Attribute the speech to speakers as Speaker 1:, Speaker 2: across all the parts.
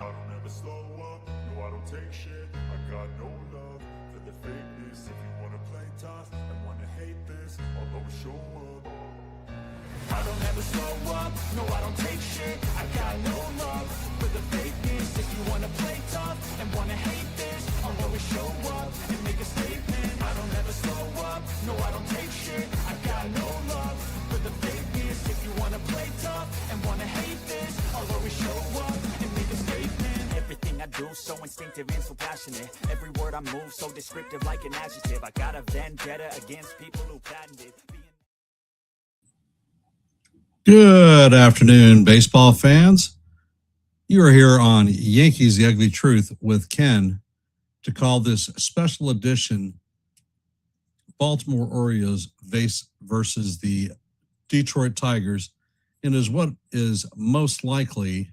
Speaker 1: I don't ever slow up, no I don't take shit. I got no love for the fakeness. If you wanna play tough and wanna hate this, I'll always show up. I don't ever slow up, no I don't take shit. I got no love for the fakeness. If you wanna play tough and wanna hate this, I'll always show up and make a statement. I don't ever slow up, no I don't take shit. I got no love for the fakeness. If you wanna play tough and wanna hate this, I'll always show up and make a statement. Everything I do so instinctive and so passionate. Every word I move so descriptive like an adjective. I got a vendetta against people who patented
Speaker 2: Good afternoon, baseball fans. You are here on Yankees The Ugly Truth with Ken to call this special edition Baltimore Orioles versus the Detroit Tigers in what is most likely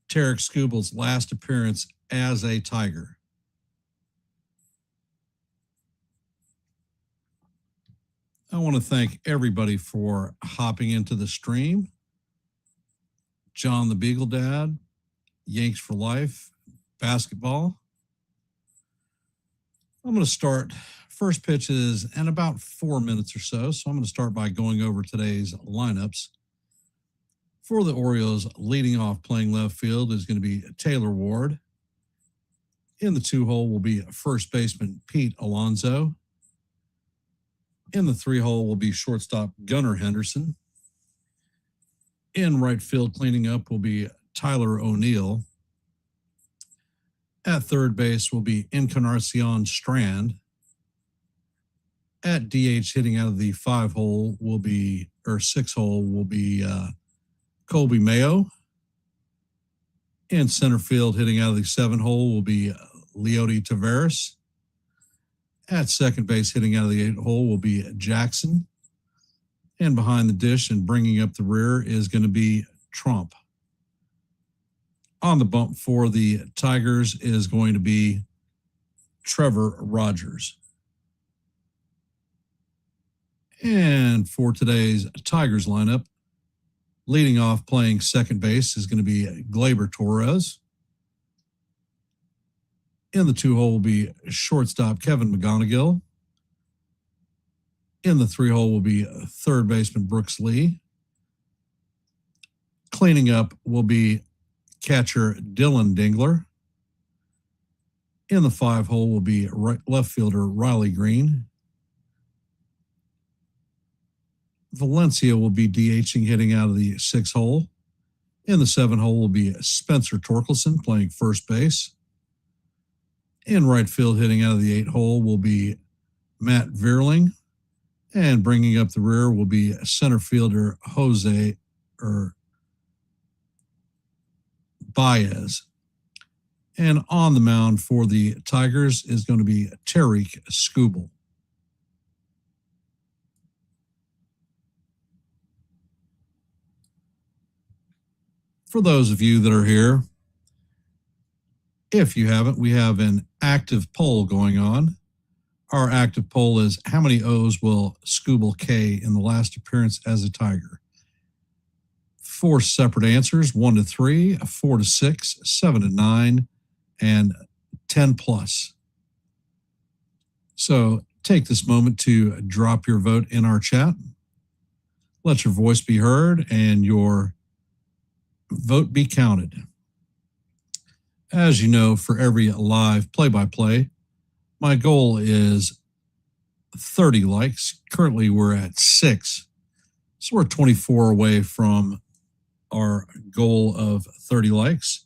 Speaker 2: Tarik Skubal's last appearance as a Tiger. I want to thank everybody for hopping into the stream. John the Beagle Dad, Yanks for Life, basketball. I'm going to start. First pitch is in about 4 minutes or so. So I'm going to start by going over today's lineups. For the Orioles, leading off playing left field is going to be Taylor Ward. In the 2-hole will be first baseman Pete Alonso. In the 3-hole will be shortstop Gunnar Henderson. In right field cleaning up will be Tyler O'Neill. At third base will be Encarnacion Strand. At DH hitting out of the 5-hole will be, or 6-hole will be Colby Mayo. In center field hitting out of the 7-hole will be Leody Taveras. At second base, hitting out of the 8-hole will be Jackson. And behind the dish and bringing up the rear is going to be Trump. On the bump for the Tigers is going to be Trevor Rogers. And for today's Tigers lineup, leading off playing second base is going to be Gleyber Torres. In the 2-hole will be shortstop Kevin McGonigal. In the 3-hole will be third baseman Brooks Lee. Cleaning up will be catcher Dylan Dingler. In the 5-hole will be left fielder Riley Green. Valencia will be DHing hitting out of the 6-hole. In the 7-hole will be Spencer Torkelson playing first base. In right field hitting out of the 8-hole will be Matt Vierling. And bringing up the rear will be center fielder Jose Baez. And on the mound for the Tigers is going to be Tarik Skubal. For those of you that are here, if you haven't, we have an active poll going on. Our active poll is how many O's will Skubal K in the last appearance as a Tiger? 4 separate answers, 1 to 3, 4 to 6, 7 to 9, and 10 plus. So take this moment to drop your vote in our chat. Let your voice be heard and your vote be counted. As you know, for every live play-by-play, my goal is 30 likes. Currently, we're at 6. So we're 24 away from our goal of 30 likes.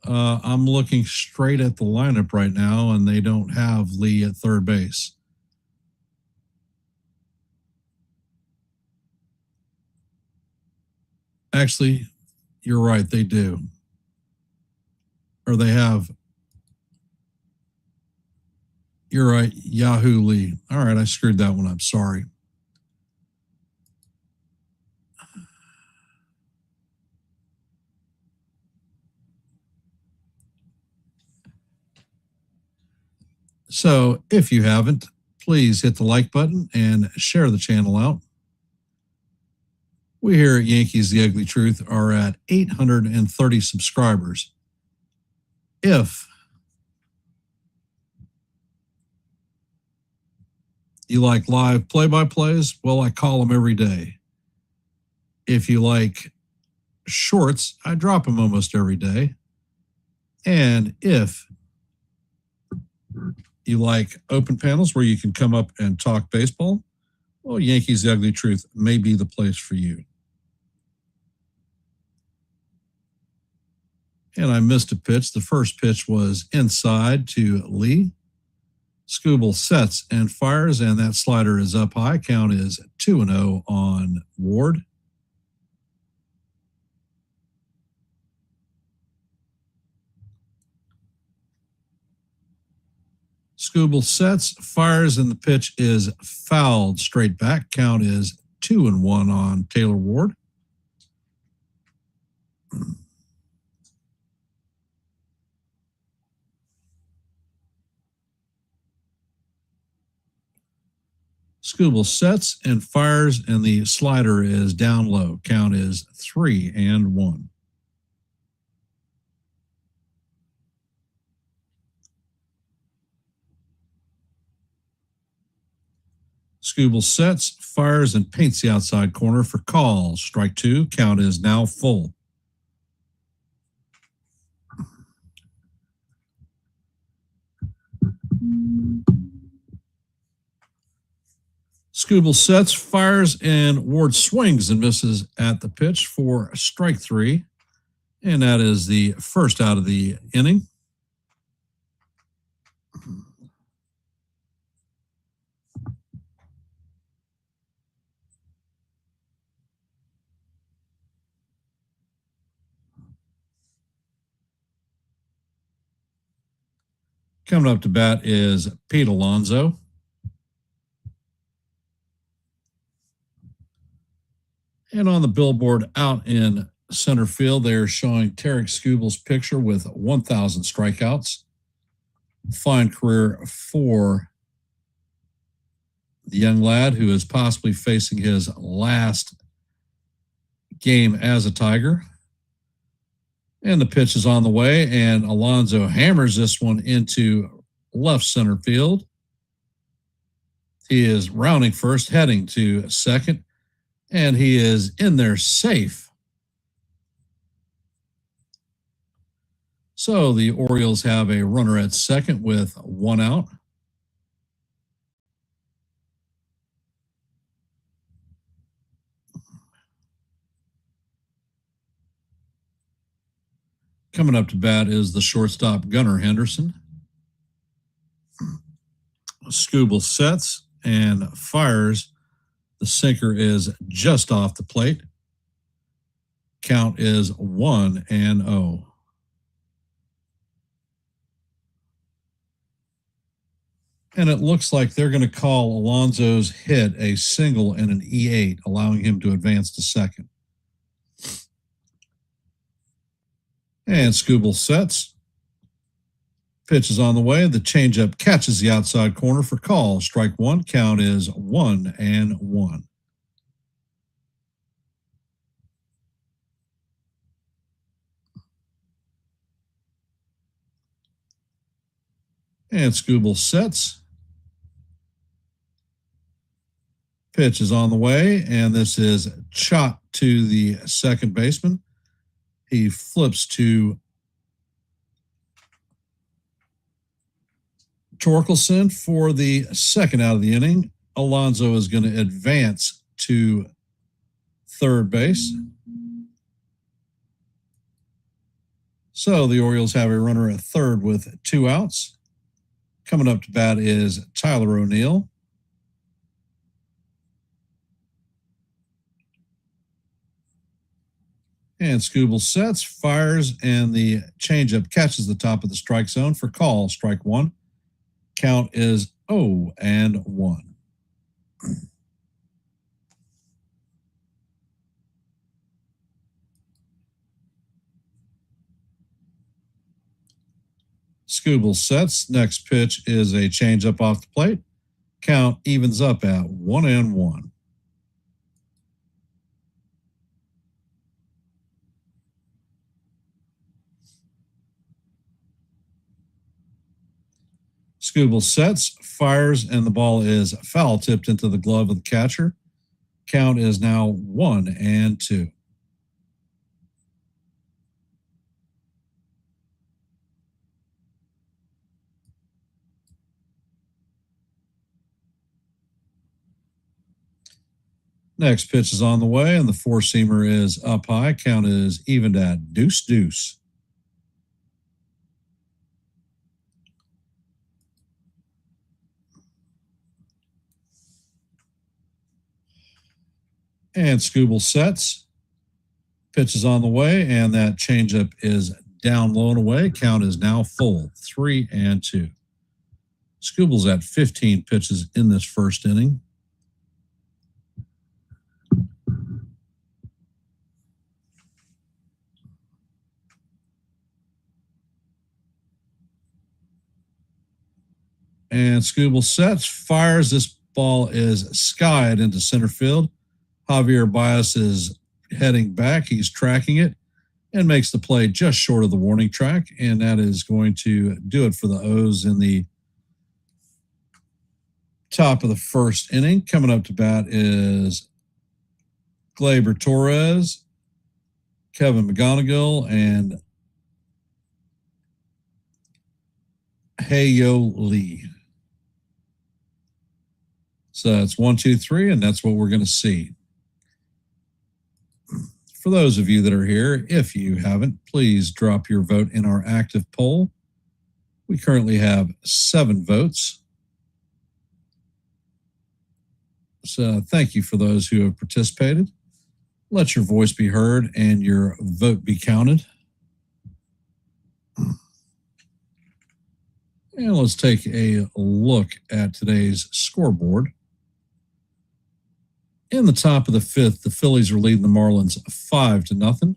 Speaker 2: I'm looking straight at the lineup right now, and they don't have Lee at third base. Actually, you're right, they do. Or they have. You're right, Yahoo Lee. All right, I screwed that one up. Sorry. So if you haven't, please hit the like button and share the channel out. We here at Yankees The Ugly Truth are at 830 subscribers. If you like live play-by-plays, well, I call them every day. If you like shorts, I drop them almost every day. And if you like open panels where you can come up and talk baseball, well, Yankees The Ugly Truth may be the place for you. And I missed a pitch. The first pitch was inside to Lee. Skubal sets and fires, and that slider is up high. Count is 2-0 on Ward. Skubal sets, fires, and the pitch is fouled straight back. Count is 2-1 on Taylor Ward. Skubal sets and fires, and the slider is down low. Count is 3-1. Skubal sets, fires, and paints the outside corner for call. Strike two. Count is now full. Skubal sets, fires, and Ward swings and misses at the pitch for strike three. And that is the first out of the inning. Coming up to bat is Pete Alonso. And on the billboard out in center field, they're showing Tarek Skubal's picture with 1,000 strikeouts. Fine career for the young lad who is possibly facing his last game as a Tiger. And the pitch is on the way, and Alonso hammers this one into left center field. He is rounding first, heading to second, and he is in there safe. So the Orioles have a runner at second with one out. Coming up to bat is the shortstop, Gunnar Henderson. Skubal sets and fires. The sinker is just off the plate. Count is 1-0. And it looks like they're going to call Alonso's hit a single and an E8, allowing him to advance to second. And Skubal sets. Pitch is on the way. The changeup catches the outside corner for call. Strike one. Count is 1-1. And Skubal sets. Pitch is on the way, and this is chopped to the second baseman. He flips to Torkelson for the second out of the inning. Alonso is going to advance to third base. So the Orioles have a runner at third with two outs. Coming up to bat is Tyler O'Neill. And Skubal sets, fires, and the changeup catches the top of the strike zone for call. Strike one. Count is 0-1. Skubal sets. Next pitch is a changeup off the plate. Count evens up at 1-1. Scooble sets, fires, and the ball is foul tipped into the glove of the catcher. Count is now 1-2. Next pitch is on the way, and the four-seamer is up high. Count is evened at 2-2. And Scooble sets. Pitch is on the way, and that changeup is down low and away. Count is now full, 3-2. Scooble's at 15 pitches in this first inning. And Scooble sets, fires. This ball is skied into center field. Javier Baez is heading back. He's tracking it and makes the play just short of the warning track. And that is going to do it for the O's in the top of the first inning. Coming up to bat is Gleyber Torres, Kevin McGonigal, and Heyo Lee. So that's 1, 2, 3, and that's what we're going to see. For those of you that are here, if you haven't, please drop your vote in our active poll. We currently have 7 votes. So thank you for those who have participated. Let your voice be heard and your vote be counted. And let's take a look at today's scoreboard. In the top of the 5th, the Phillies are leading the Marlins 5-0.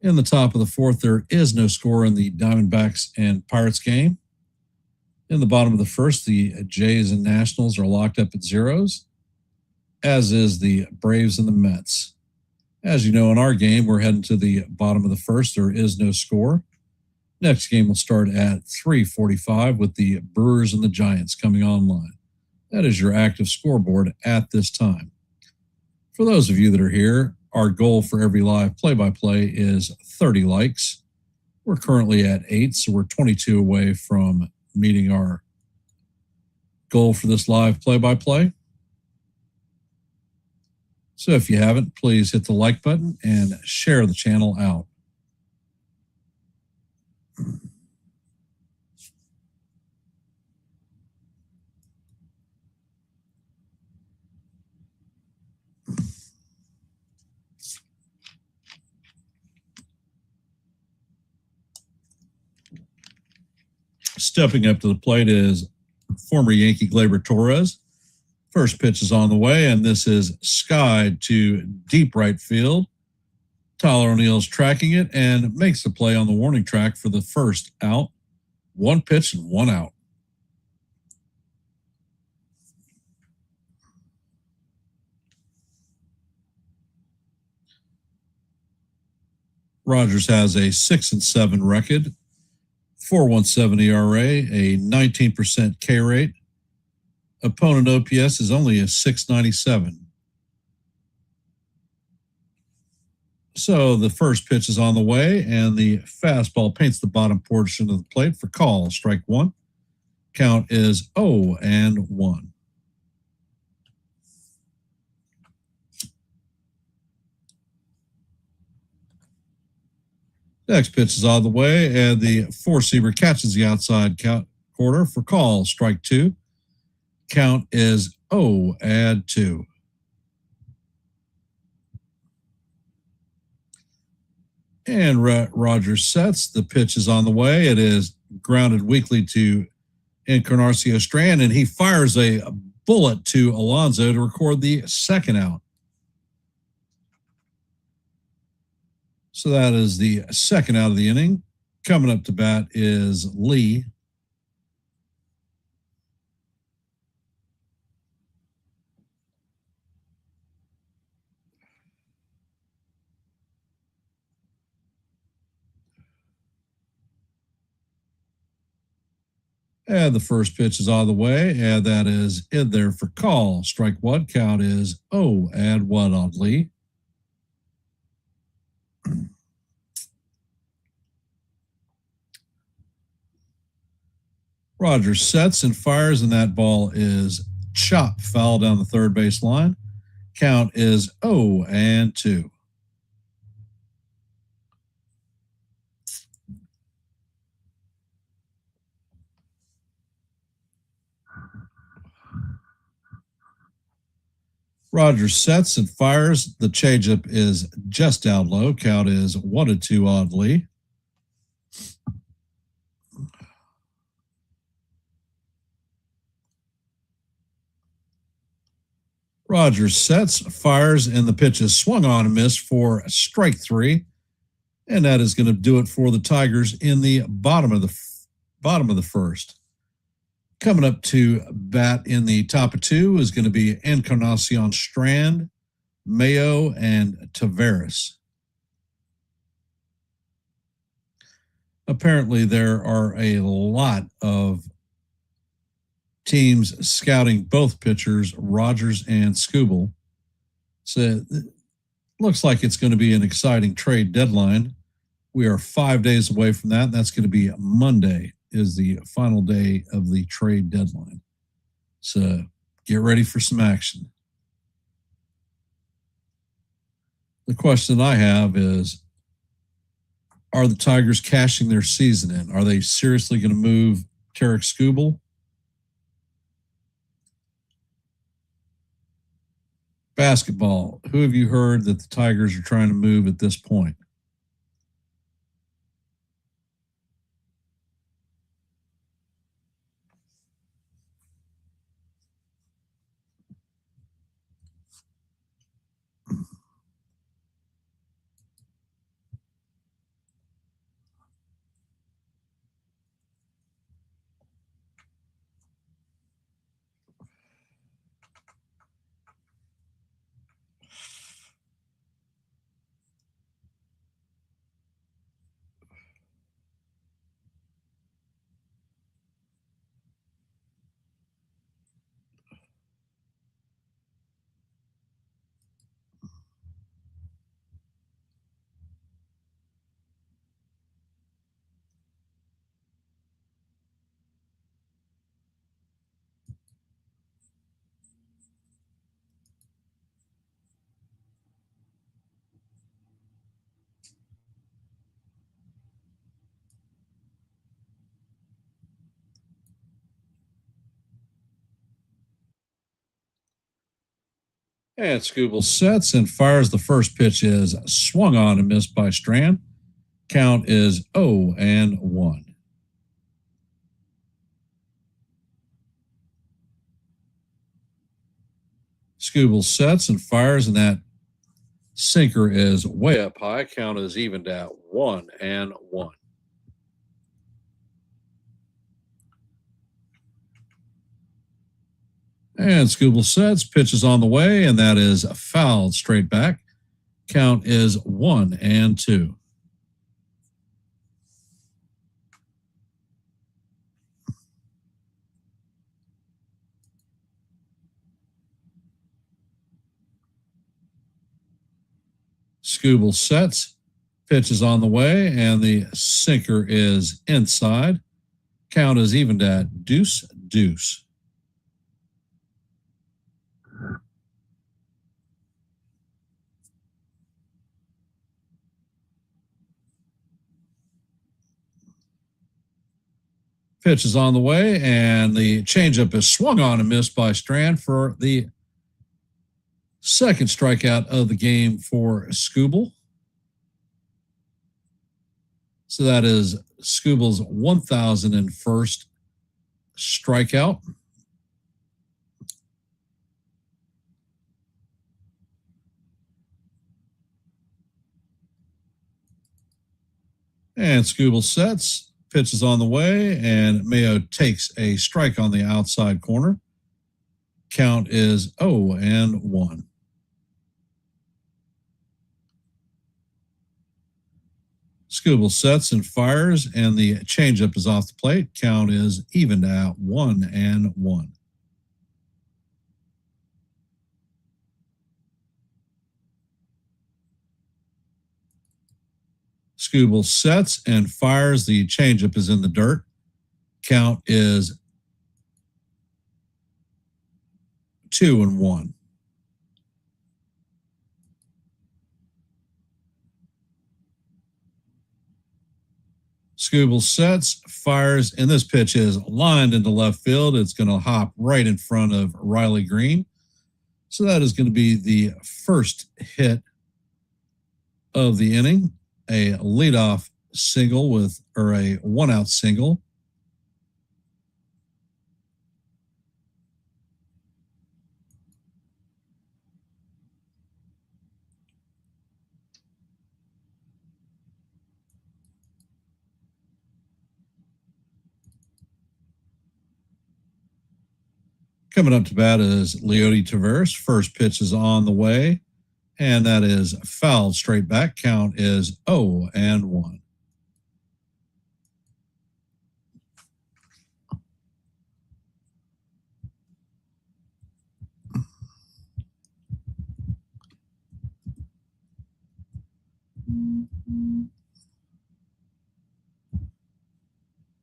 Speaker 2: In the top of the 4th, there is no score in the Diamondbacks and Pirates game. In the bottom of the 1st, the Jays and Nationals are locked up at 0s, as is the Braves and the Mets. As you know, in our game, we're heading to the bottom of the 1st. There is no score. Next game will start at 3:45 with the Brewers and the Giants coming online. That is your active scoreboard at this time. For those of you that are here, our goal for every live play-by-play is 30 likes. We're currently at 8, so we're 22 away from meeting our goal for this live play-by-play. So if you haven't, please hit the like button and share the channel out. Stepping up to the plate is former Yankee Gleyber Torres. First pitch is on the way, and this is skied to deep right field. Tyler O'Neill's tracking it and makes the play on the warning track for the first out. 1 pitch and 1 out. Rogers has a 6-7 record, 4.17 ERA, a 19% K rate. Opponent OPS is only a 697. So the first pitch is on the way, and the fastball paints the bottom portion of the plate for call. Strike 1. Count is 0-1. Next pitch is on the way, and the four-seamer catches the outside corner for call. Strike 2. Count is 0-2. And Rogers sets. The pitch is on the way. It is grounded weakly to Encarnacio Strand, and he fires a bullet to Alonso to record the second out. So that is the second out of the inning. Coming up to bat is Lee. And the first pitch is on the way, and that is in there for call. Strike one, count is 0-1 on Lee. Rogers sets and fires, and that ball is chopped foul down the third base line. Count is 0-2. Rogers sets and fires. The changeup is just down low. Count is 1-2 on Lee. Rogers sets, fires, and the pitch is swung on and missed for strike three. And that is going to do it for the Tigers in the bottom of the first. Coming up to bat in the top of two is going to be Encarnacion Strand, Mayo, and Tavares. Apparently, there are a lot of teams scouting both pitchers, Rogers and Skubal. So it looks like it's going to be an exciting trade deadline. We are 5 days away from that. That's going to be Monday is the final day of the trade deadline. So get ready for some action. The question I have is, are the Tigers cashing their season in? Are they seriously going to move Tarek Skubal? Basketball. Who have you heard that the Tigers are trying to move at this point? And Skubal sets and fires. The first pitch is swung on and missed by Strand. Count is 0-1. Skubal sets and fires, and that sinker is way up high. Count is evened at 1-1. And Skubal sets, pitches on the way, and that is fouled straight back. Count is 1-2. Skubal sets, pitches on the way, and the sinker is inside. Count is evened at 2-2. Pitch is on the way, and the changeup is swung on and missed by Strand for the second strikeout of the game for Skubal. So that is Skubal's 1,001st strikeout. And Skubal sets, pitches on the way, and Mayo takes a strike on the outside corner. Count is Scooble sets and fires, and the changeup is off the plate. Count is evened at 1-1. Scooble sets and fires. The changeup is in the dirt. Count is 2-1. Scooble sets, fires, and this pitch is lined into left field. It's going to hop right in front of Riley Green. So that is going to be the first hit of the inning, a leadoff single or a one-out single. Coming up to bat is Leody Taveras. First pitch is on the way, and that is fouled straight back. Count is 0-1.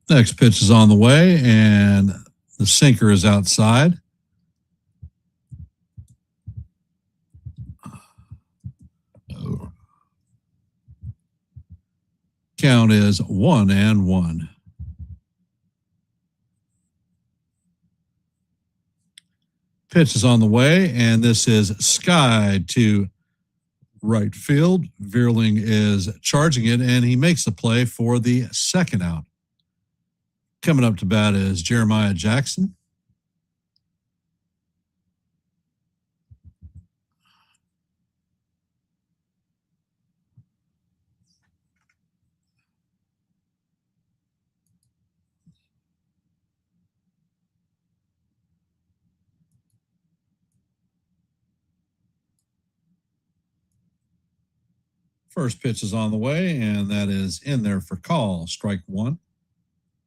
Speaker 2: Next pitch is on the way, and the sinker is outside. Count is 1-1. Pitch is on the way, and this is skied to right field. Veerling is charging it, and he makes the play for the second out. Coming up to bat is Jeremiah Jackson. First pitch is on the way, and that is in there for call. Strike one.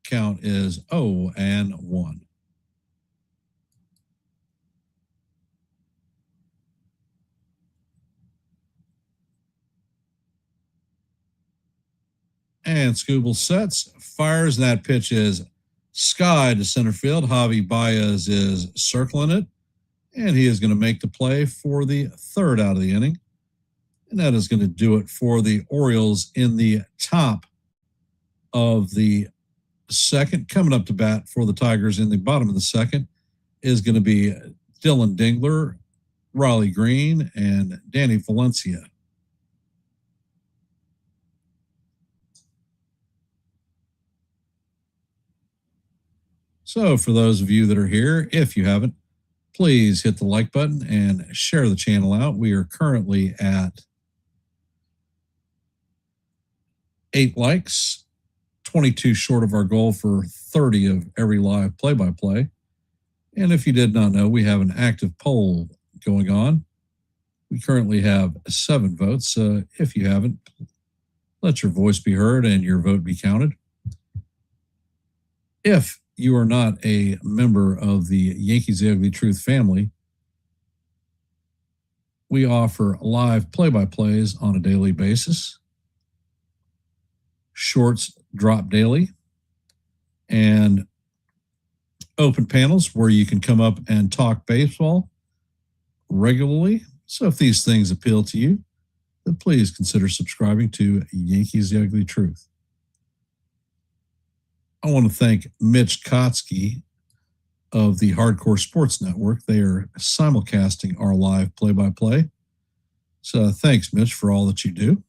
Speaker 2: Count is 0-1. And Scooble sets, fires, and that pitch is sky to center field. Javi Baez is circling it, and he is going to make the play for the third out of the inning. And that is going to do it for the Orioles in the top of the second. Coming up to bat for the Tigers in the bottom of the second is going to be Dylan Dingler, Riley Green, and Danny Valencia. So for those of you that are here, if you haven't, please hit the like button and share the channel out. We are currently at 8 likes, 22 short of our goal for 30 of every live play-by-play. And if you did not know, we have an active poll going on. We currently have 7 votes. If you haven't, let your voice be heard and your vote be counted. If you are not a member of the Yankees The Ugly Truth family, we offer live play-by-plays on a daily basis. Shorts drop daily, and open panels where you can come up and talk baseball regularly. So if these things appeal to you, then please consider subscribing to Yankees The Ugly Truth. I want to thank Mitch Kotsky of the Hardcore Sports Network. They are simulcasting our live play-by-play. So thanks, Mitch, for all that you do.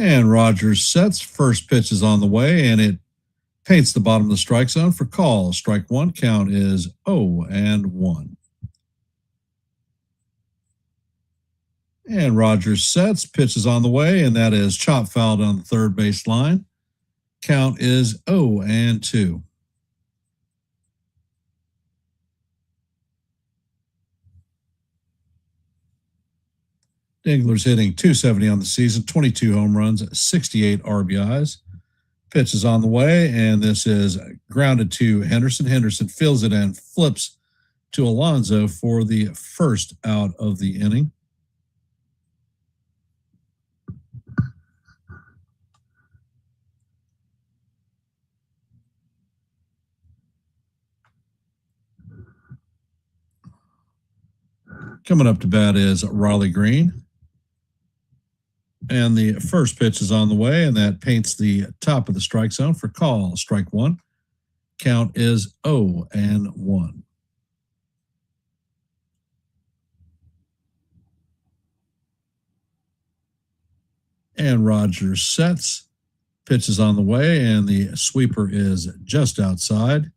Speaker 2: And Rogers sets. First pitch is on the way, and it paints the bottom of the strike zone for call. Strike one. Count is 0-1. And Rogers sets. Pitch is on the way, and that is chop fouled on the third base line. Count is 0-2. Dingler's hitting .270 on the season, 22 home runs, 68 RBIs. Pitch is on the way, and this is grounded to Henderson. Henderson fills it and flips to Alonso for the first out of the inning. Coming up to bat is Riley Green. And the first pitch is on the way, and that paints the top of the strike zone for call. Strike one. Count is 0-1. And Rogers sets. Pitch is on the way, and the sweeper is just outside.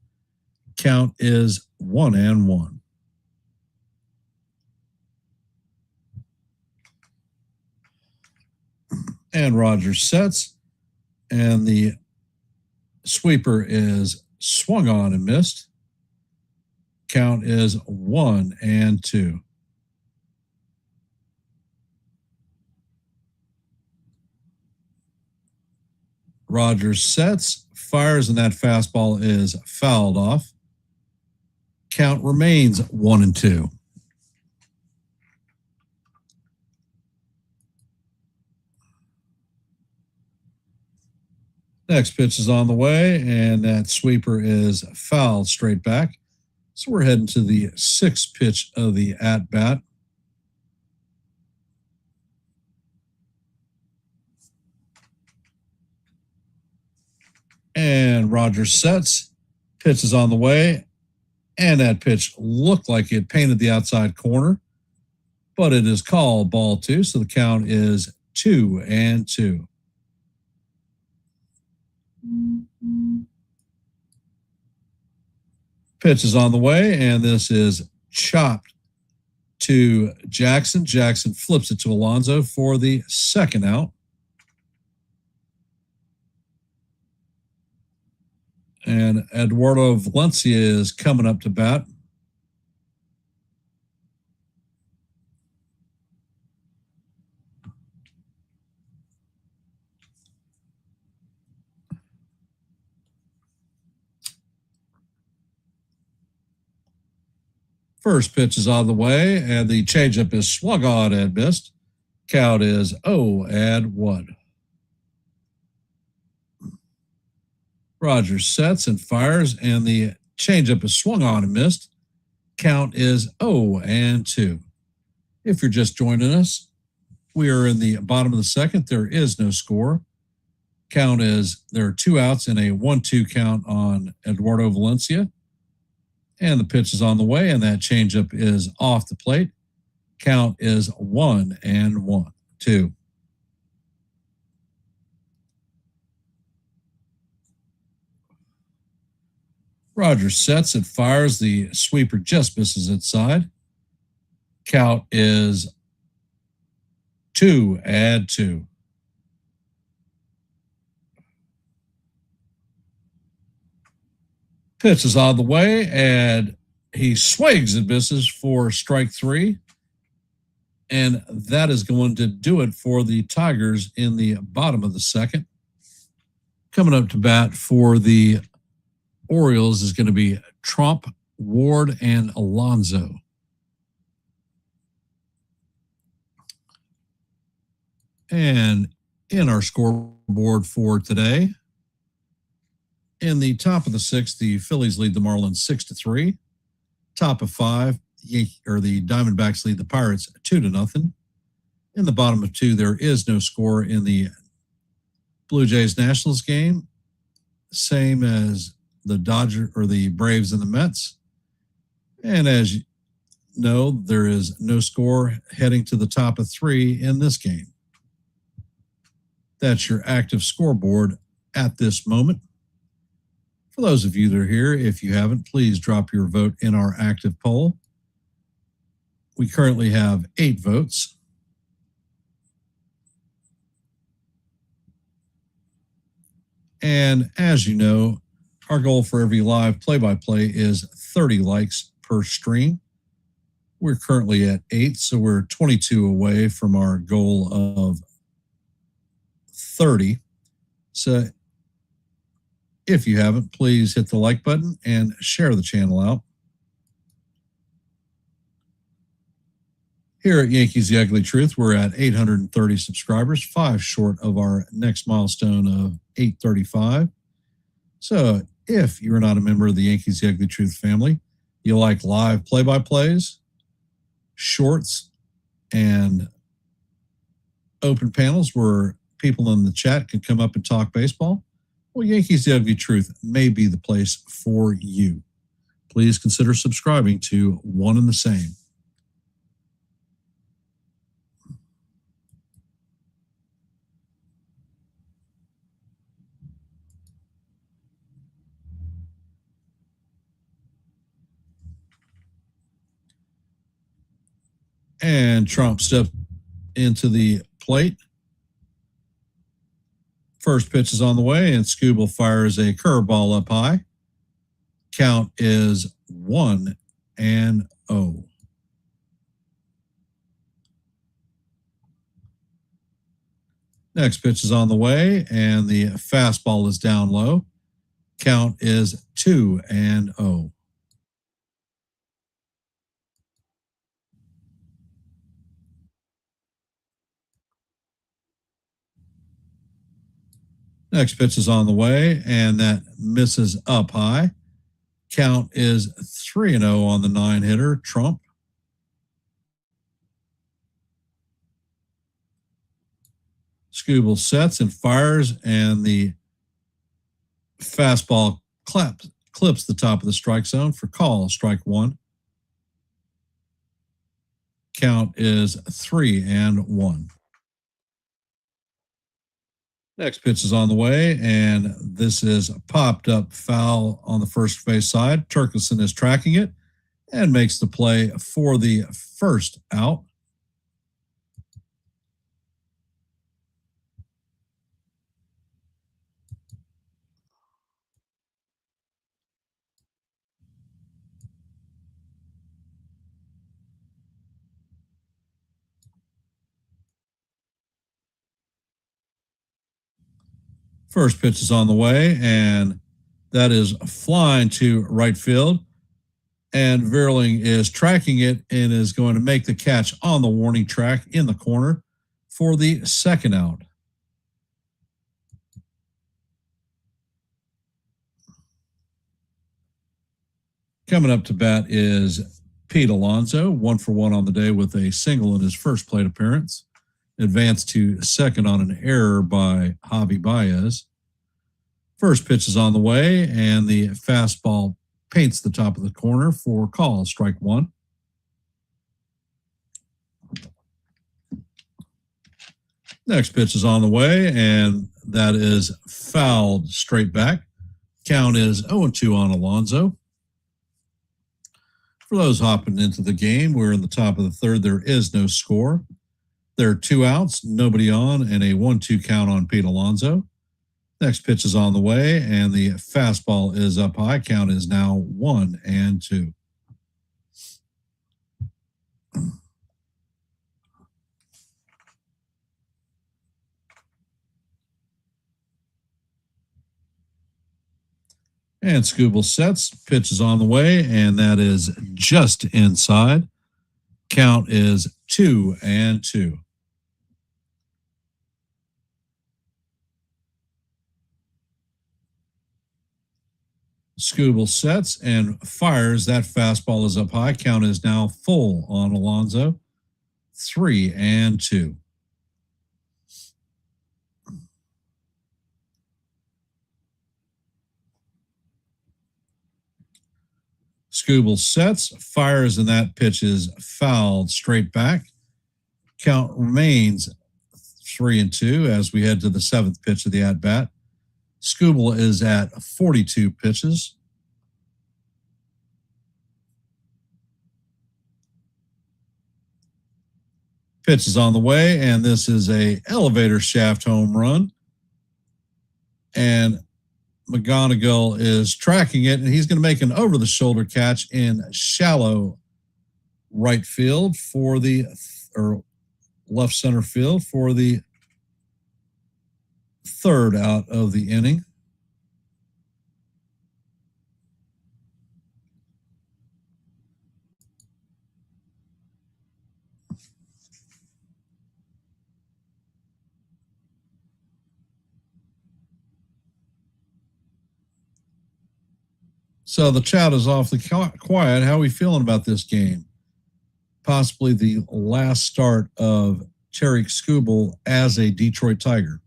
Speaker 2: Count is 1-1. And Rogers sets, and the sweeper is swung on and missed. Count is 1-2. Rogers sets, fires, and that fastball is fouled off. Count remains 1-2. Next pitch is on the way, and that sweeper is fouled straight back. So we're heading to the sixth pitch of the at-bat. And Rogers sets. Pitch is on the way, and that pitch looked like it painted the outside corner, but it is called ball two, so the count is 2-2. Pitch is on the way, and this is chopped to Jackson. Jackson flips it to Alonso for the second out. And Eduardo Valencia is coming up to bat. First pitch is on the way, and the changeup is swung on and missed. Count is 0-1. Rogers sets and fires, and the changeup is swung on and missed. Count is 0-2. If you're just joining us, we are in the bottom of the second. There is no score. Count is there are 2 outs and a 1-2 count on Eduardo Valencia. And the pitch is on the way, and that changeup is off the plate. Count is 1-2. Rogers sets and fires. The sweeper just misses inside. Count is 2-2. Pitch is on the way, and he swings and misses for strike 3. And that is going to do it for the Tigers in the bottom of the second. Coming up to bat for the Orioles is going to be Trump, Ward, and Alonso. And in our scoreboard for today, in the top of the 6th, the Phillies lead the Marlins 6-3. Top of 5, the Diamondbacks lead the Pirates 2-0. In the bottom of 2, there is no score in the Blue Jays Nationals game, same as the the Braves and the Mets. And as you know, there is no score heading to the top of 3 in this game. That's your active scoreboard at this moment. For those of you that are here, if you haven't, please drop your vote in our active poll. We currently have 8 votes. And as you know, our goal for every live play-by-play is 30 likes per stream. We're currently at 8, so we're 22 away from our goal of 30. So if you haven't, please hit the like button and share the channel out. Here at Yankees The Ugly Truth, we're at 830 subscribers, 5 short of our next milestone of 835. So if you're not a member of the Yankees The Ugly Truth family, you like live play-by-plays, shorts, and open panels where people in the chat can come up and talk baseball, well, Yankees The Ugly Truth may be the place for you. Please consider subscribing to one and the same. And Trump steps into the plate. First pitch is on the way, and Scooble fires a curveball up high. Count is 1-0. Next pitch is on the way, and the fastball is down low. Count is 2-0. Next pitch is on the way, and that misses up high. Count is 3-0 on the 9-hitter, Trump. Scooble sets and fires, and the fastball clips the top of the strike zone for call, strike 1. Count is 3-1. Next pitch is on the way, and this is popped up foul on the first base side. Turkelson is tracking it and makes the play for the first out. First pitch is on the way, and that is flying to right field. And Verling is tracking it and is going to make the catch on the warning track in the corner for the second out. Coming up to bat is Pete Alonso, 1-for-1 on the day with a single in his first plate appearance. Advanced to second on an error by Javi Baez. First pitch is on the way, and the fastball paints the top of the corner for call, strike 1. Next pitch is on the way, and that is fouled straight back. Count is 0-2 on Alonso. For those hopping into the game, we're in the top of the third. There is no score. There are 2 outs, nobody on, and a 1-2 count on Pete Alonso. Next pitch is on the way, and the fastball is up high. Count is now 1-2. And Scooble sets. Pitch is on the way, and that is just inside. Count is 2-2. Scooble sets and fires. That fastball is up high. Count is now full on Alonso. 3-2. Scooble sets, fires, and that pitch is fouled straight back. Count remains 3-2 as we head to the seventh pitch of the at-bat. Skubal is at 42 pitches. Pitch is on the way, and this is a elevator shaft home run. And McGonigal is tracking it, and he's going to make an over-the-shoulder catch in shallow right field for the, or left center field for the third out of the inning. So the chat is awfully quiet. How are we feeling about this game? Possibly the last start of Tarik Skubal as a Detroit Tiger.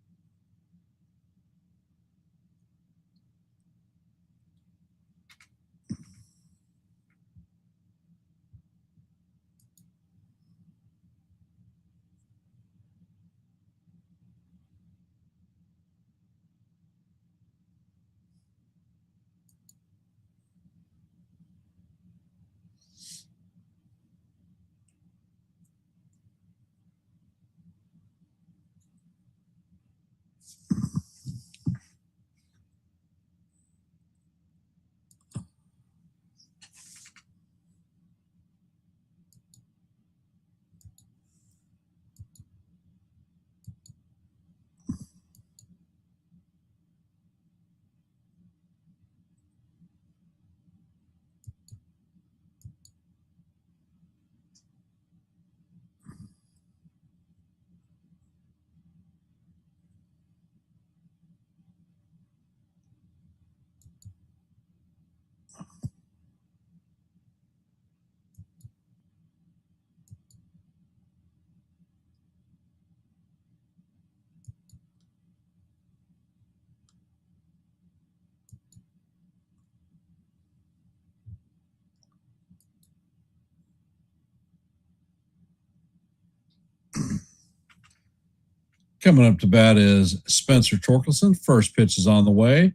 Speaker 2: Coming up to bat is Spencer Torkelson. First pitch is on the way,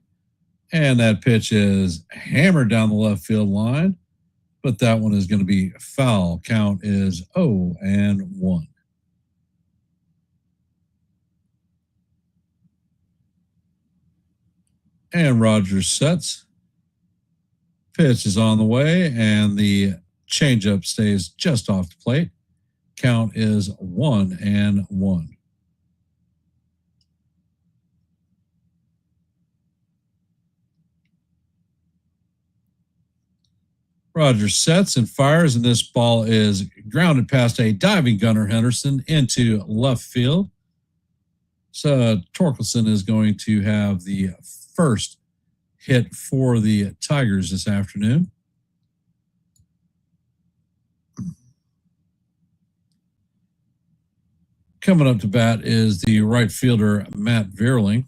Speaker 2: and that pitch is hammered down the left field line, but that one is going to be foul. Count is 0-1. And Rogers sets. Pitch is on the way, and the changeup stays just off the plate. Count is 1-1. Rogers sets and fires, and this ball is grounded past a diving Gunnar Henderson into left field. So Torkelson is going to have the first hit for the Tigers this afternoon. Coming up to bat is the right fielder, Matt Vierling.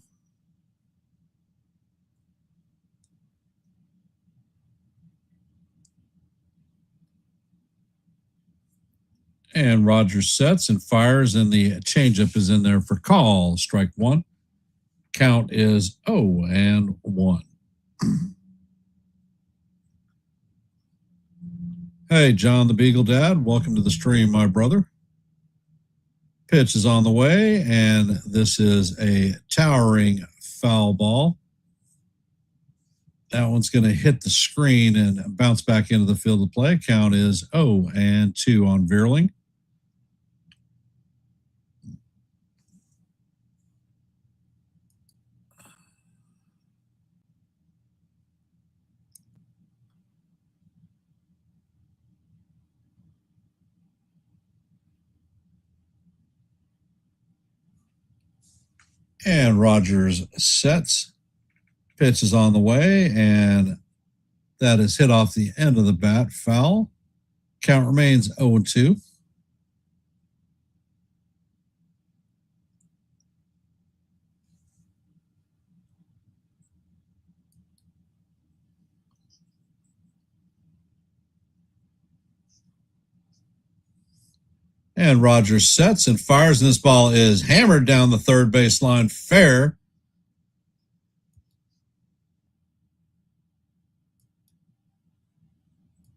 Speaker 2: And Rogers sets and fires, and the changeup is in there for call. Strike one. Count is 0-1. Hey, John the Beagle Dad. Welcome to the stream, my brother. Pitch is on the way, and this is a towering foul ball. That one's going to hit the screen and bounce back into the field of play. Count is 0-2 on Vierling. And Rogers sets. Pitch is on the way, and that is hit off the end of the bat. Foul. Count remains 0-2. And And Rogers sets and fires, and this ball is hammered down the third baseline fair.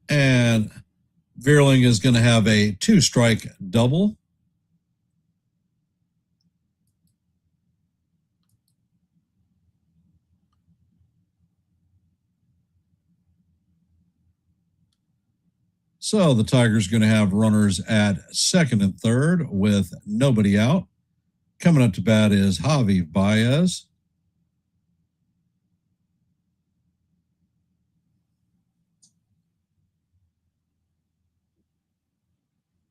Speaker 2: And Vierling is going to have a 2-strike double. So the Tigers are going to have runners at second and third with nobody out. Coming up to bat is Javi Baez.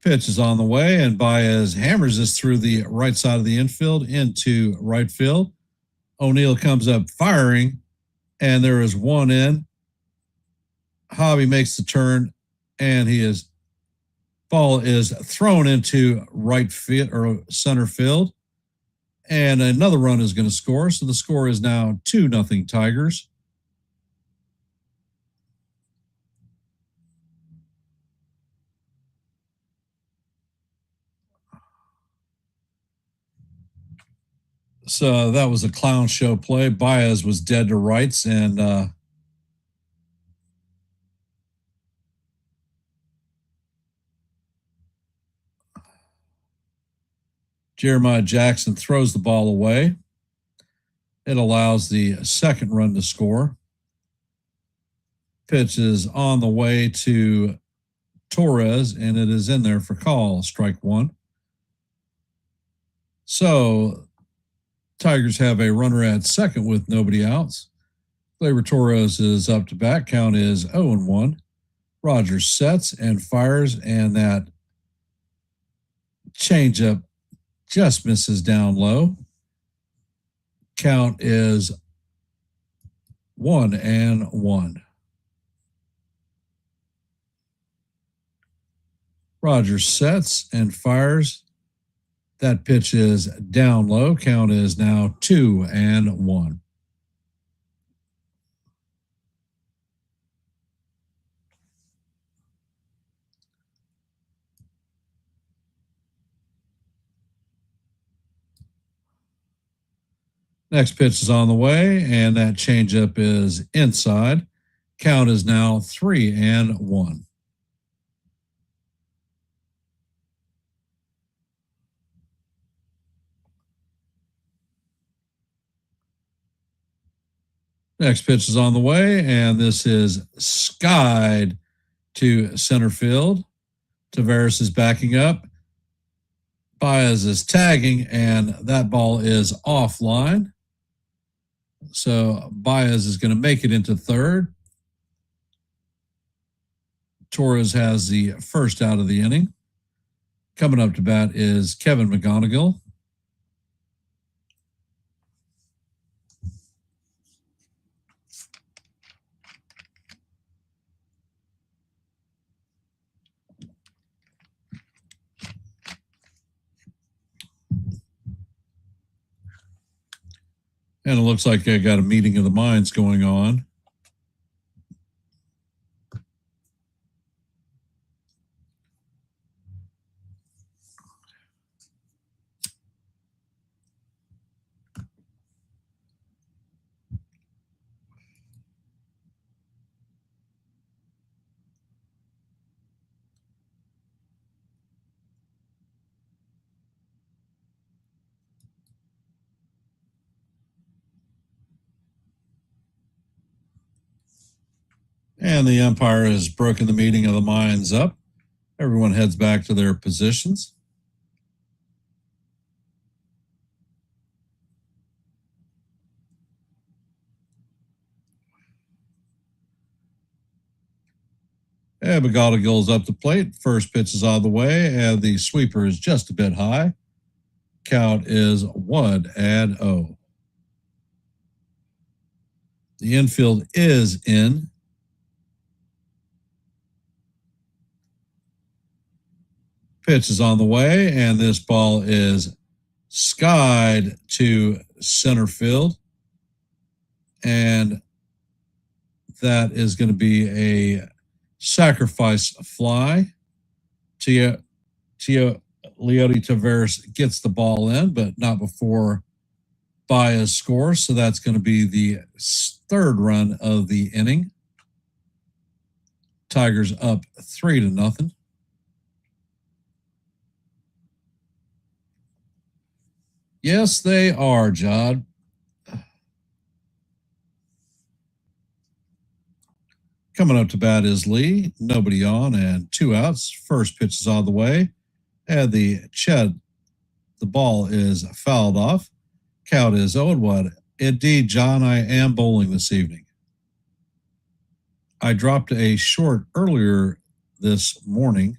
Speaker 2: Pitch is on the way, and Baez hammers this through the right side of the infield into right field. O'Neill comes up firing, and there is one in. Javi makes the turn, and ball is thrown into right field or center field, and another run is going to score. So the score is now 2-0 Tigers. So that was a clown show play. Baez was dead to rights, and Jeremiah Jackson throws the ball away. It allows the second run to score. Pitch is on the way to Torres, and it is in there for call, strike one. So Tigers have a runner at second with nobody outs. Gleyber Torres is up to bat. Count is 0-1. Rogers sets and fires, and that changeup just misses down low. Count is 1-1. Rogers sets and fires. That pitch is down low. Count is now 2-1. Next pitch is on the way, and that changeup is inside. Count is now 3-1. Next pitch is on the way, and this is skied to center field. Tavares is backing up. Baez is tagging, and that ball is offline. So Baez is going to make it into third. Torres has the first out of the inning. Coming up to bat is Kevin McGonigal. And it looks like I got a meeting of the minds going on. And the umpire has broken the meeting of the minds up. Everyone heads back to their positions. And McGonigal's up the plate. First pitch is out of the way, and the sweeper is just a bit high. Count is 1-0. The infield is in. Pitch is on the way, and this ball is skied to center field. And that is going to be a sacrifice fly. Tio Leody Taveras gets the ball in, but not before Baez scores. So that's going to be the third run of the inning. Tigers up 3-0. Yes, they are, Jod. Coming up to bat is Lee. Nobody on and 2 outs. First pitch is on the way. And the ball is fouled off. Count is 0-1. Indeed, John, I am bowling this evening. I dropped a short earlier this morning.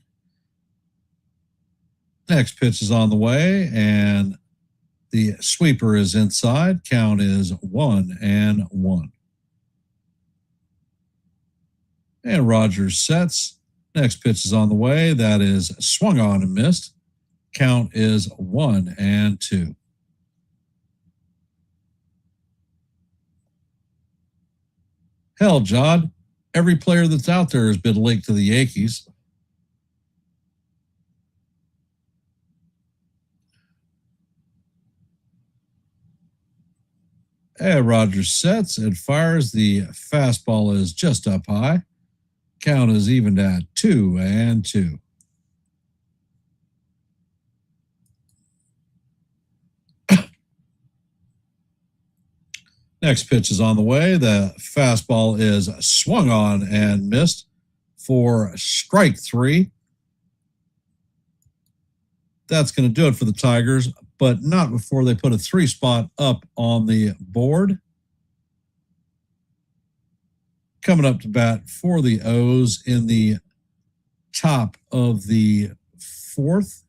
Speaker 2: Next pitch is on the way, and the sweeper is inside. Count is 1-1. And Rogers sets. Next pitch is on the way. That is swung on and missed. Count is 1-2. Hell, Jod, every player that's out there has been linked to the Yankees. And Rogers sets and fires. The fastball is just up high. Count is evened at 2-2. Next pitch is on the way. The fastball is swung on and missed for strike 3. That's going to do it for the Tigers, but not before they put a 3 spot up on the board. Coming up to bat for the O's in the top of the 4th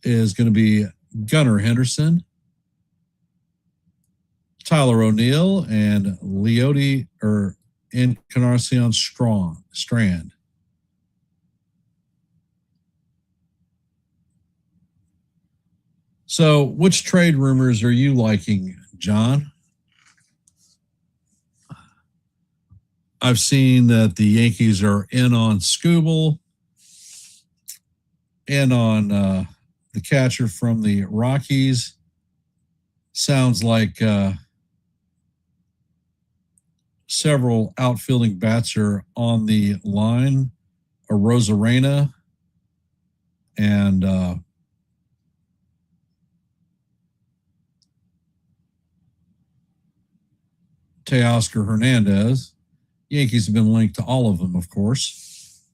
Speaker 2: is going to be Gunnar Henderson, Tyler O'Neill, and Leody or Encarnacion Strand. So, which trade rumors are you liking, John? I've seen that the Yankees are in on Skubal, in on the catcher from the Rockies. Sounds like several outfielding bats are on the line. A Rosarena and Teoscar Hernandez. Yankees have been linked to all of them, of course.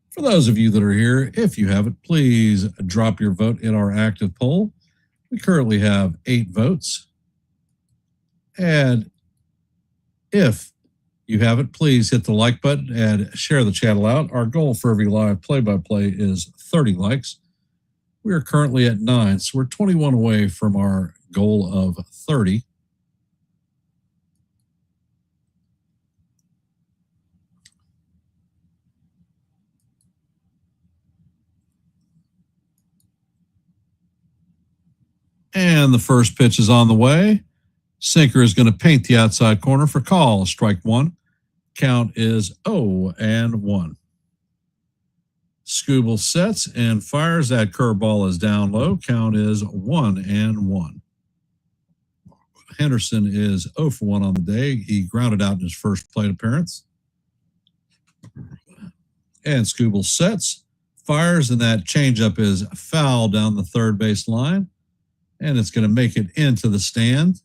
Speaker 2: For those of you that are here, if you haven't, please drop your vote in our active poll. We currently have 8 votes. And if you haven't, please hit the like button and share the channel out. Our goal for every live play-by-play is 30 likes. We are currently at 9, so we're 21 away from our goal of 30. And the first pitch is on the way. Sinker is going to paint the outside corner for call. Strike 1. Count is 0-1. Skubal sets and fires. That curveball is down low. Count is 1-1. Henderson is 0-1 on the day. He grounded out in his first plate appearance. And Skubal sets, fires, and that changeup is foul down the third base line. And it's going to make it into the stand.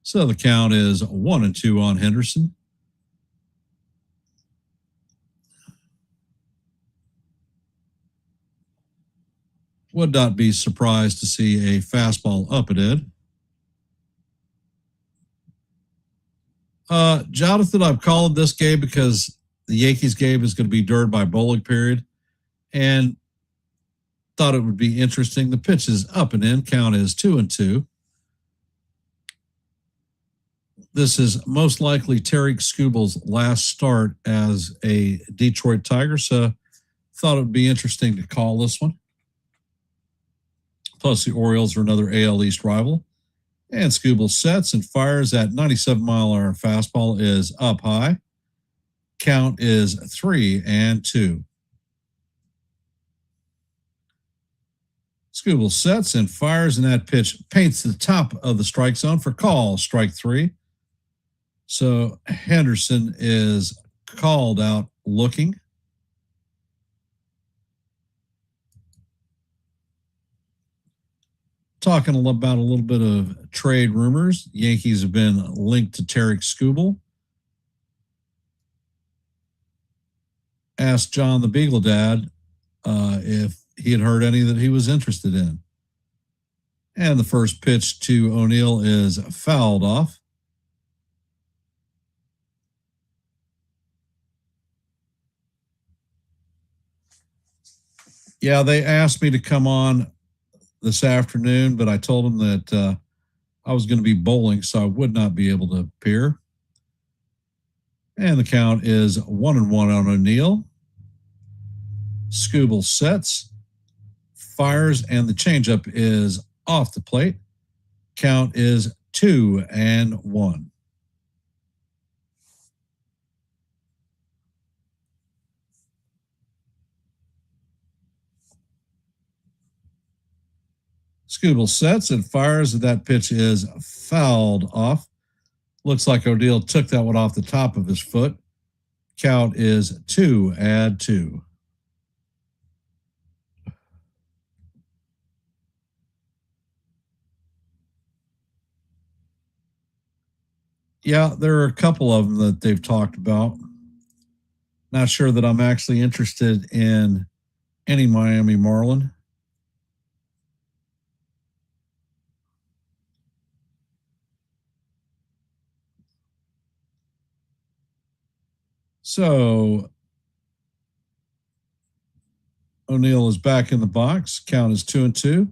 Speaker 2: So the count is 1-2 on Henderson. Would not be surprised to see a fastball up and in. Jonathan, I've called this game because the Yankees game is going to be during my bowling period, and thought it would be interesting. The pitch is up and in. Count is 2-2. This is most likely Tarik Skubal's last start as a Detroit Tiger, so thought it would be interesting to call this one. Plus, the Orioles are another AL East rival. And Skubal sets and fires at 97-mile-an-hour fastball is up high. Count is 3-2. Skubal sets and fires, and that pitch paints the top of the strike zone for call, strike 3. So Henderson is called out looking. Talking about a little bit of trade rumors. Yankees have been linked to Tarik Skubal. Asked John the Beagle Dad if he had heard any that he was interested in. And the first pitch to O'Neill is fouled off. Yeah, they asked me to come on this afternoon, but I told them that I was going to be bowling, so I would not be able to appear. And the count is 1-1 on O'Neill. Skubal sets, fires, and the changeup is off the plate. Count is 2-1. Skubal sets and fires, and that pitch is fouled off. Looks like O'Neill took that one off the top of his foot. Count is 2-2. Yeah, there are a couple of them that they've talked about. Not sure that I'm actually interested in any Miami Marlin. So O'Neill is back in the box. Count is 2-2.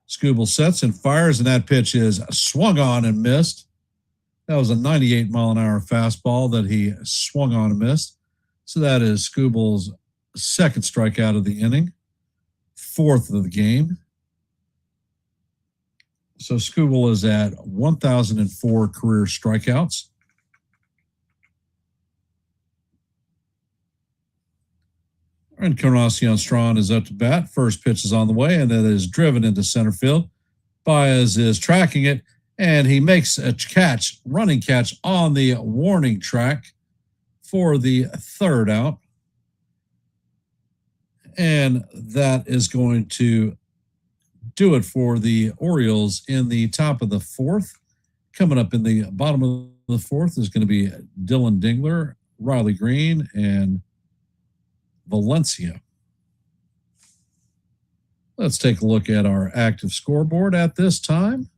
Speaker 2: Skubal sets and fires, and that pitch is swung on and missed. That was a 98-mile-an-hour fastball that he swung on and missed. So that is Skubal's second strikeout of the inning, fourth of the game. So Skubal is at 1,004 career strikeouts. And Encarnacion Strachan is up to bat. First pitch is on the way, and it is driven into center field. Baez is tracking it, and he makes a catch, running catch on the warning track for the third out. And that is going to do it for the Orioles in the top of the fourth. Coming up in the bottom of the fourth is going to be Dylan Dingler, Riley Green, and Valencia. Let's take a look at our active scoreboard at this time.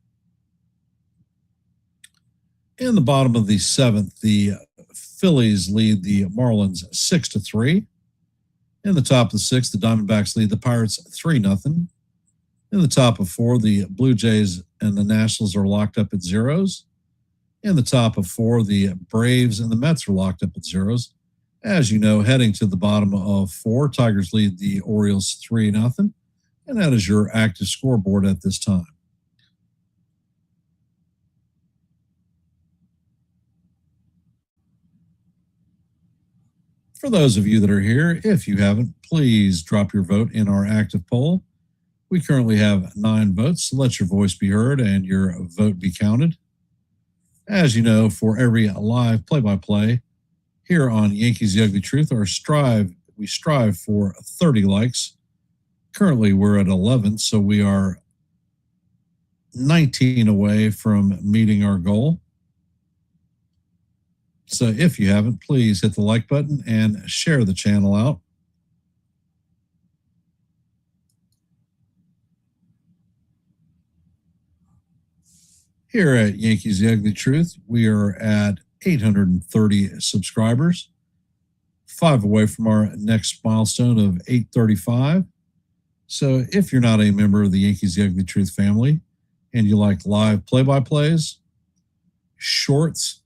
Speaker 2: In the bottom of the seventh, the Phillies lead the Marlins 6-3. In the top of the sixth, the Diamondbacks lead the Pirates 3-0. In the top of four, the Blue Jays and the Nationals are locked up at zeros. In the top of four, the Braves and the Mets are locked up at zeros. As you know, heading to the bottom of four, Tigers lead the Orioles 3-0. And that is your active scoreboard at this time. For those of you that are here, if you haven't, please drop your vote in our active poll. We currently have 9 votes. So let your voice be heard and your vote be counted. As you know, for every live play-by-play here on Yankees The Ugly Truth, we strive for 30 likes. Currently, we're at 11, so we are 19 away from meeting our goal. So if you haven't, please hit the like button and share the channel out. Here at Yankees The Ugly Truth, we are at 830 subscribers, 5 away from our next milestone of 835. So if you're not a member of the Yankees The Ugly Truth family and you like live play-by-plays, shorts,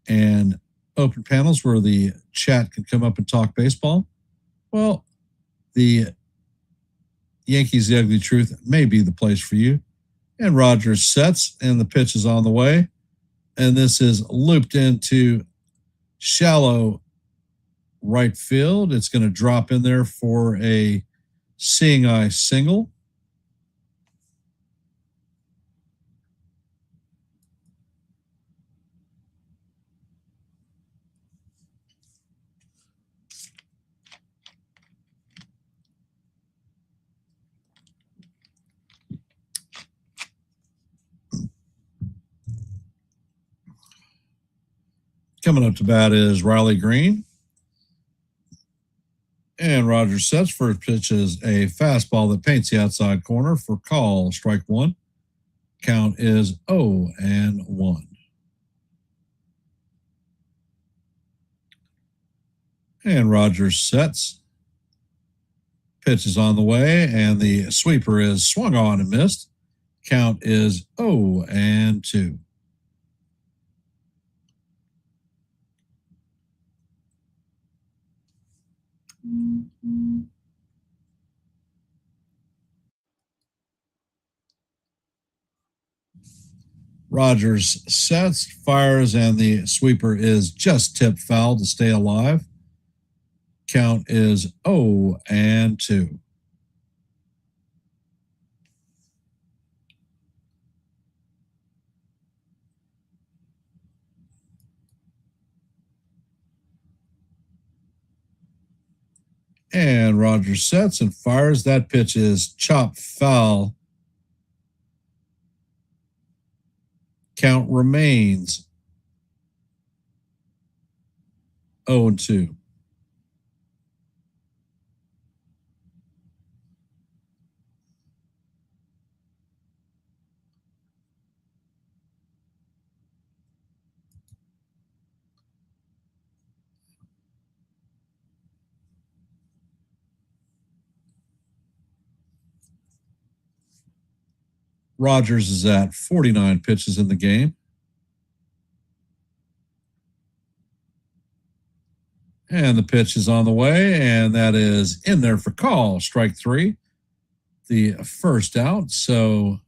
Speaker 2: and open panels where the chat can come up and talk baseball, well, the Yankees The Ugly Truth may be the place for you. And Rogers sets, and the pitch is on the way. And this is looped into shallow right field. It's going to drop in there for a seeing eye single. Coming up to bat is Riley Green. And Rogers sets. First pitch is a fastball that paints the outside corner for call. Strike one. Count is 0-1. And Rogers sets. Pitch is on the way, and the sweeper is swung on and missed. Count is 0-2. Rogers sets, fires, and the sweeper is just tipped foul to stay alive. Count is 0-2. And Rogers sets and fires. That pitch is chopped foul. Count remains 0-2. Rogers is at 49 pitches in the game. And the pitch is on the way, and that is in there for call. Strike three. The first out. So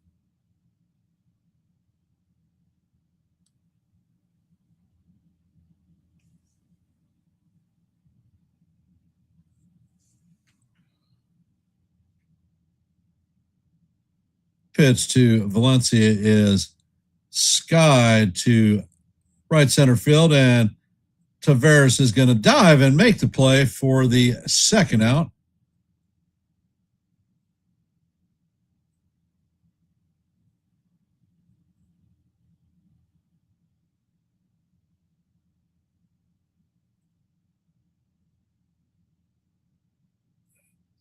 Speaker 2: pitch to Valencia is skied to right center field, and Taveras is going to dive and make the play for the second out.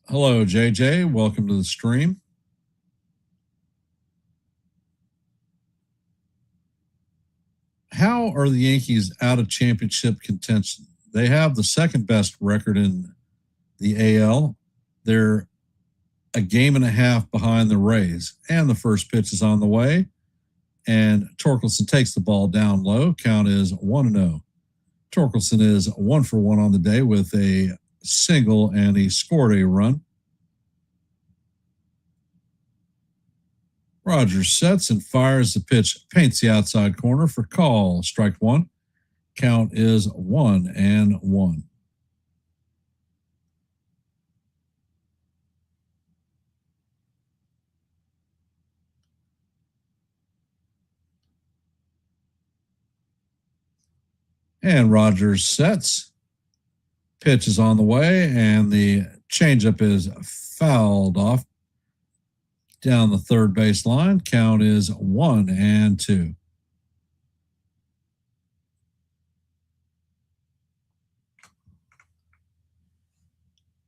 Speaker 2: Hello, JJ. Welcome to the stream. How are the Yankees out of championship contention? They have the second best record in the AL. They're a game and a half behind the Rays, and the first pitch is on the way. And Torkelson takes the ball down low. Count is 1-0. Torkelson is 1 for 1 on the day with a single, and he scored a run. Rogers sets and fires. The pitch paints the outside corner for call. Strike one. Count is 1-1. And Rogers sets. Pitch is on the way, and the changeup is fouled off down the third base line. Count is 1-2.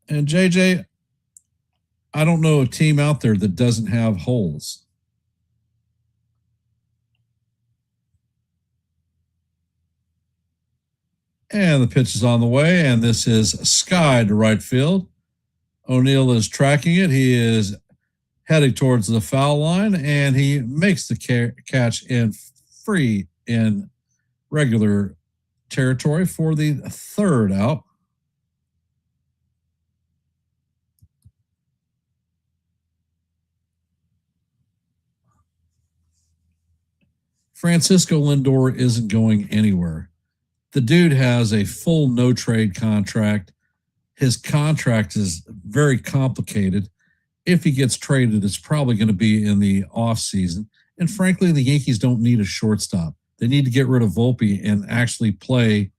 Speaker 2: And JJ, I don't know a team out there that doesn't have holes. And the pitch is on the way, and this is skied to right field. O'Neill is tracking it. He is heading towards the foul line, and he makes the catch in free in regular territory for the third out. Francisco Lindor isn't going anywhere. The dude has a full no trade contract. His contract is very complicated. If he gets traded, it's probably going to be in the offseason. And frankly, the Yankees don't need a shortstop. They need to get rid of Volpe and actually play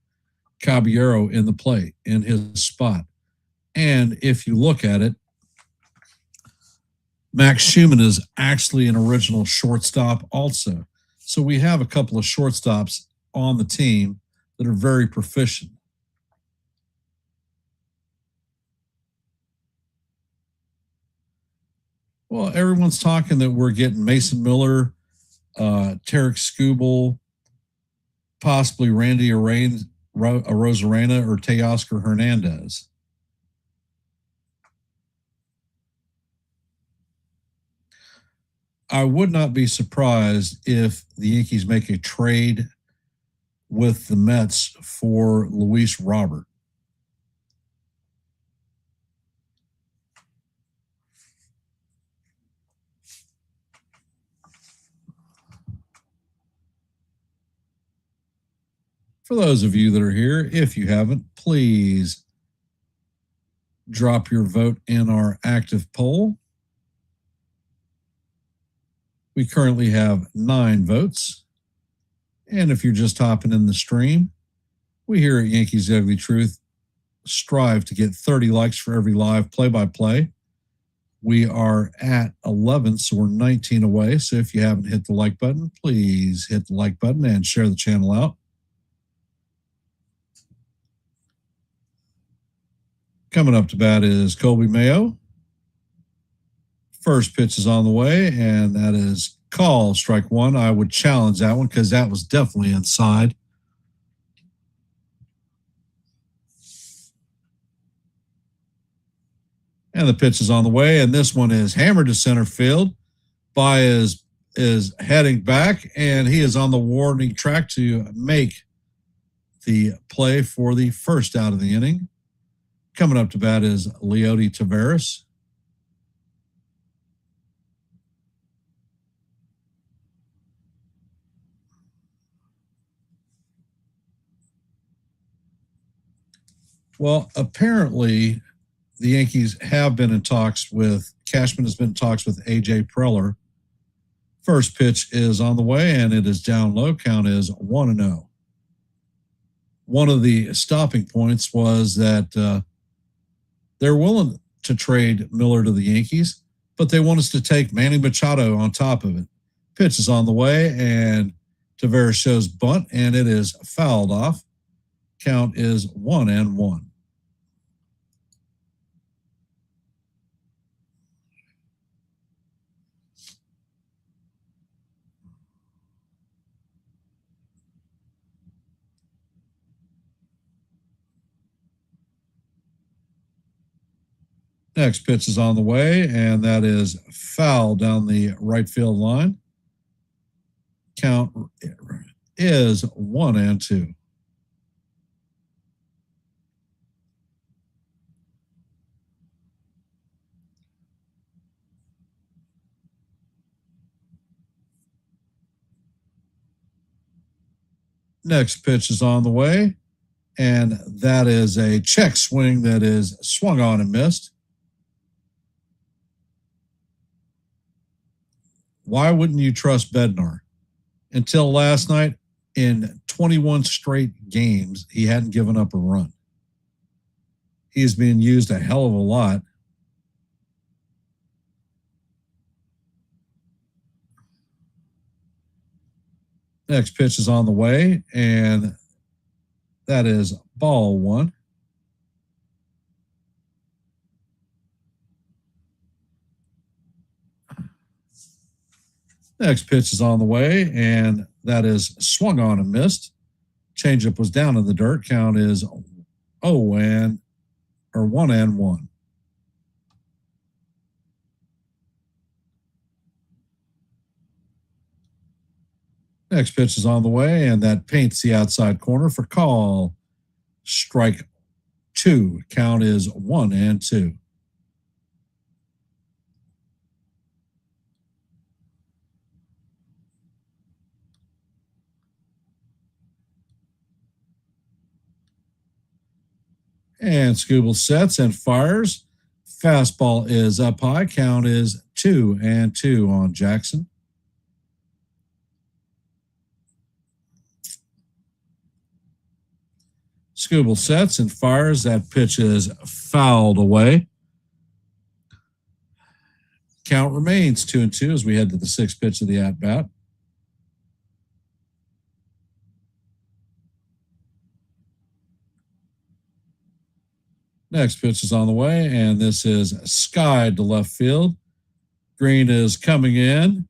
Speaker 2: Caballero in his spot. And if you look at it, Max Schumann is actually an original shortstop also. So we have a couple of shortstops on the team that are very proficient. Well, everyone's talking that we're getting Mason Miller, Tarek Skubal, possibly Randy Rosarena or Teoscar Hernandez. I would not be surprised if the Yankees make a trade with the Mets for Luis Robert. For those of you that are here, if you haven't, please drop your vote in our active poll. We currently have 9 votes. And if you're just hopping in the stream, we here at Yankees Ugly Truth strive to get 30 likes for every live play-by-play. We are at 11, so we're 19 away. So if you haven't hit the like button, please hit the like button and share the channel out. Coming up to bat is Colby Mayo. First pitch is on the way, and that is call, strike one. I would challenge that one because that was definitely inside. And the pitch is on the way, and this one is hammered to center field. Baez is heading back, and he is on the warning track to make the play for the first out of the inning. Coming up to bat is Leody Taveras. Well, apparently the Yankees have been in talks with, Cashman has been in talks with A.J. Preller. First pitch is on the way, and it is down low. Count is 1-0. One of the stopping points was that they're willing to trade Miller to the Yankees, but they want us to take Manny Machado on top of it. Pitch is on the way, and Taveras shows bunt, and it is fouled off. Count is 1-1. Next pitch is on the way, and that is foul down the right field line. Count is 1-2. Next pitch is on the way, and that is a check swing that is swung on and missed. Why wouldn't you trust Bednar? Until last night, in 21 straight games, he hadn't given up a run. He's being used a hell of a lot. Next pitch is on the way, and that is ball one. Next pitch is on the way, and that is swung on and missed. Changeup was down in the dirt. Count is 1-1. Next pitch is on the way, and that paints the outside corner for call. Strike 2. Count is 1-2. And Scooble sets and fires. Fastball is up high. Count is 2-2 on Jackson. Scooble sets and fires. That pitch is fouled away. Count remains 2-2 as we head to the sixth pitch of the at-bat. Next pitch is on the way, and this is skied to left field. Green is coming in,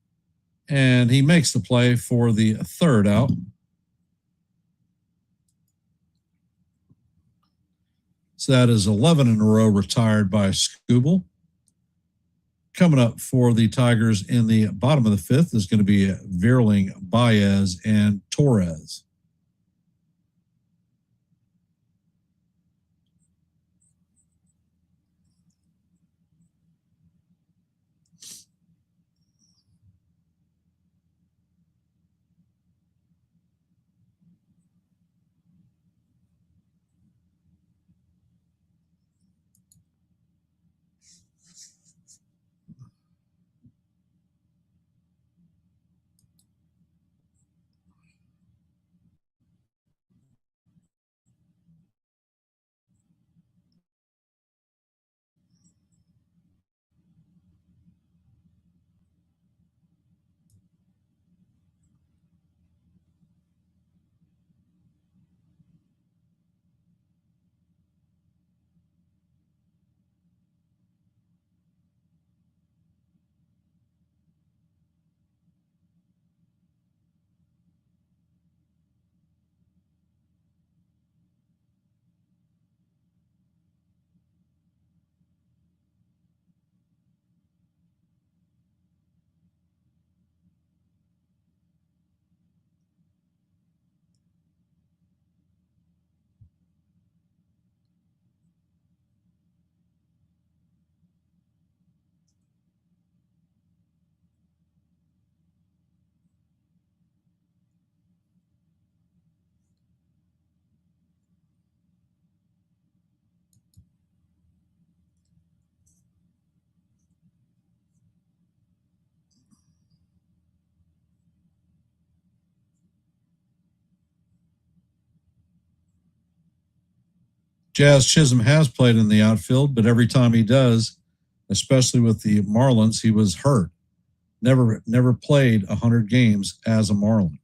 Speaker 2: and he makes the play for the third out. So that is 11 in a row retired by Scooble. Coming up for the Tigers in the bottom of the fifth is going to be Vierling, Baez, and Torres. Jazz Chisholm has played in the outfield, but every time he does, especially with the Marlins, he was hurt. Never played 100 games as a Marlin.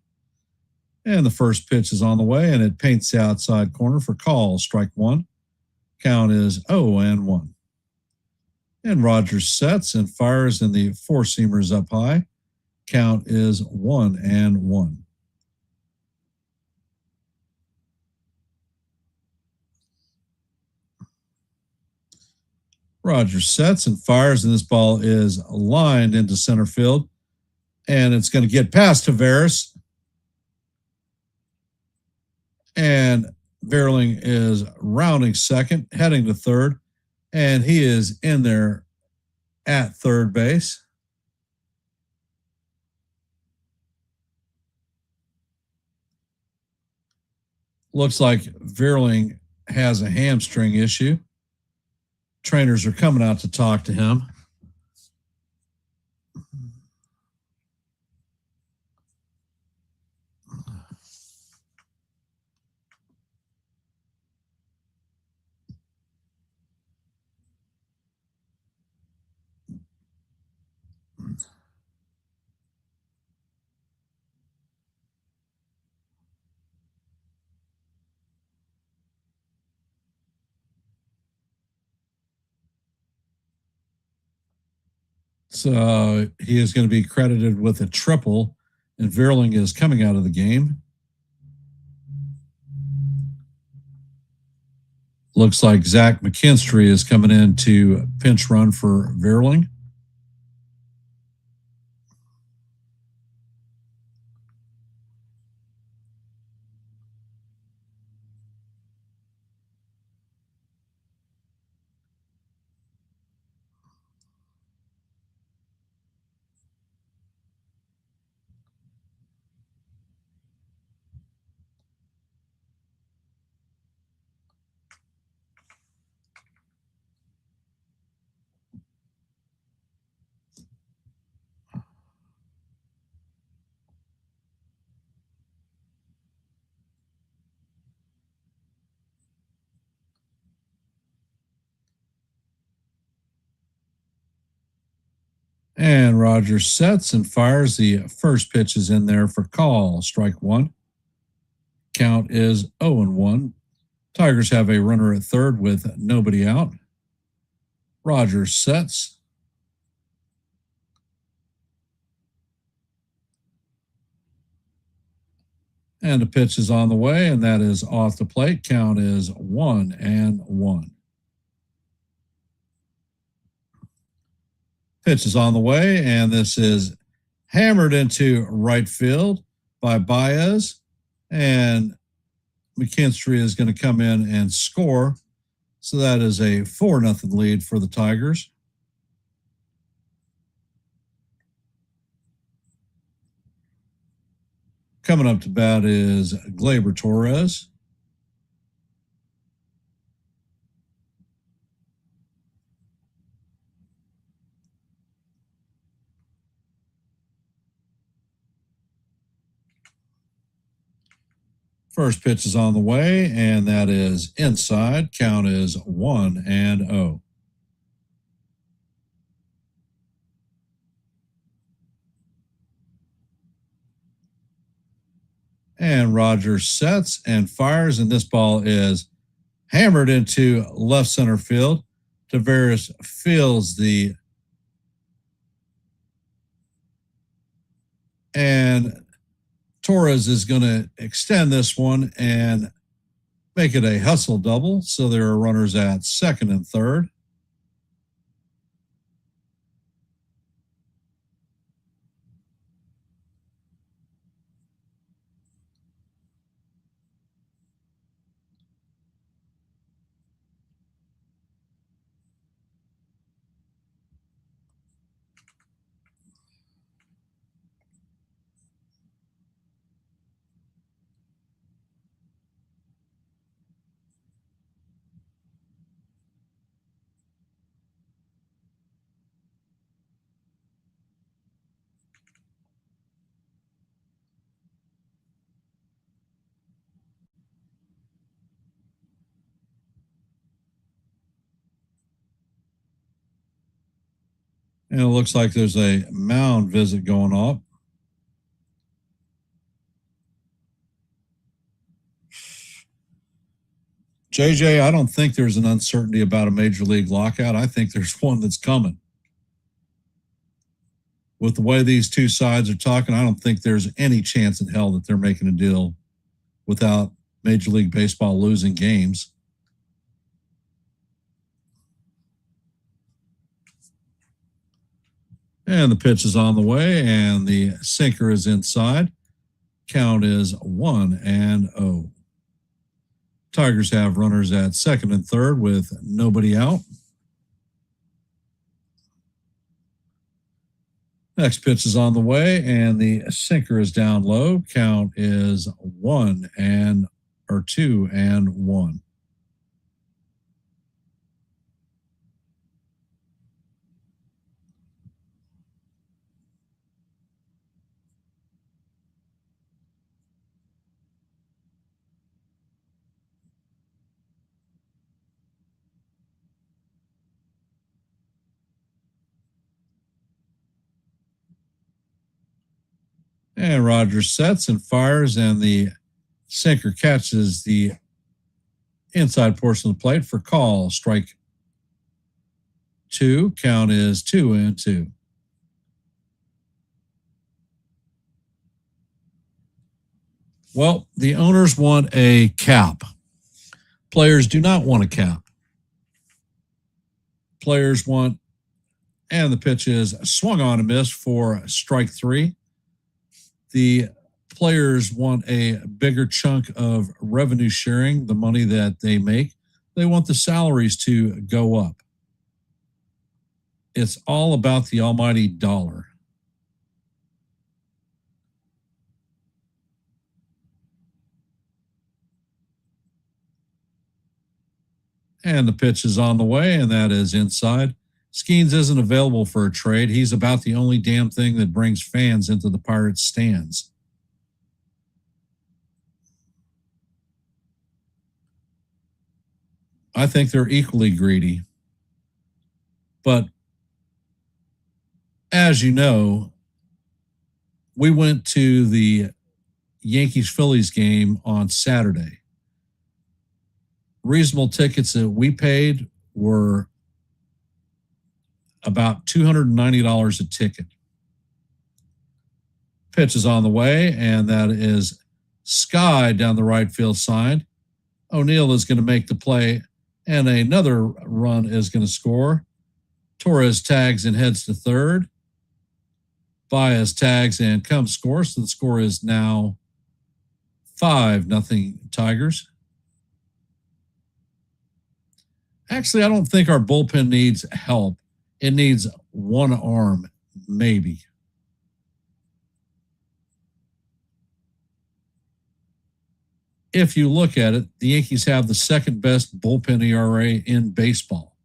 Speaker 2: And the first pitch is on the way, and it paints the outside corner for call. Strike one. Count is 0-1. And Rogers sets and fires, and the four-seamer's up high. Count is 1-1. Rogers sets and fires, and this ball is lined into center field. And it's going to get past Tavares. And Vierling is rounding second, heading to third. And he is in there at third base. Looks like Vierling has a hamstring issue. Trainers are coming out to talk to him. So he is going to be credited with a triple, and Vierling is coming out of the game. Looks like Zach McKinstry is coming in to pinch run for Vierling. And Rogers sets and fires. The first pitch is in there for call. Strike one. Count is 0-1. Tigers have a runner at third with nobody out. Rogers sets. And the pitch is on the way, and that is off the plate. Count is 1-1. Pitch is on the way, and this is hammered into right field by Baez. And McKinstry is going to come in and score. So that is a 4-0 lead for the Tigers. Coming up to bat is Gleyber Torres. First pitch is on the way, and that is inside. Count is 1-0. And Rogers sets and fires, and this ball is hammered into left center field. Tavares fields the and Torres is going to extend this one and make it a hustle double. So there are runners at second and third. And it looks like there's a mound visit going off. JJ, I don't think there's an uncertainty about a major league lockout. I think there's one that's coming. With the way these two sides are talking, I don't think there's any chance in hell that they're making a deal without Major League Baseball losing games. And the pitch is on the way, and the sinker is inside. Count is 1-0. Tigers have runners at second and third with nobody out. Next pitch is on the way, and the sinker is down low. Count is 2-1. And Rogers sets and fires, and the sinker catches the inside portion of the plate for call. Strike two. Count is 2-2. Well, the owners want a cap. Players do not want a cap. Players want, and the pitch is swung on and missed for strike three. The players want a bigger chunk of revenue sharing, the money that they make. They want the salaries to go up. It's all about the almighty dollar. And the pitch is on the way, and that is inside. Skeens isn't available for a trade. He's about the only damn thing that brings fans into the Pirates stands. I think they're equally greedy. But as you know, we went to the Yankees-Phillies game on Saturday. Reasonable tickets that we paid were about $290 a ticket. Pitch is on the way, and that is Sky down the right field side. O'Neill is going to make the play, and another run is going to score. Torres tags and heads to third. Baez tags and comes scores. So the score is now 5-0 Tigers. Actually, I don't think our bullpen needs help. It needs one arm, maybe. If you look at it, the Yankees have the second best bullpen ERA in baseball.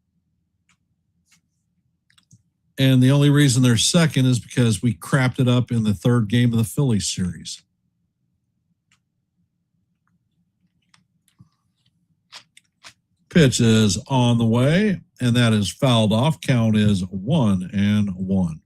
Speaker 2: And the only reason they're second is because we crapped it up in the third game of the Phillies series. Pitch is on the way, and that is fouled off. Count is 1-1.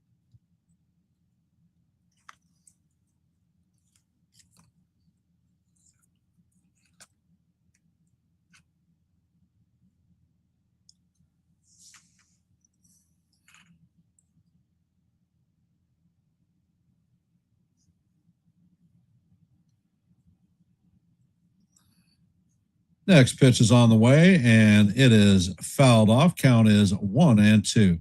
Speaker 2: Next pitch is on the way, and it is fouled off. Count is 1-2.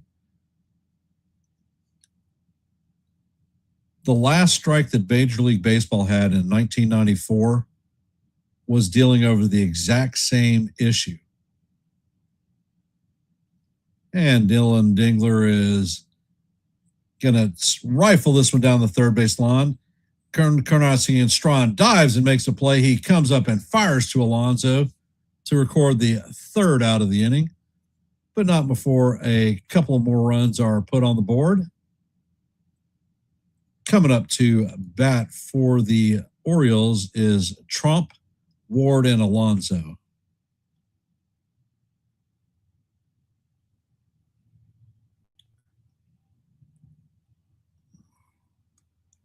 Speaker 2: The last strike that Major League Baseball had in 1994 was dealing over the exact same issue. And Dylan Dingler is going to rifle this one down the third base line. Carnacian Strawn dives and makes a play. He comes up and fires to Alonso to record the third out of the inning, but not before a couple of more runs are put on the board. Coming up to bat for the Orioles is Trump, Ward, and Alonso.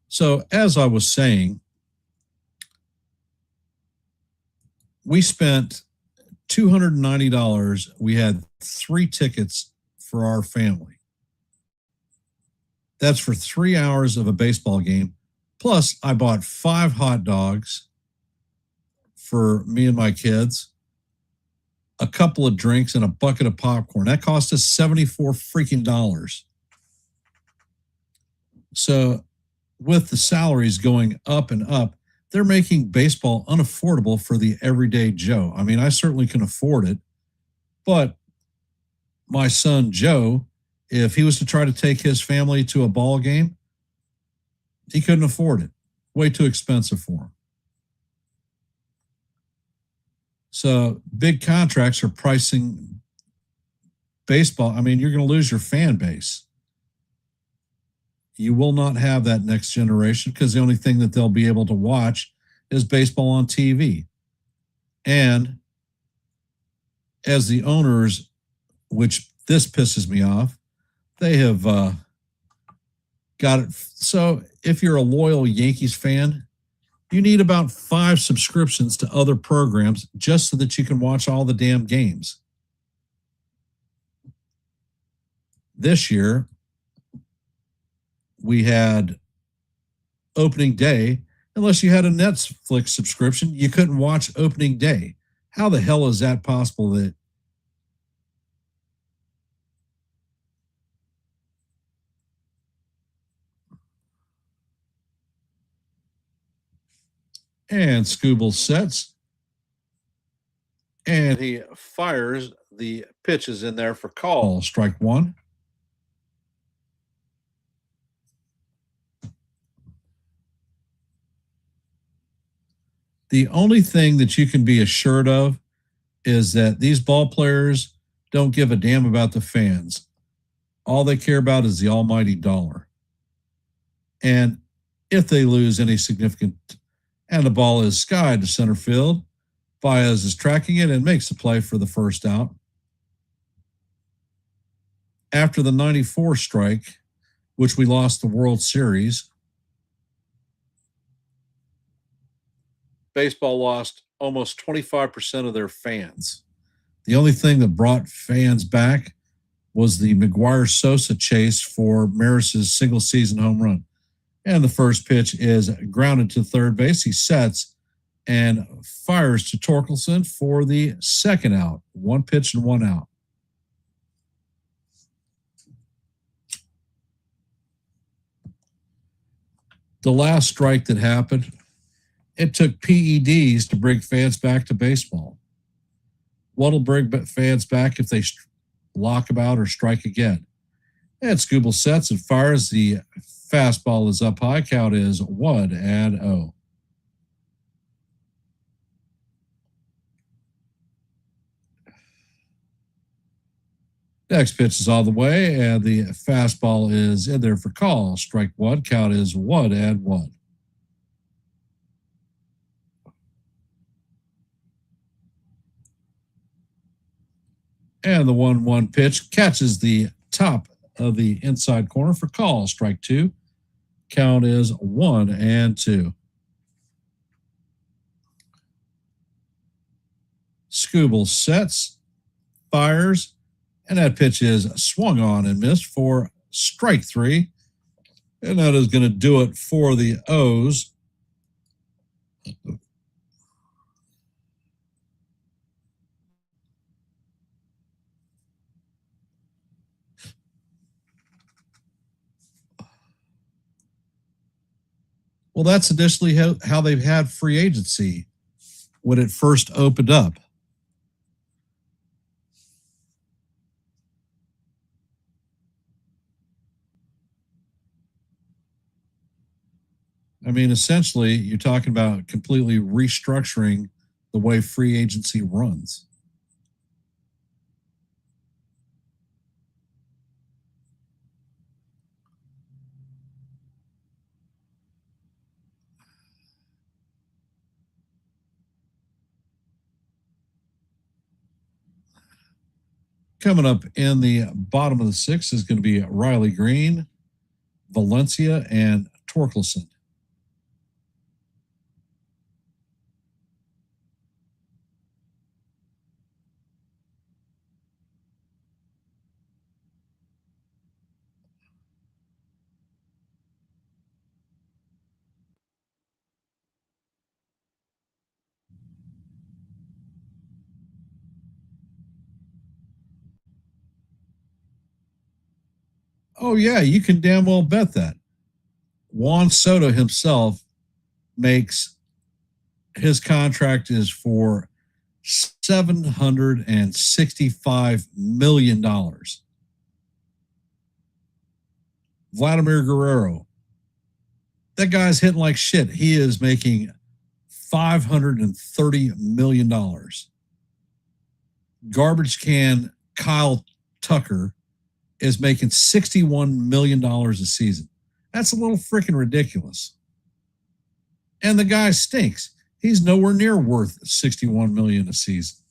Speaker 2: So, as I was saying, we spent $290. We had 3 tickets for our family. That's for 3 hours of a baseball game. Plus, I bought 5 hot dogs for me and my kids, a couple of drinks, and a bucket of popcorn. That cost us $74 freaking dollars. So, with the salaries going up and up, they're making baseball unaffordable for the everyday Joe. I mean, I certainly can afford it, but my son Joe, if he was to try to take his family to a ball game, he couldn't afford it. Way too expensive for him. So big contracts are pricing baseball. I mean, you're going to lose your fan base. You will not have that next generation because the only thing that they'll be able to watch is baseball on TV. And as the owners, which this pisses me off, they have got it. So if you're a loyal Yankees fan, you need about 5 subscriptions to other programs just so that you can watch all the damn games. This year, we had opening day. Unless you had a Netflix subscription, you couldn't watch opening day. How the hell is that possible? That and Scooble sets, and he fires. The pitch is in there for call. Strike 1. The only thing that you can be assured of is that these ball players don't give a damn about the fans. All they care about is the almighty dollar. And if they lose any significant, and the ball is skied to center field, Baez is tracking it and makes the play for the first out. After the 94 strike, which we lost the World Series. Baseball lost almost 25% of their fans. The only thing that brought fans back was the McGuire Sosa chase for Maris's single season home run. And the first pitch is grounded to third base. He sets and fires to Torkelson for the second out. One pitch and one out. The last strike that happened, it took PEDs to bring fans back to baseball. What'll bring fans back if they lock them out or strike again? And Scooble sets and fires. The fastball is up high. Count is 1-0. Next pitch is on the way, and the fastball is in there for call. Strike one. Count is 1-1. And the 1-1 pitch catches the top of the inside corner for call. Strike two. Count is 1-2. Scooble sets, fires, and that pitch is swung on and missed for strike three. And that is going to do it for the O's. Well, that's initially how they've had free agency when it first opened up. I mean, essentially, you're talking about completely restructuring the way free agency runs. Coming up in the bottom of the sixth is going to be Riley Green, Valencia, and Torkelson. Oh, yeah, you can damn well bet that. Juan Soto himself makes his contract is for $765 million. Vladimir Guerrero, that guy's hitting like shit. He is making $530 million. Garbage can Kyle Tucker is making $61 million a season. That's a little freaking ridiculous. And the guy stinks. He's nowhere near worth $61 million a season.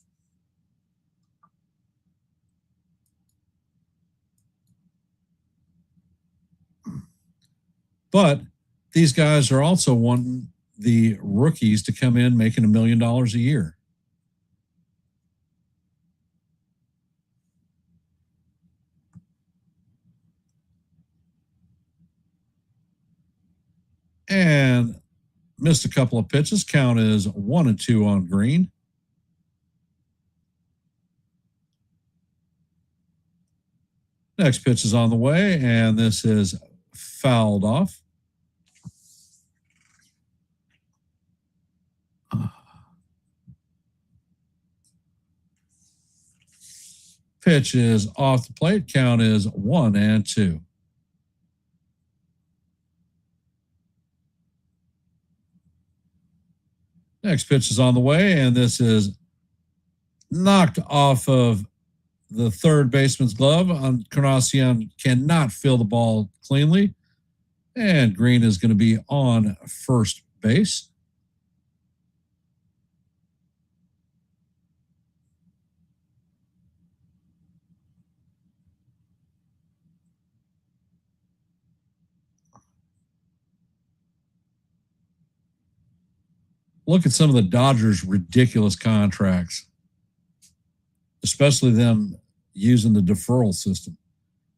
Speaker 2: But these guys are also wanting the rookies to come in making $1 million a year. And missed a couple of pitches. Count is 1-2 on Green. Next pitch is on the way, and this is fouled off. Pitch is off the plate. Count is 1-2. Next pitch is on the way, and this is knocked off of the third baseman's glove. Encarnacion cannot feel the ball cleanly, and Green is going to be on first base. look at some of the Dodgers' ridiculous contracts, especially them using the deferral system.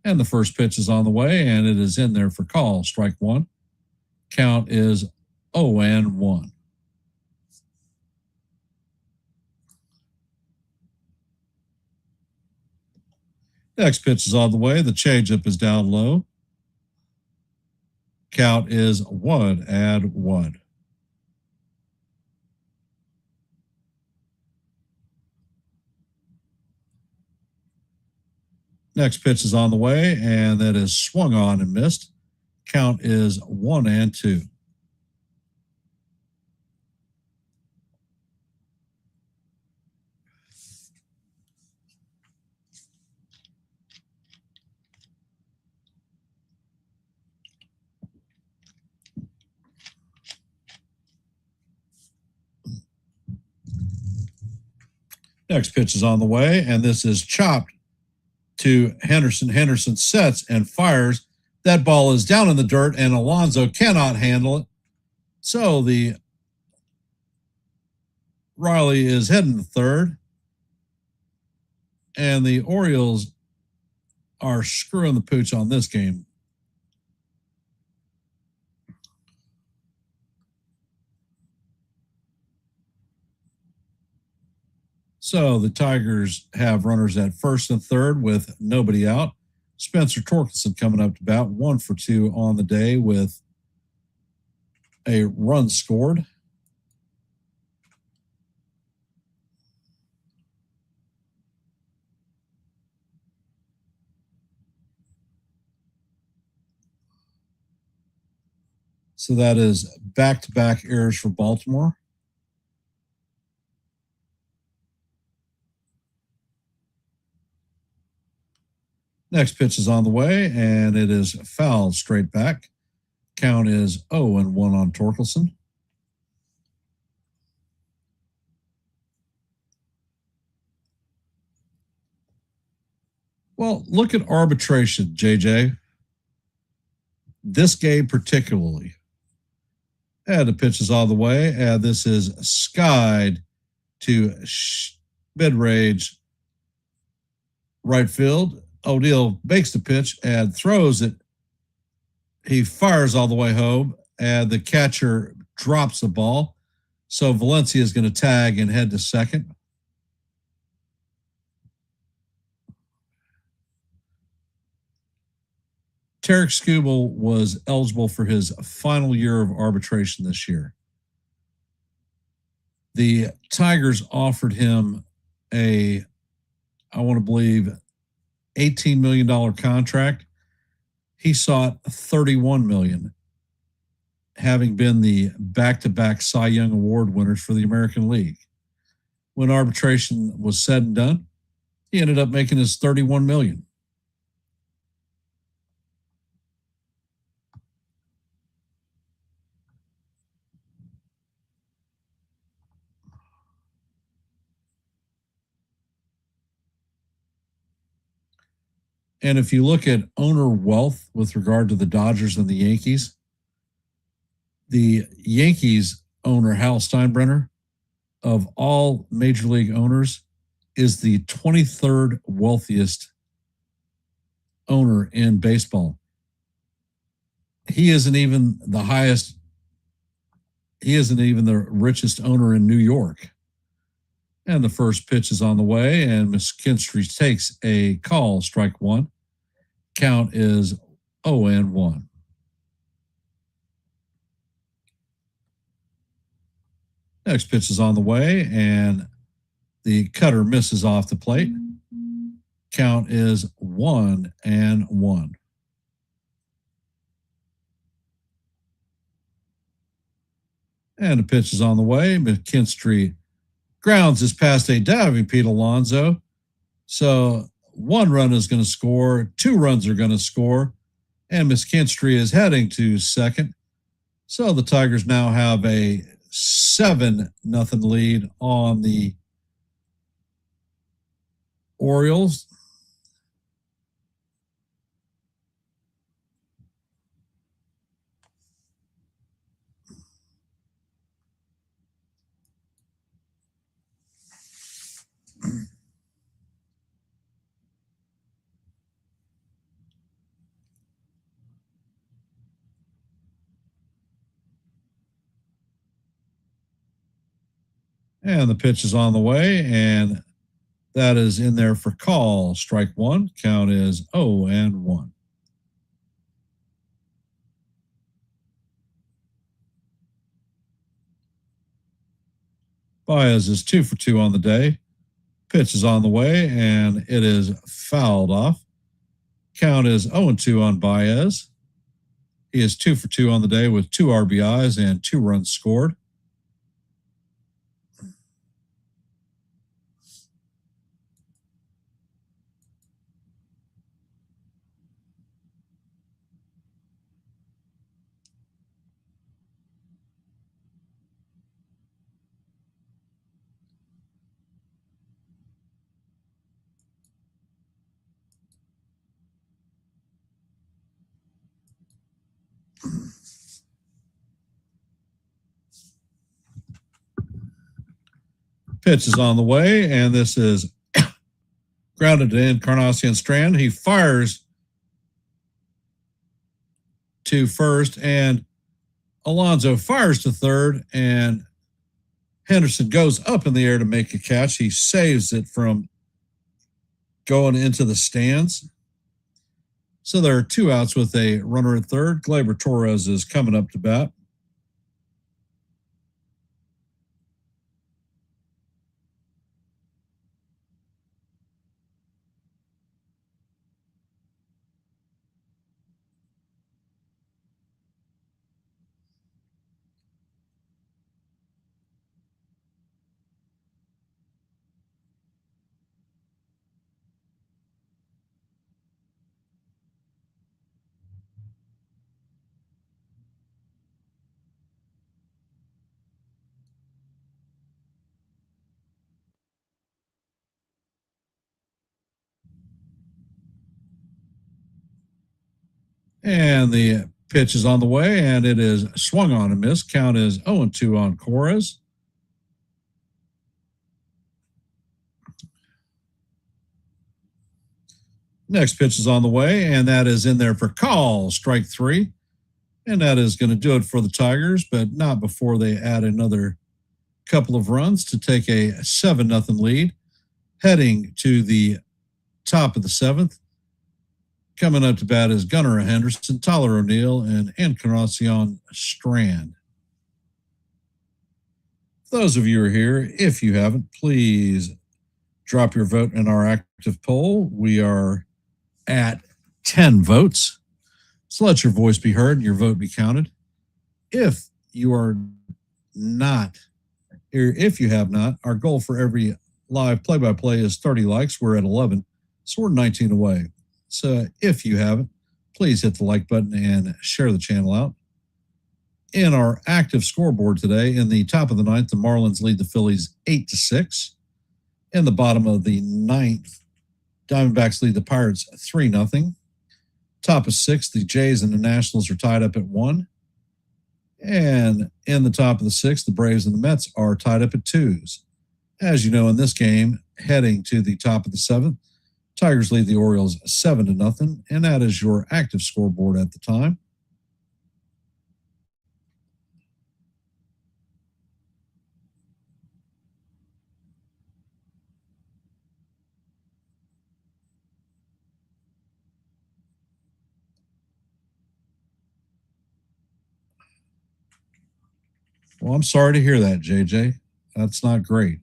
Speaker 2: And the first pitch is on the way, and it is in there for call. Strike one. Count is 0-1. Next pitch is on the way. The changeup is down low. Count is 1-1. Next pitch is on the way, and that is swung on and missed. Count is 1-2. Next pitch is on the way, and this is chopped to Henderson. Henderson sets and fires. That ball is down in the dirt, and Alonso cannot handle it. So the Riley is heading to third, and the Orioles are screwing the pooch on this game. So the Tigers have runners at first and third with nobody out. Spencer Torkelson coming up to bat, 1 for 2 on the day with a run scored. So that is back-to-back errors for Baltimore. Next pitch is on the way, and it is fouled straight back. Count is 0-1 on Torkelson. Well, look at arbitration, JJ. This game particularly. And the pitch is on the way, and this is skied to mid-range right field. O'Neill makes the pitch and throws it. He fires all the way home, and the catcher drops the ball. So Valencia is going to tag and head to second. Tarek Skubal was eligible for his final year of arbitration this year. The Tigers offered him I want to believe, $18 million contract. He sought $31 million, having been the back-to-back Cy Young Award winners for the American League. When arbitration was said and done, he ended up making his $31 million. And if you look at owner wealth with regard to the Dodgers and the Yankees, the Yankees owner, Hal Steinbrenner, of all major league owners, is the 23rd wealthiest owner in baseball. He isn't even the highest. He isn't even the richest owner in New York. And the first pitch is on the way, and McKinstry takes a call, strike one. Count is 0-1. Next pitch is on the way, and the cutter misses off the plate. Count is 1-1. And the pitch is on the way. McKinstry grounds is past a diving Pete Alonso. So 1 run is going to score, 2 runs are going to score, and McKinstry is heading to second. So the Tigers now have a 7-0 lead on the Orioles. And the pitch is on the way, and that is in there for call. Strike one. Count is 0-1. Baez is 2 for 2 on the day. Pitch is on the way, and it is fouled off. Count is 0-2 on Baez. He is 2 for 2 on the day with 2 RBIs and 2 runs scored. Pitch is on the way, and this is grounded to Encarnacion Strand. He fires to first, and Alonso fires to third, and Henderson goes up in the air to make a catch. He saves it from going into the stands. So there are 2 outs with a runner at third. Gleyber Torres is coming up to bat. And the pitch is on the way, and it is swung on and missed. Count is 0-2 on Torres. Next pitch is on the way, and that is in there for call. Strike 3. And that is going to do it for the Tigers, but not before they add another couple of runs to take a 7-0 lead. Heading to the top of the 7th. Coming up to bat is Gunnar Henderson, Tyler O'Neill, and Encarnacion Strand. For those of you who are here, if you haven't, please drop your vote in our active poll. We are at 10 votes. So let your voice be heard and your vote be counted. If you are not, or if you have not, our goal for every live play-by-play is 30 likes. We're at 11, so we're 19 away. So if you haven't, please hit the like button and share the channel out. In our active scoreboard today, in the top of the 9th, the Marlins lead the Phillies 8-6. In the bottom of the 9th, Diamondbacks lead the Pirates 3-0. Top of 6th, the Jays and the Nationals are tied up at 1. And in the top of the 6th, the Braves and the Mets are tied up at 2s. As you know, in this game, heading to the top of the 7th, Tigers lead the Orioles 7-0, and that is your active scoreboard at the time. Well, I'm sorry to hear that, JJ. That's not great.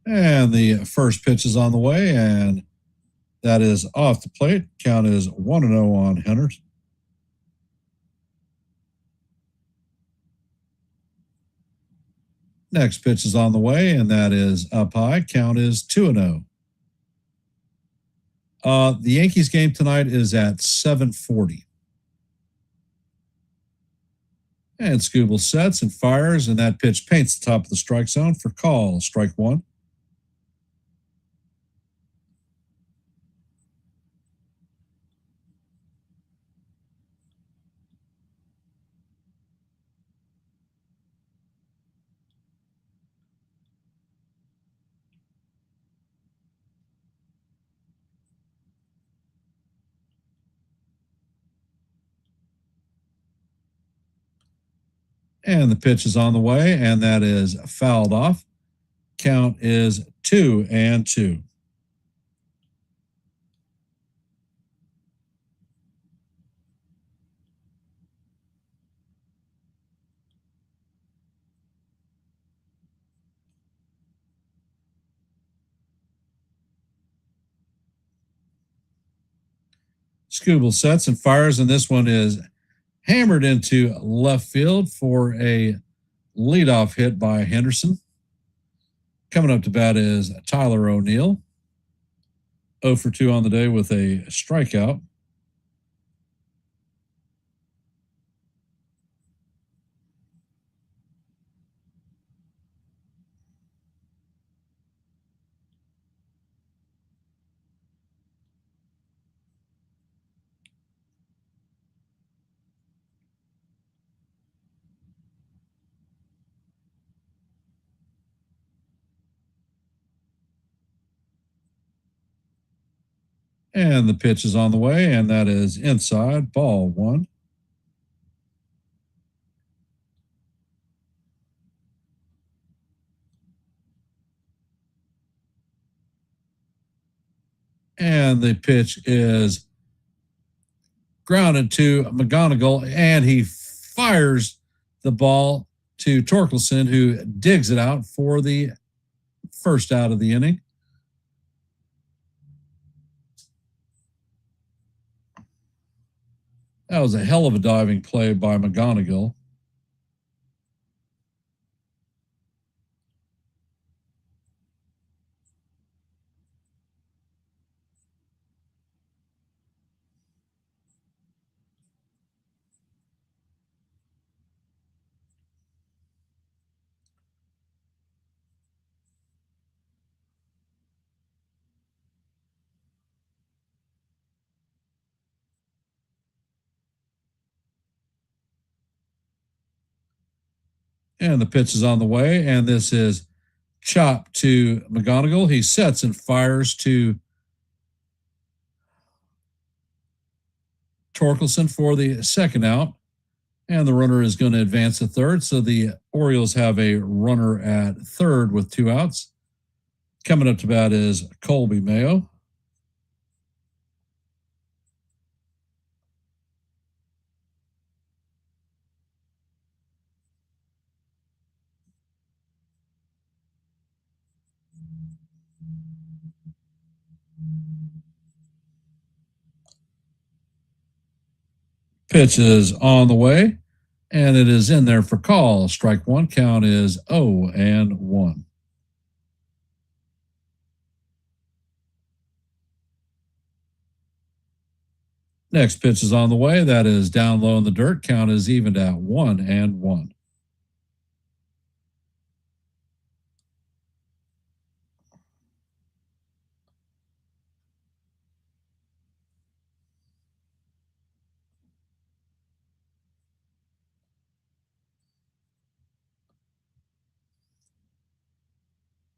Speaker 2: And the first pitch is on the way, and that is off the plate. Count is 1-0 on Henderson. Next pitch is on the way, and that is up high. Count is 2-0. The Yankees game tonight is at 7:40. And Scooble sets and fires, and that pitch paints the top of the strike zone for call. Strike one. And the pitch is on the way, and that is fouled off. Count is 2-2. Scooble sets and fires, and this one is hammered into left field for a leadoff hit by Henderson. Coming up to bat is Tyler O'Neill. 0 for 2 on the day with a strikeout. And the pitch is on the way, and that is inside, ball one. And the pitch is grounded to McGonigal, and he fires the ball to Torkelson, who digs it out for the first out of the inning. That was a hell of a diving play by McGonigal. And the pitch is on the way, and this is chopped to McGonigal. He sets and fires to Torkelson for the second out, and the runner is going to advance to third. So the Orioles have a runner at third with 2 outs. Coming up to bat is Colby Mayo. Pitch is on the way, and it is in there for call. Strike one. Count is 0-1. Next pitch is on the way. That is down low in the dirt. Count is evened at 1-1.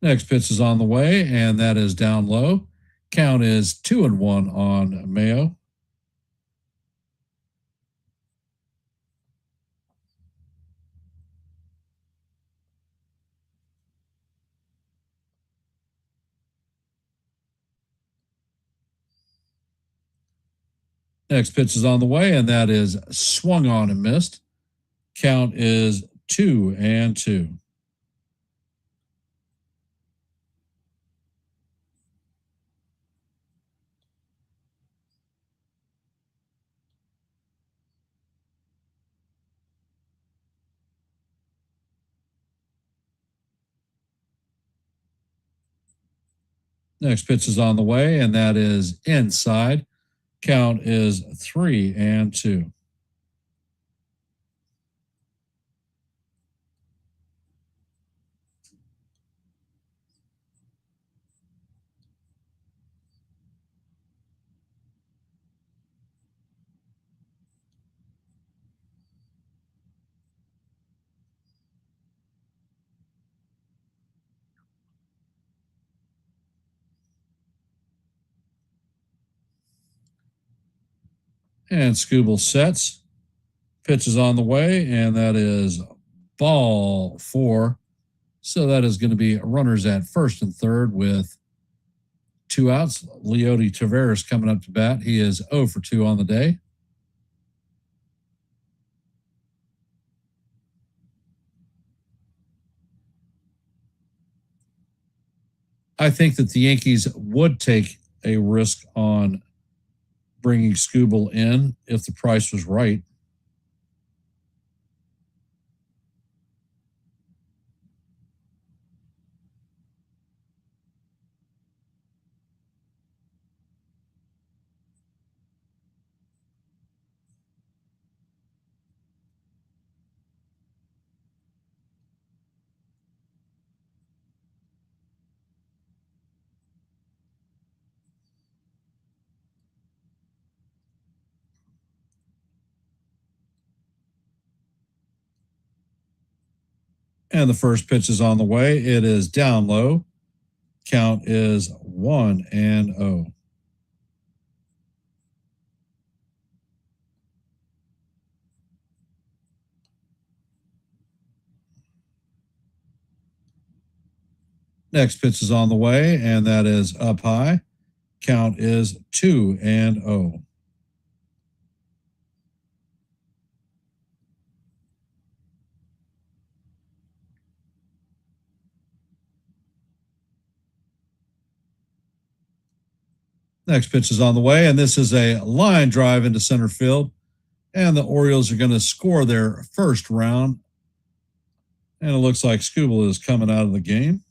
Speaker 2: Next pitch is on the way, and that is down low. Count is 2-1 on Mayo. Next pitch is on the way, and that is swung on and missed. Count is 2-2. Next pitch is on the way, and that is inside. Count is 3-2. And Scooble sets. Pitch is on the way, and that is ball 4. So that is going to be runners at first and third with 2 outs. Leody Taveras coming up to bat. He is 0 for 2 on the day. I think that the Yankees would take a risk on bringing Scooble in if the price was right. And the first pitch is on the way. It is down low. Count is 1-0. Next pitch is on the way, and that is up high. Count is 2-0. Next pitch is on the way, and this is a line drive into center field. And the Orioles are going to score their first round. And it looks like Scooble is coming out of the game.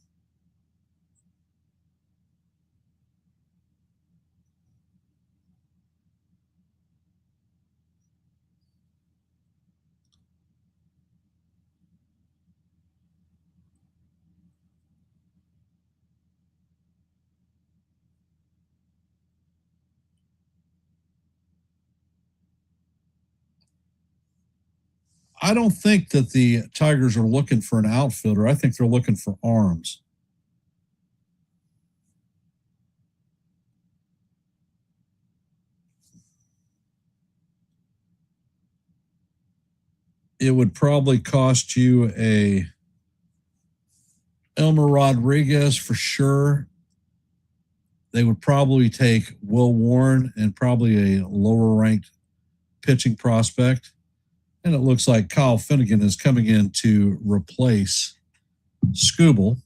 Speaker 2: I don't think that the Tigers are looking for an outfielder. I think they're looking for arms. It would probably cost you a Elmer Rodriguez for sure. They would probably take Will Warren and probably a lower ranked pitching prospect. And it looks like Kyle Finnegan is coming in to replace Scooble.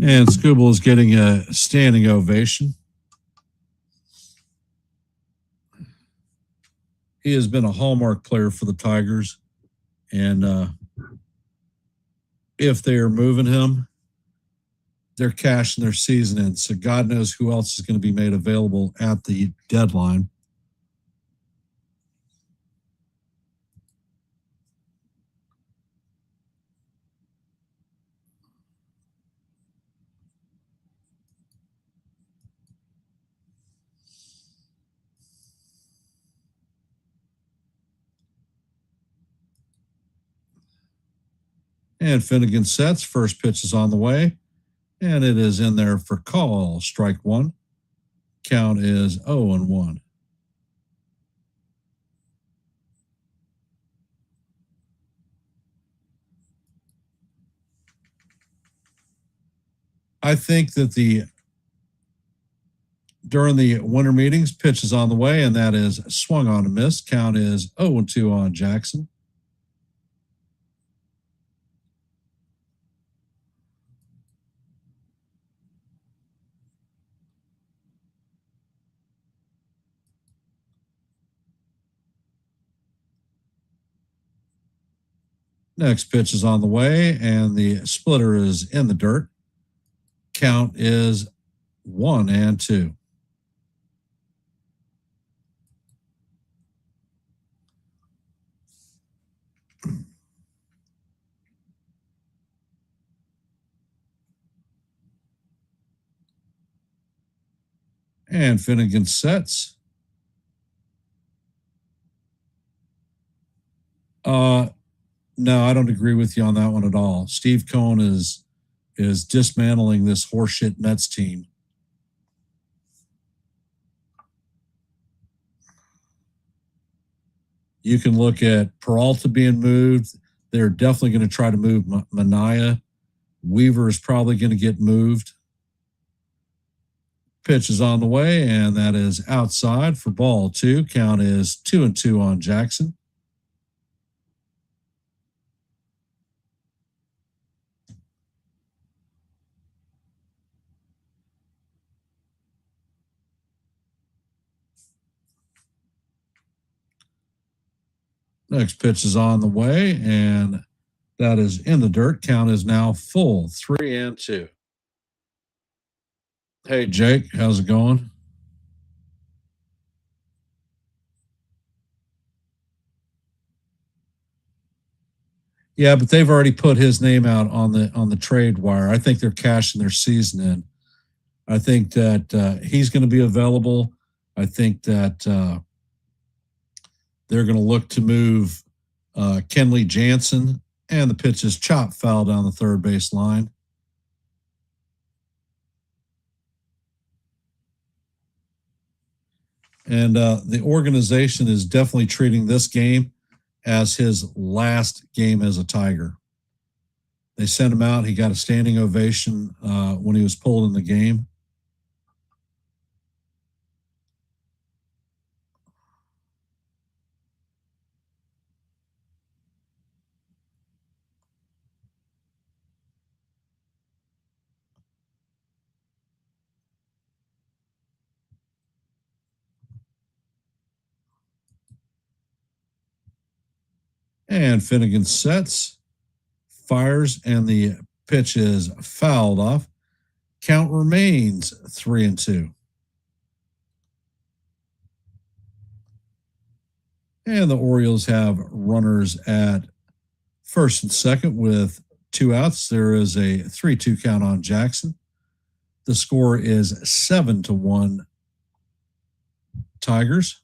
Speaker 2: And Scooble is getting a standing ovation. He has been a hallmark player for the Tigers. And if they are moving him, they're cashing their season in. So God knows who else is going to be made available at the deadline. And Finnegan sets. First pitch is on the way. And it is in there for call. Strike 1. Count is 0-1. I think that the during the winter meetings. Pitch is on the way, and that is swung on and missed. Count is 0-2 on Jackson. Next pitch is on the way, and the splitter is in the dirt. Count is 1-2. And Finnegan sets. No, I don't agree with you on that one at all. Steve Cohen is dismantling this horseshit Mets team. You can look at Peralta being moved. They're definitely going to try to move Mania. Weaver is probably going to get moved. Pitch is on the way, and that is outside for ball 2. Count is 2-2 on Jackson. Next pitch is on the way, and that is in the dirt. Count is now full, 3-2. Hey, Jake, how's it going? Yeah, but they've already put his name out on the trade wire. I think they're cashing their season in. I think that he's going to be available. I think that they're going to look to move Kenley Jansen, and the pitch is chopped foul down the third base line. And the organization is definitely treating this game as his last game as a Tiger. They sent him out. He got a standing ovation when he was pulled in the game. And Finnegan sets, fires, and the pitch is fouled off. Count remains 3-2. And the Orioles have runners at first and second with 2 outs. There is a 3-2 count on Jackson. The score is 7-1 Tigers.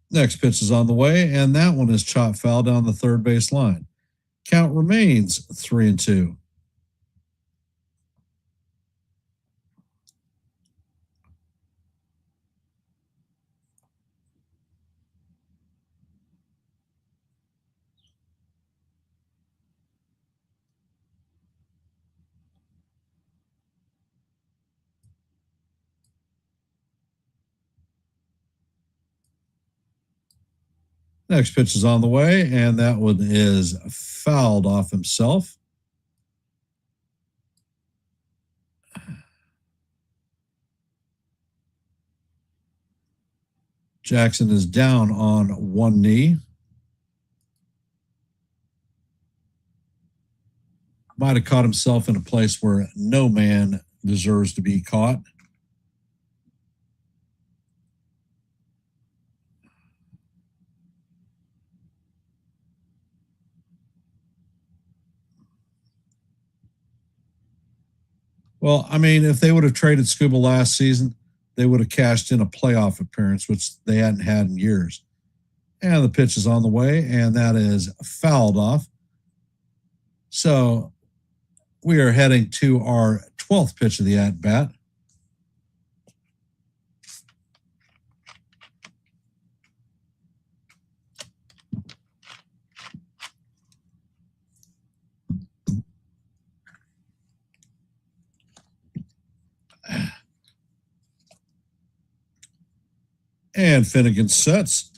Speaker 2: Next pitch is on the way, and that one is chopped foul down the third base line. Count remains 3-2. Next pitch is on the way, and that one is fouled off himself. Jackson is down on one knee. Might have caught himself in a place where no man deserves to be caught. Well, I mean, if they would have traded Scuba last season, they would have cashed in a playoff appearance, which they hadn't had in years. And the pitch is on the way, and that is fouled off. So we are heading to our 12th pitch of the at-bat. And Finnegan sets.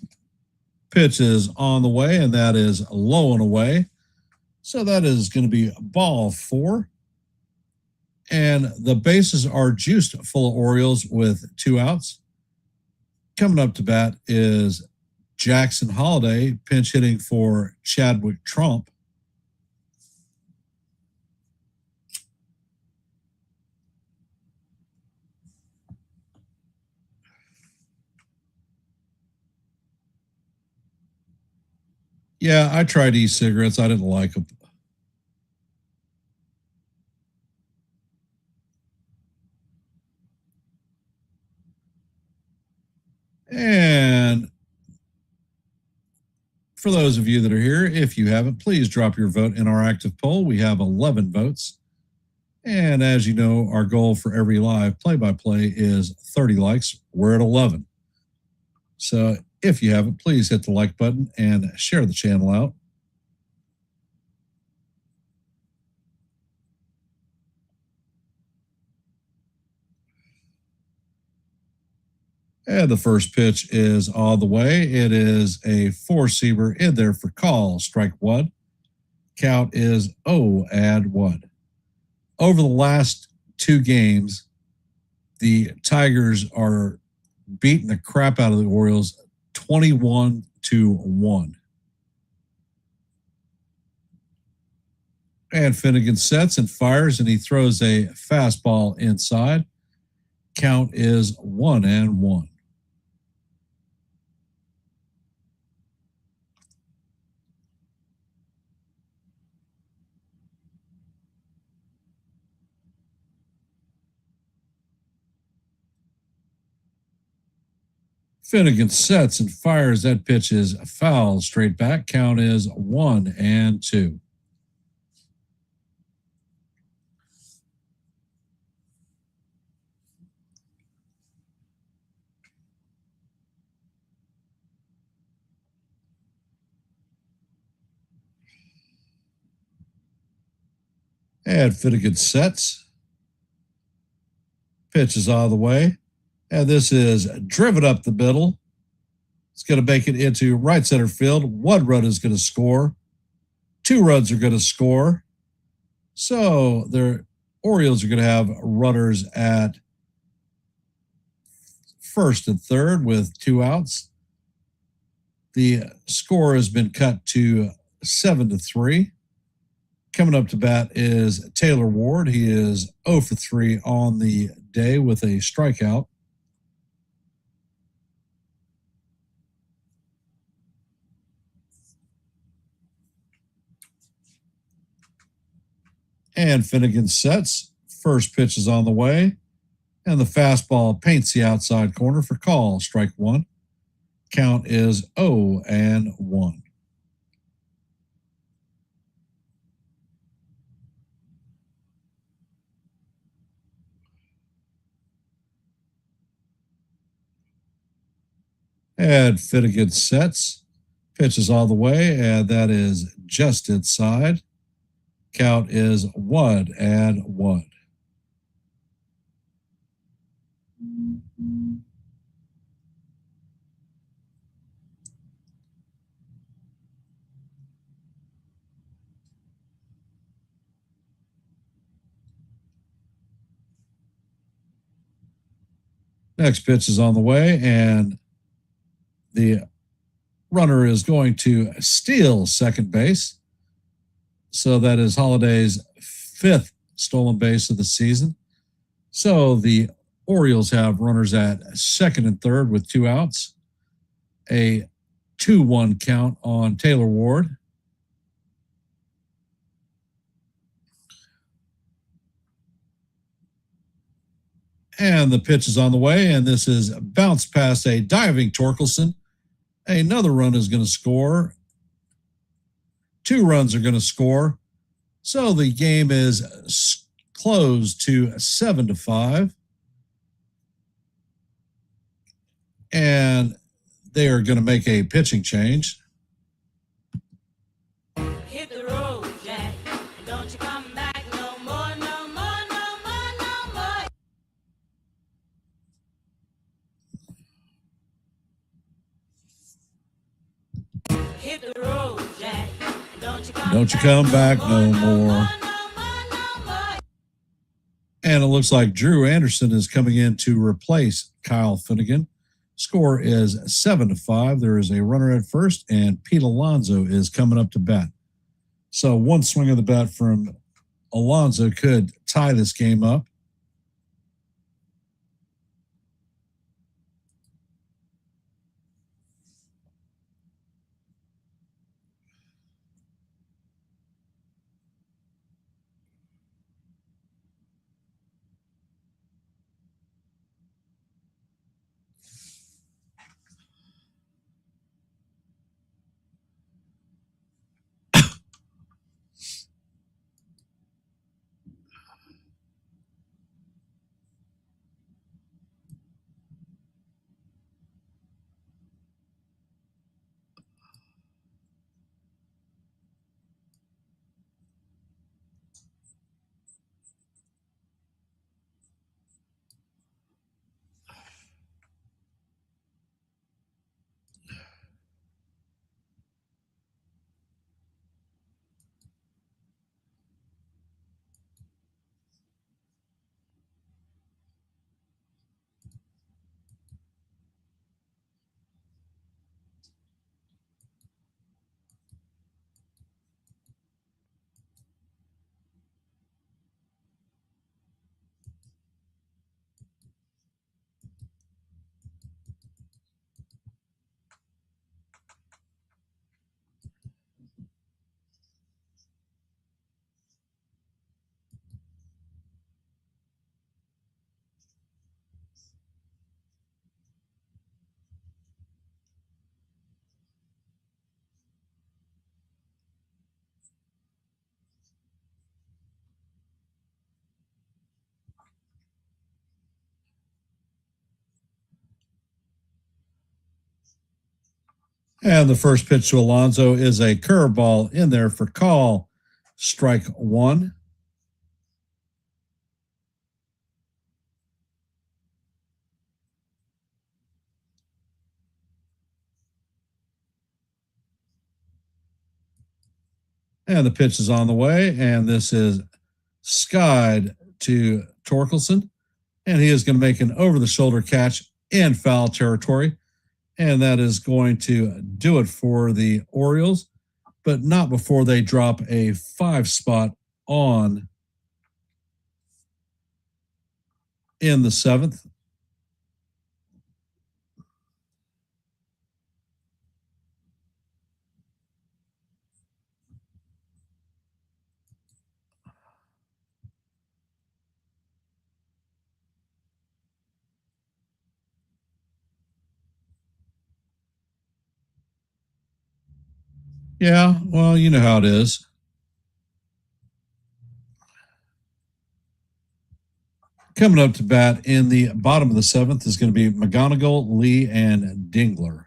Speaker 2: Pitch is on the way, and that is low and away. So that is going to be ball 4. And the bases are juiced full of Orioles with 2 outs. Coming up to bat is Jackson Holiday, pinch hitting for Chadwick Trump. Yeah, I tried e-cigarettes. I didn't like them. And for those of you that are here, if you haven't, please drop your vote in our active poll. We have 11 votes. And as you know, our goal for every live play-by-play is 30 likes. We're at 11. So if you haven't, please hit the like button and share the channel out. And the first pitch is on the way. It is a 4-seamer in there for call, strike 1. Count is 0-1. Over the last 2 games, the Tigers are beating the crap out of the Orioles 21-1. And Finnegan sets and fires, and he throws a fastball inside. Count is 1-1. Finnegan sets and fires. That pitch is foul straight back. Count is 1-2. And Finnegan sets. Pitch is out of the way. And this is driven up the middle. It's going to make it into right center field. 1 run is going to score. 2 runs are going to score. So the Orioles are going to have runners at first and third with 2 outs. The score has been cut to 7-3. Coming up to bat is Taylor Ward. He is 0 for 3 on the day with a strikeout. And Finnegan sets. First pitch is on the way. And the fastball paints the outside corner for call, strike 1. Count is 0-1. And Finnegan sets. Pitch is all the way, and that is just inside. Count is 1-1. Next pitch is on the way, and the runner is going to steal second base. So that is Holiday's 5th stolen base of the season. So the Orioles have runners at second and third with 2 outs. A 2-1 count on Taylor Ward. And the pitch is on the way, and this is bounced past a diving Torkelson. Another run is going to score. 2 runs are going to score. So the game is closed to 7-5. And they are going to make a pitching change.
Speaker 3: Hit the road, Jack. Don't you come back no more, no more, no more, no more. hit the road, Jack.
Speaker 2: Don't you come back no more. And it looks like Drew Anderson is coming in to replace Kyle Finnegan. Score is 7-5. There is a runner at first, and Pete Alonso is coming up to bat. So one swing of the bat from Alonso could tie this game up. And the first pitch to Alonso is a curveball in there for call. Strike one. And the pitch is on the way, and this is skied to Torkelson, and he is going to make an over-the-shoulder catch in foul territory, and that is going to do it for the Orioles, but not before they drop a 5 spot on in the 7th. Yeah, well, you know how it is. Coming up to bat in the bottom of the 7th is going to be McGonigal, Lee, and Dingler.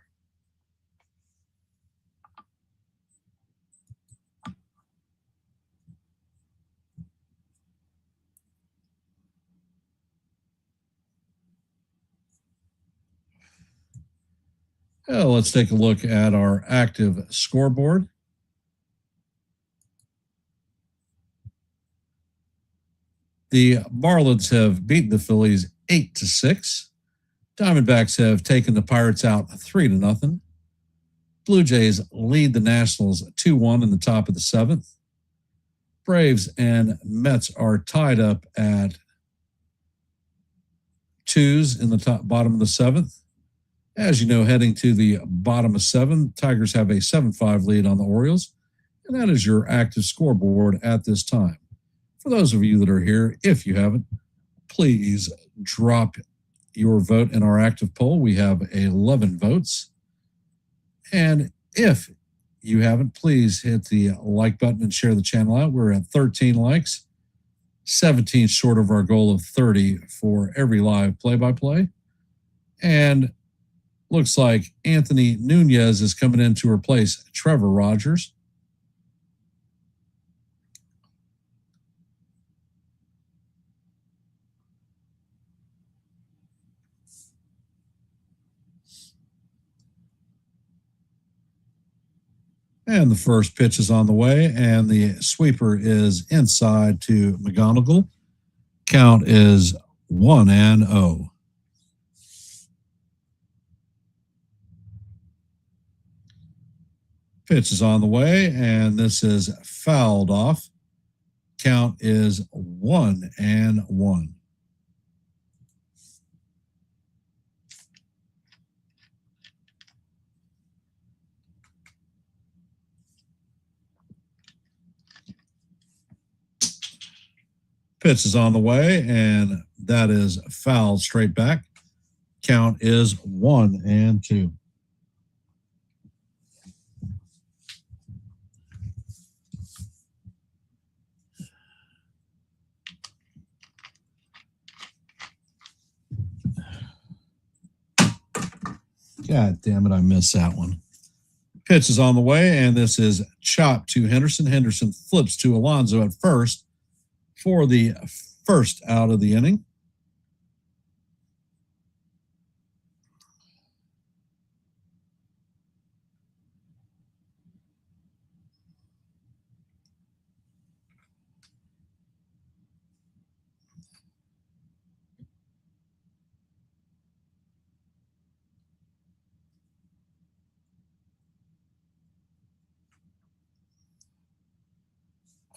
Speaker 2: Well, let's take a look at our active scoreboard. The Marlins have beaten the Phillies 8-6. Diamondbacks have taken the Pirates out 3-0. Blue Jays lead the Nationals 2-1 in the top of the 7th. Braves and Mets are tied up at 2s in the bottom of the 7th. As you know, heading to the bottom of 7, Tigers have a 7-5 lead on the Orioles, and that is your active scoreboard at this time. For those of you that are here, if you haven't, please drop your vote in our active poll. We have 11 votes. And if you haven't, please hit the like button and share the channel out. We're at 13 likes, 17 short of our goal of 30 for every live play-by-play. And looks like Anthony Nunez is coming in to replace Trevor Rogers. And the first pitch is on the way, and the sweeper is inside to McGonigal. Count is 1-0. Pitch is on the way, and this is fouled off. Count is 1-1. Pitch is on the way, and that is fouled straight back. Count is 1-2. God damn it, I missed that one. Pitch is on the way, and this is chopped to Henderson. Henderson flips to Alonso at first for the first out of the inning.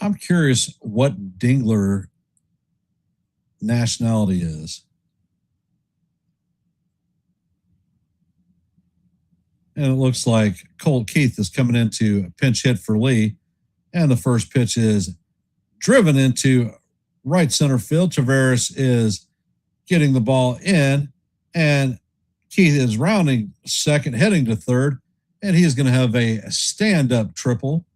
Speaker 2: I'm curious what Dingler nationality is. And it looks like Colt Keith is coming into a pinch hit for Lee. And the first pitch is driven into right center field. Tavares is getting the ball in, and Keith is rounding second, heading to third, and he's going to have a stand-up triple.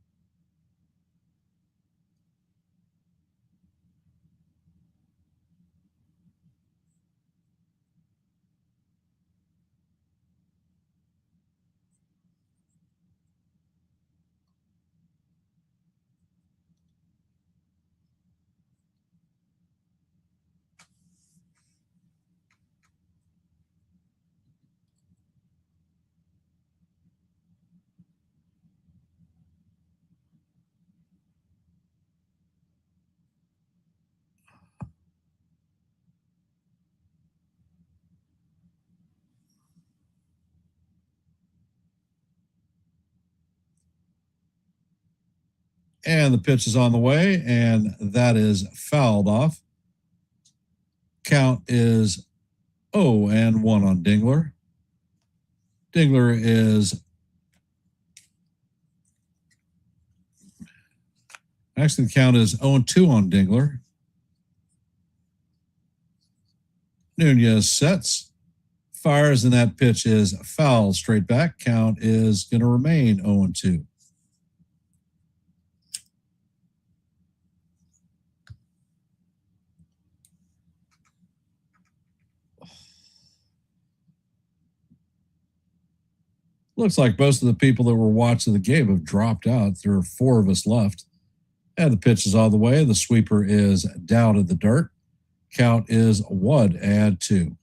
Speaker 2: And the pitch is on the way, and that is fouled off. Count is 0-1 on Dingler. Dingler is actually the count is 0-2 on Dingler. Nunez sets, fires, and that pitch is foul straight back. Count is going to remain 0-2. Looks like most of the people that were watching the game have dropped out. There are 4 of us left. And the pitch is on the way. The sweeper is down in the dirt. Count is 1-2.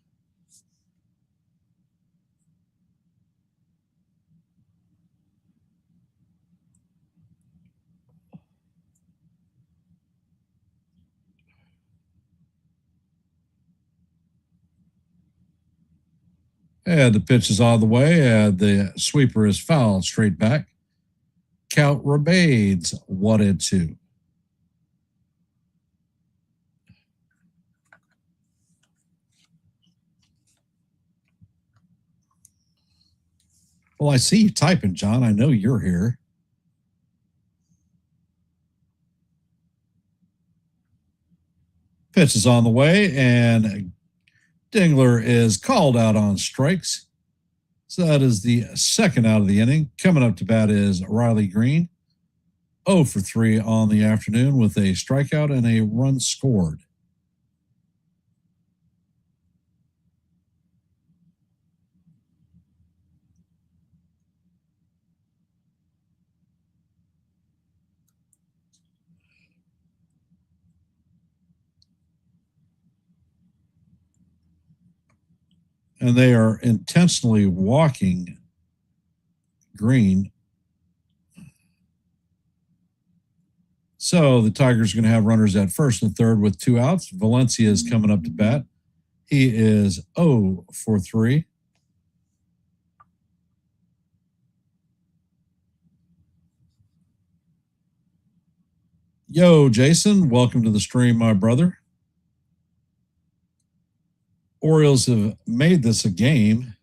Speaker 2: And the pitch is on the way, and the sweeper is fouled straight back. Count remains 1-2. Well, I see you typing, John. I know you're here. Pitch is on the way, and Dingler is called out on strikes. So that is the second out of the inning. Coming up to bat is Riley Green. 0 for 3 on the afternoon with a strikeout and a run scored. And they are intentionally walking Green. So the Tigers are going to have runners at first and third with 2 outs. Valencia is coming up to bat. He is 0 for 3. Yo, Jason, welcome to the stream, my brother. Orioles have made this a game.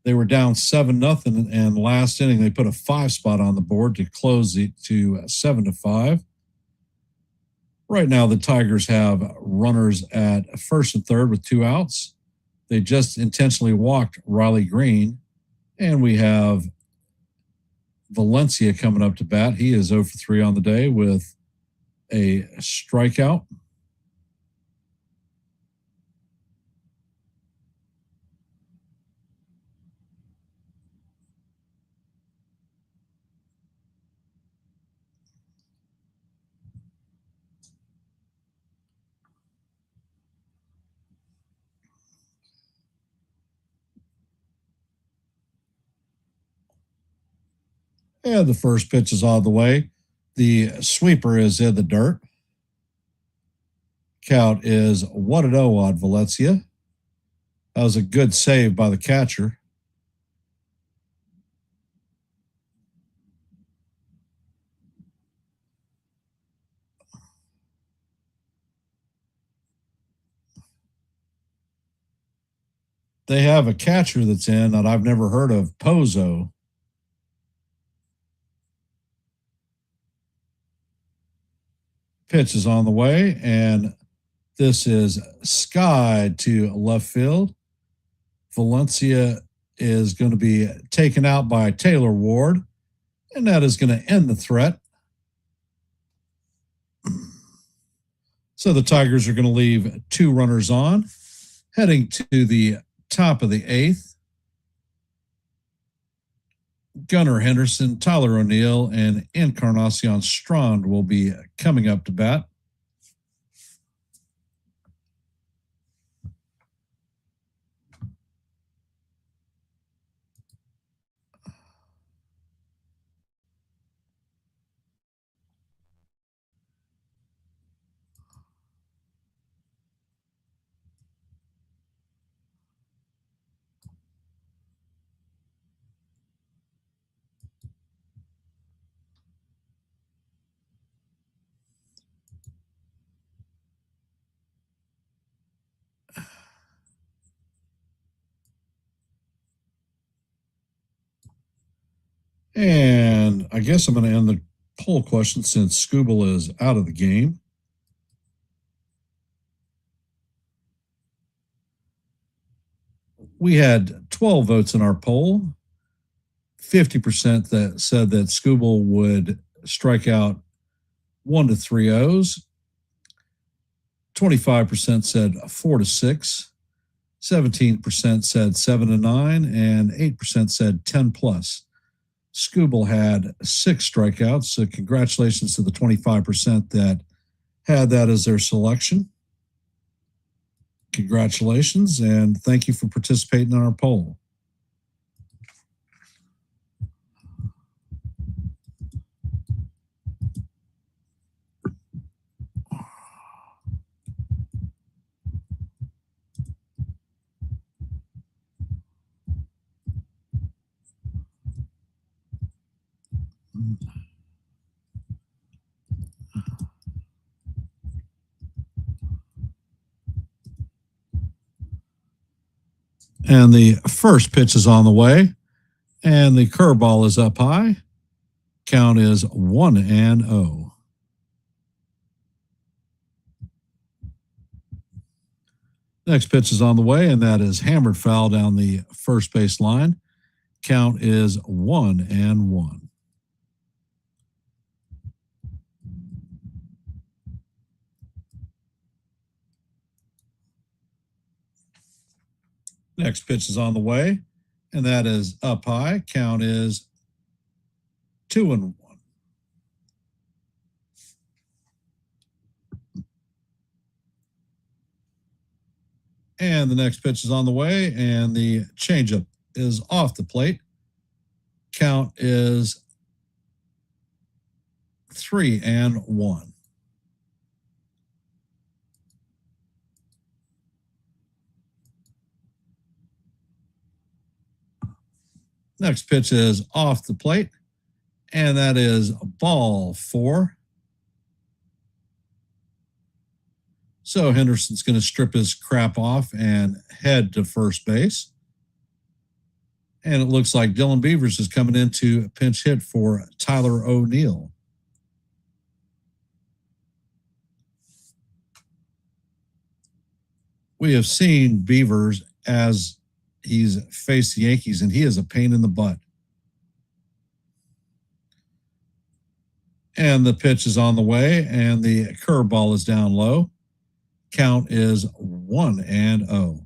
Speaker 2: They were down 7-0, and last inning they put a 5 spot on the board to close it to 7-5. Right now, the Tigers have runners at first and third with 2 outs. They just intentionally walked Riley Green, and we have Valencia coming up to bat. He is 0 for 3 on the day with a strikeout. And the first pitch is out of the way. The sweeper is in the dirt. Count is 1-0 on Valencia. That was a good save by the catcher. They have a catcher that's in that I've never heard of, Pozo. Pitch is on the way, and this is skied to left field. Valencia is going to be taken out by Taylor Ward, and that is going to end the threat. So the Tigers are going to leave 2 runners on, heading to the top of the 8th. Gunnar Henderson, Tyler O'Neill, and Encarnacion Strand will be coming up to bat. And I guess I'm going to end the poll question since Scooble is out of the game. We had 12 votes in our poll. 50% that said that Scooble would strike out 1 to 3 O's. 25% said 4 to 6. 17% said 7 to 9, and 8% said 10 plus. Scooble had 6 strikeouts, so congratulations to the 25% that had that as their selection. Congratulations, and thank you for participating in our poll. And the first pitch is on the way, and the curveball is up high. Count is 1-0. Next pitch is on the way, and that is hammered foul down the first base line. Count is 1-1. Next pitch is on the way, and that is up high. Count is 2-1. And the next pitch is on the way, and the changeup is off the plate. Count is 3-1. Next pitch is off the plate, and that is ball 4. So Henderson's going to strip his crap off and head to first base. And it looks like Dylan Beavers is coming in to pinch hit for Tyler O'Neill. We have seen Beavers as he's faced the Yankees, and he is a pain in the butt. And the pitch is on the way, and the curveball is down low. Count is 1-0.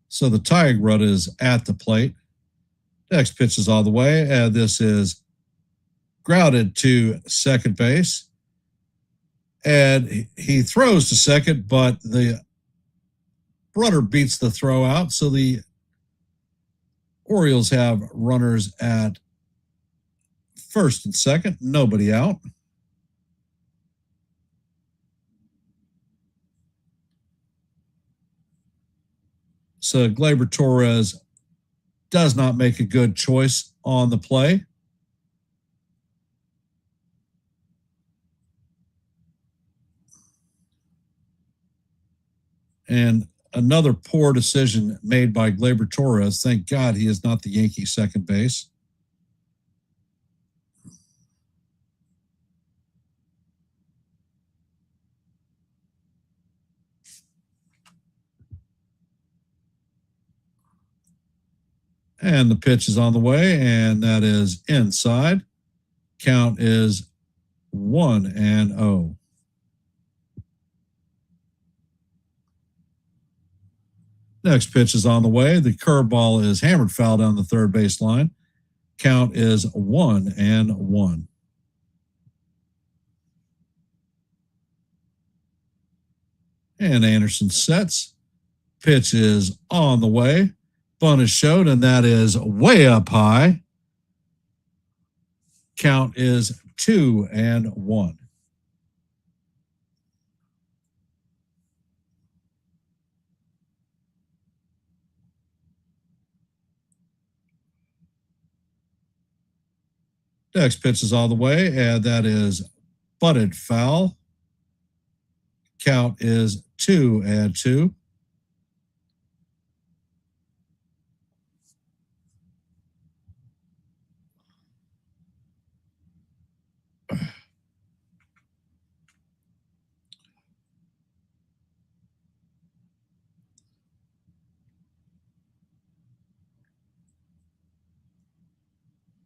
Speaker 2: So the tying run is at the plate. Next pitch is all the way, and this is grounded to second base. And he throws to second, but the runner beats the throw out. So the Orioles have runners at first and second, nobody out. So Gleyber Torres does not make a good choice on the play. And another poor decision made by Gleyber Torres. Thank God he is not the Yankee second base. And the pitch is on the way, and that is inside. Count is 1-0. Next pitch is on the way. The curveball is hammered foul down the third base line. Count is 1-1. And Anderson sets. Pitch is on the way. Bunt is showed, and that is way up high. Count is 2-1. Next pitch is all the way, and that is butted foul. Count is 2-2.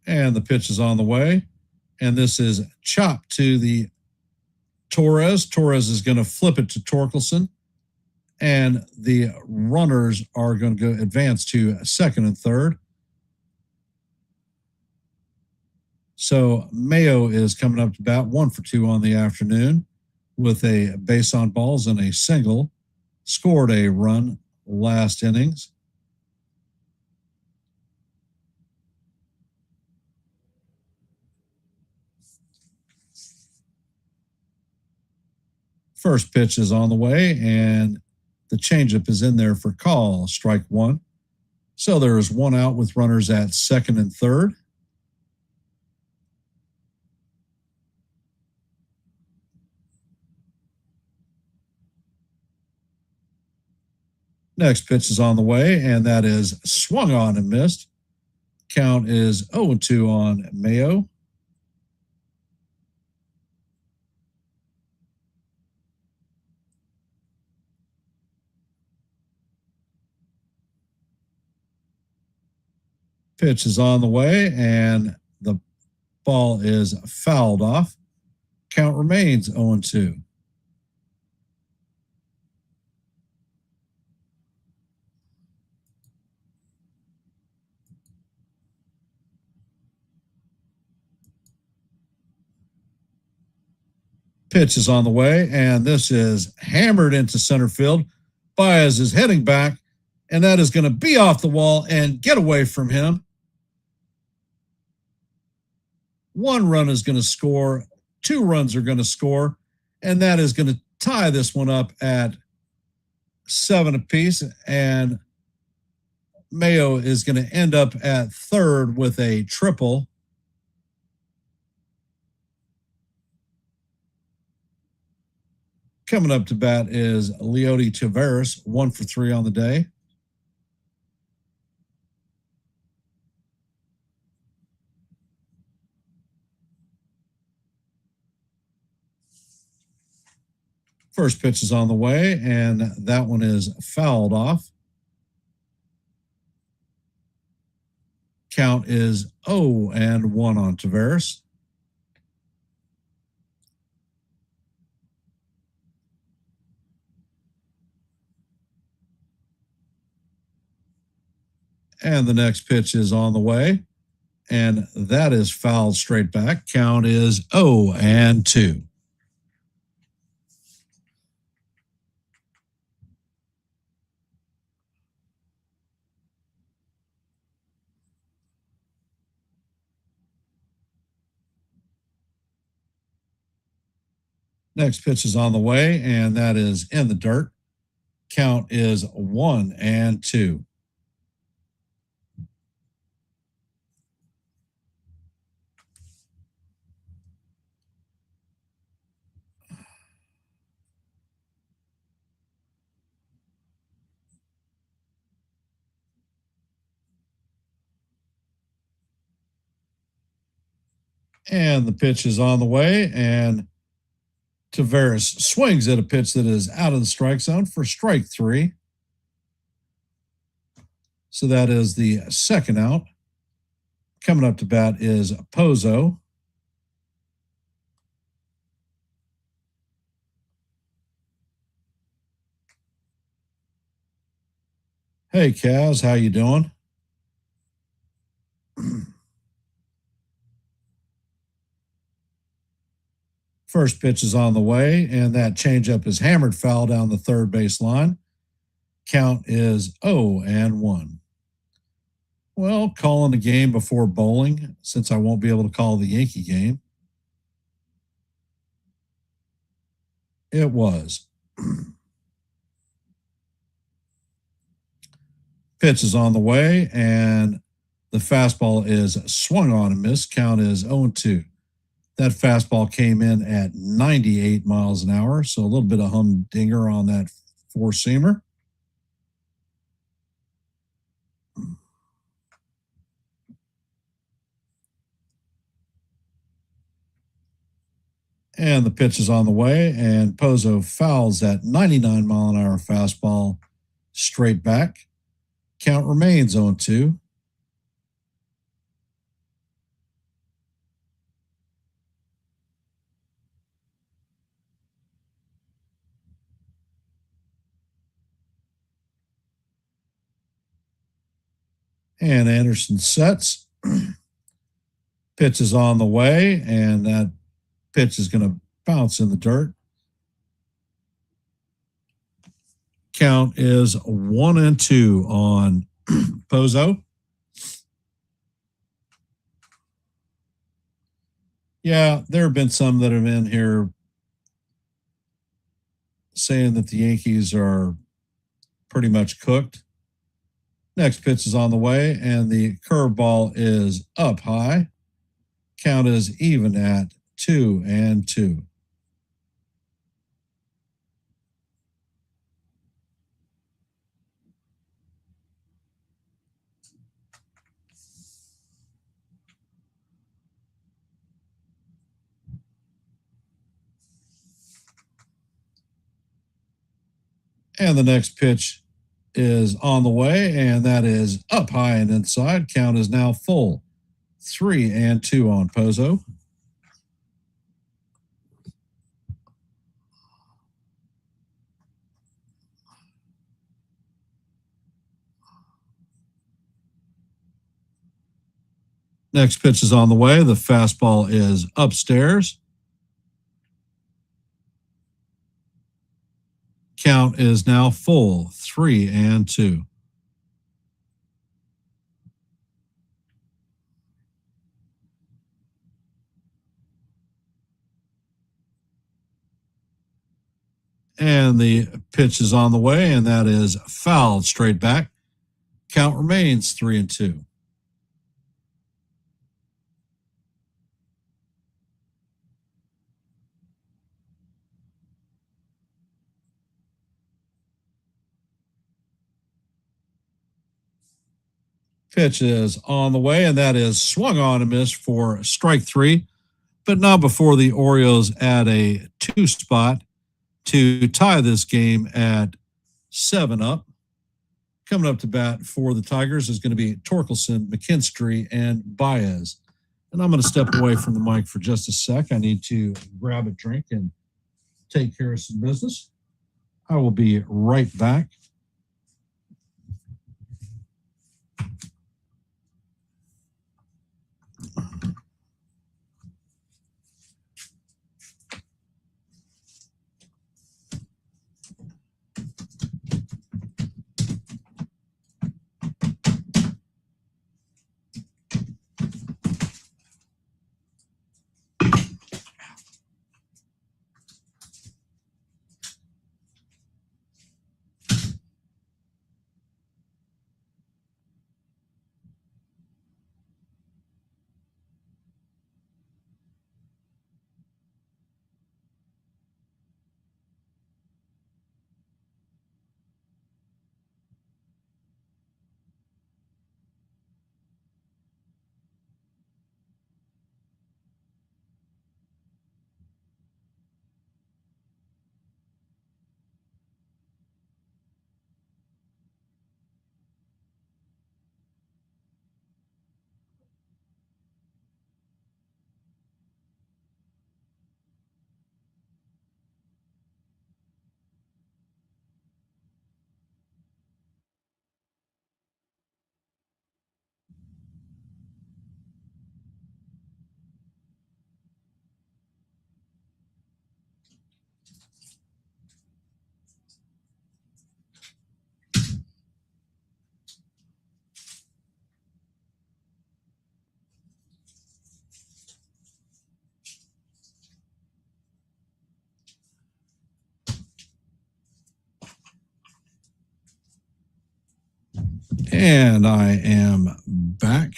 Speaker 2: And the pitch is on the way. And this is chopped to the Torres. Torres is going to flip it to Torkelson. And the runners are going to go advance to second and third. So Mayo is coming up to bat 1 for 2 on the afternoon with a base on balls and a single. Scored a run last innings. First pitch is on the way, and the changeup is in there for call, strike 1. So there is 1 out with runners at second and third. Next pitch is on the way, and that is swung on and missed. Count is 0-2 on Mayo. Pitch is on the way, and the ball is fouled off. Count remains 0-2. Pitch is on the way, and this is hammered into center field. Baez is heading back, And that is going to be off the wall and get away from him. 1 run is going to score. 2 runs are going to score. And that is going to tie this one up at 7 apiece. And Mayo is going to end up at third with a triple. Coming up to bat is Leody Taveras, 1 for 3 on the day. First pitch is on the way, and that one is fouled off. Count is 0-1 on Taveras. And the next pitch is on the way, and that is fouled straight back. Count is 0-2. Next pitch is on the way, and that is in the dirt. Count is 1-2. And the pitch is on the way, and Taveras swings at a pitch that is out of the strike zone for strike 3. So that is the second out. Coming up to bat is Pozo. Hey, Kaz, how you doing? First pitch is on the way, and that changeup is hammered foul down the third base line. Count is 0-1. Well, calling the game before bowling, since I won't be able to call the Yankee game. It was. Pitch is on the way, and the fastball is swung on and missed. Count is 0-2. That fastball came in at 98 miles an hour, so a little bit of humdinger on that four-seamer. And the pitch is on the way, and Pozo fouls that 99-mile-an-hour fastball straight back. Count remains 0-2. And Anderson sets. Pitch is on the way, and that pitch is going to bounce in the dirt. Count is 1-2 on Pozo. Yeah, there have been some that have been here saying that the Yankees are pretty much cooked. Next pitch is on the way, and the curveball is up high. Count is even at 2-2. And the next pitch is on the way, and that is up high and inside. Count is now full. 3-2 on Pozo. Next pitch is on the way. The fastball is upstairs. Count is now full. 3-2. And the pitch is on the way, and that is fouled straight back. Count remains 3-2. Pitch is on the way, and that is swung on and missed for strike 3, but not before the Orioles add a 2 spot to tie this game at 7-up. Coming up to bat for the Tigers is going to be Torkelson, McKinstry, and Baez. And I'm going to step away from the mic for just a sec. I need to grab a drink and take care of some business. I will be right back. And I am back.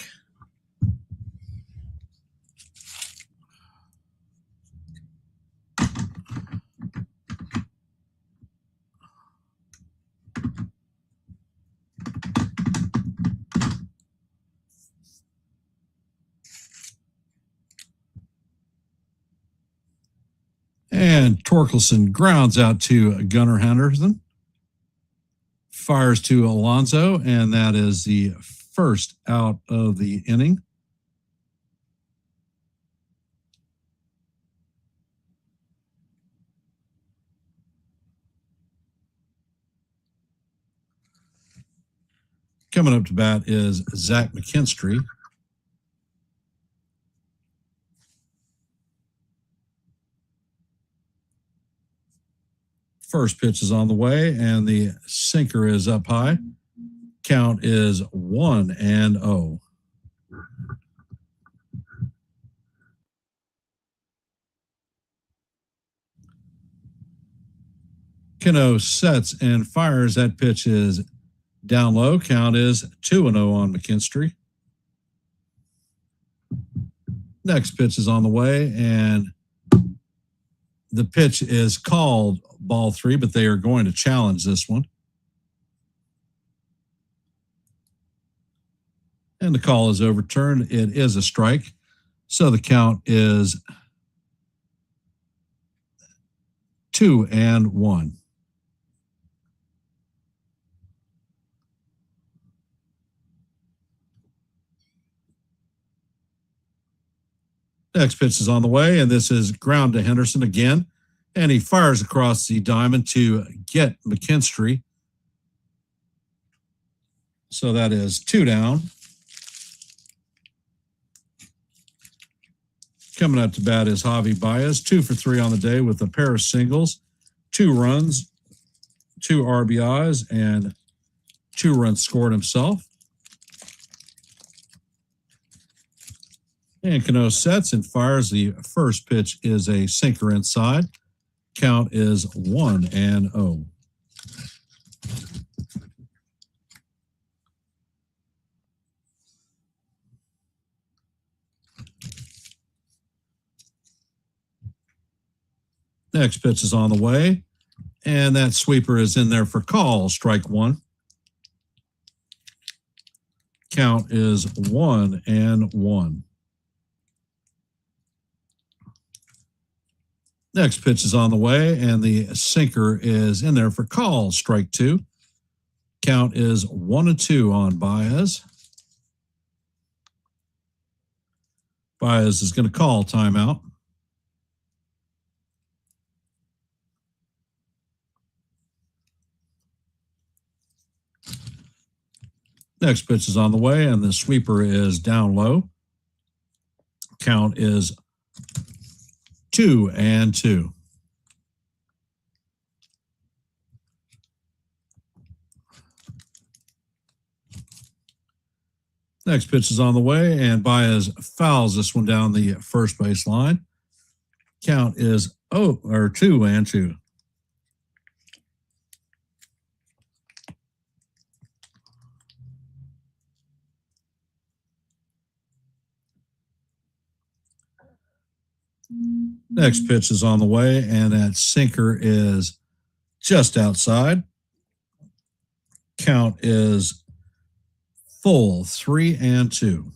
Speaker 2: And Torkelson grounds out to Gunnar Henderson. Fires to Alonso, and that is the first out of the inning. Coming up to bat is Zach McKinstry. First pitch is on the way, and the sinker is up high. Count is 1-0. Cano sets and fires. That pitch is down low. Count is 2-0 on McKinstry. Next pitch is on the way, and the pitch is called ball 3, but they are going to challenge this one. And the call is overturned. It is a strike. So the count is 2-1. Next pitch is on the way, and this is ground to Henderson again. And he fires across the diamond to get McKinstry. So that is 2 down. Coming up to bat is Javi Baez, 2 for 3 on the day with a pair of singles, 2 runs, 2 RBIs, and 2 runs scored himself. And Cano sets and fires. The first pitch is a sinker inside. Count is 1-0. Next pitch is on the way, and that sweeper is in there for call, strike one. Count is 1-1. Next pitch is on the way, and the sinker is in there for call, strike two. Count is 1-2 on Baez. Baez is going to call timeout. Next pitch is on the way, and the sweeper is down low. Count is 2-2. Next pitch is on the way, and Baez fouls this one down the first base line. Count is 2-2. Next pitch is on the way, and that sinker is just outside. Count is full, 3-2.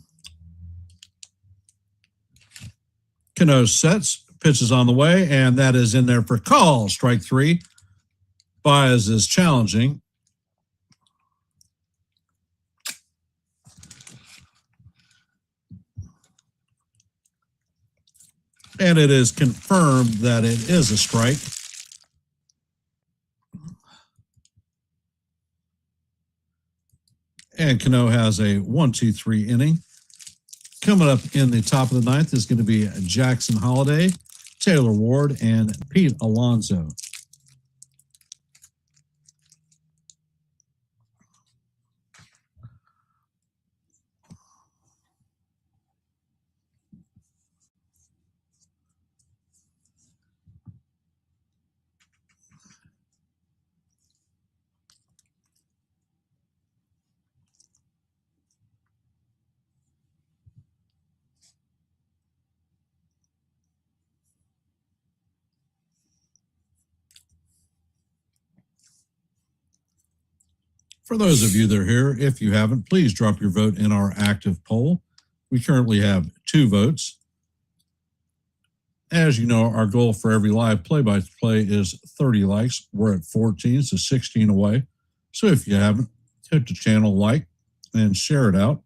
Speaker 2: Cano sets, pitch is on the way, and that is in there for call, strike three. Baez is challenging. And it is confirmed that it is a strike. And Cano has a 1-2-3 inning. Coming up in the top of the ninth is going to be Jackson Holliday, Taylor Ward, and Pete Alonso. For those of you that are here, if you haven't, please drop your vote in our active poll. We currently have 2 votes. As you know, our goal for every live play-by-play is 30 likes. We're at 14, so 16 away. So if you haven't, hit the channel like and share it out.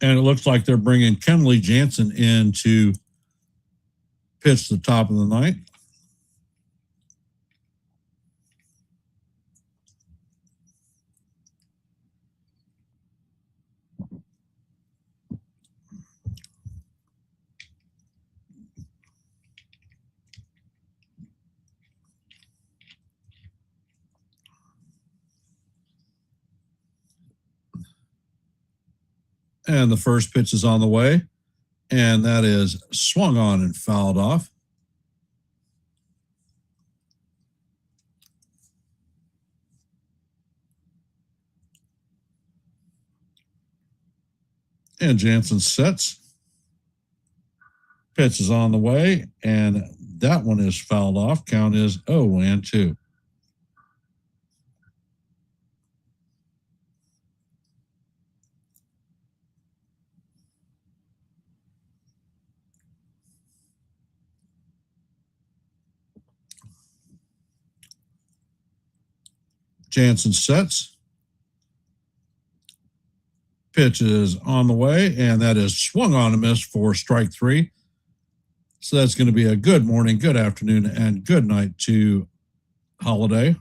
Speaker 2: And it looks like they're bringing Kenley Jansen in to pitch the top of the ninth. And the first pitch is on the way, and that is swung on and fouled off. And Jansen sets. Pitch is on the way, and that one is fouled off. Count is 0-2. Jansen sets. Pitch is on the way, and that is swung on a miss for strike 3. So that's going to be a good morning, good afternoon, and good night to Holiday.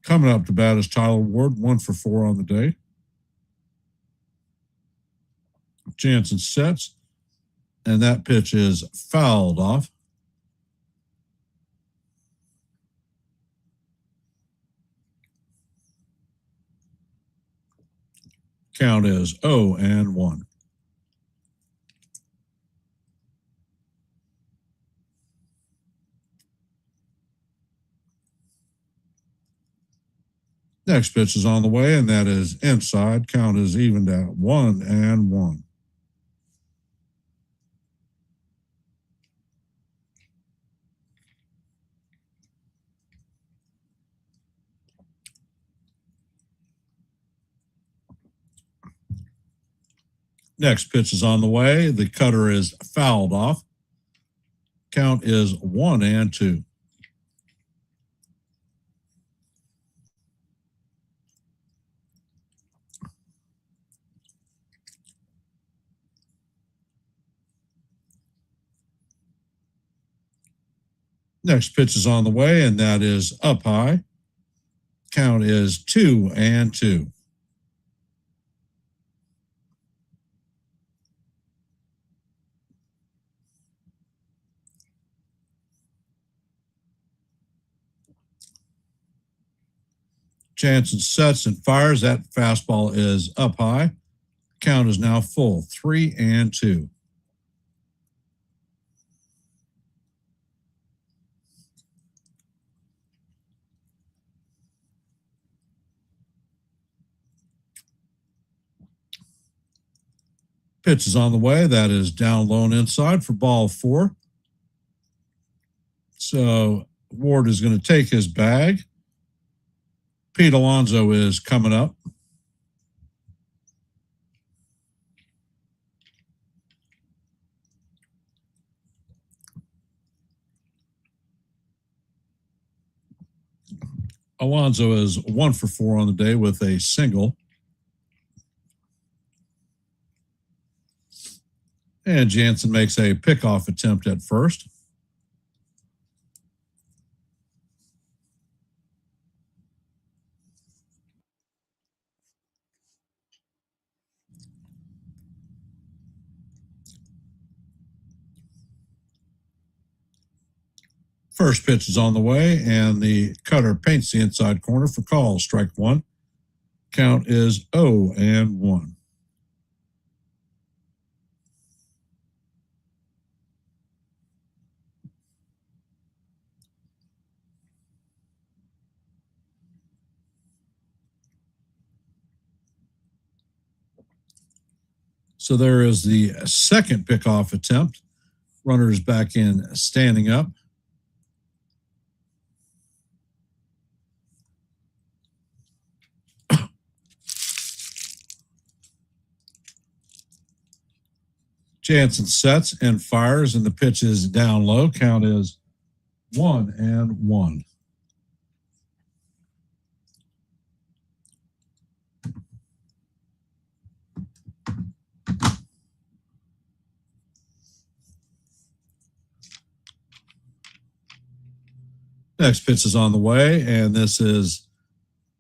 Speaker 2: Coming up to bat is Tyler Ward, 1 for 4 on the day. Jansen sets, and that pitch is fouled off. Count is 0-1. Next pitch is on the way, and that is inside. Count is evened at 1-1. Next pitch is on the way. The cutter is fouled off. Count is 1-2. Next pitch is on the way, and that is up high. Count is 2-2. Jansen sets and fires. That fastball is up high. Count is now full, 3-2. Pitch is on the way. That is down low and inside for ball 4. So Ward is going to take his bag. Pete Alonso is coming up. Alonso is 1 for 4 on the day with a single. And Jansen makes a pickoff attempt at first. First pitch is on the way, and the cutter paints the inside corner for call. Strike 1. Count is 0-1. So there is the second pickoff attempt. Runners back in, standing up. Jansen sets and fires, and the pitch is down low. Count is 1-1. Next pitch is on the way, and this is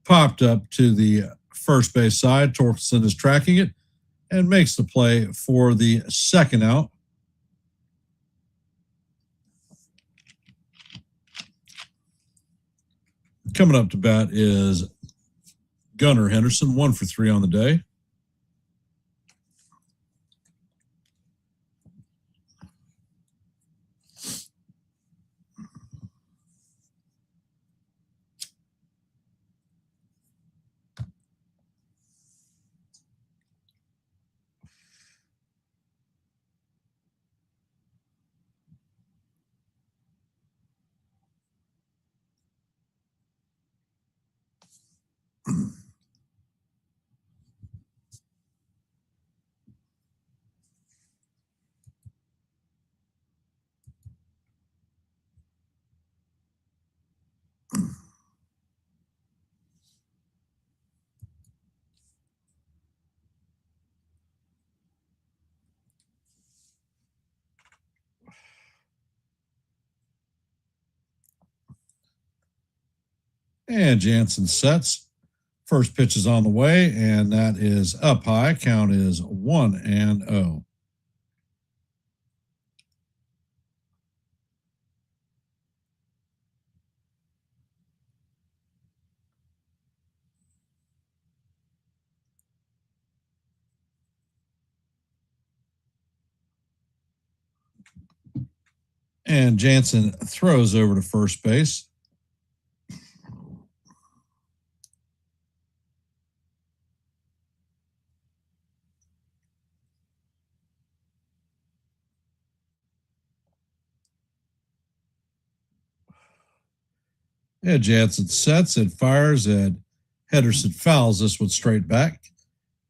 Speaker 2: popped up to the first base side. Torkelson is tracking it and makes the play for the second out. Coming up to bat is Gunnar Henderson, 1 for 3 on the day. And Jansen sets. First pitch is on the way, and that is up high. Count is 1-0. And Jansen throws over to first base. And Jansen sets and fires, and Henderson fouls this one straight back.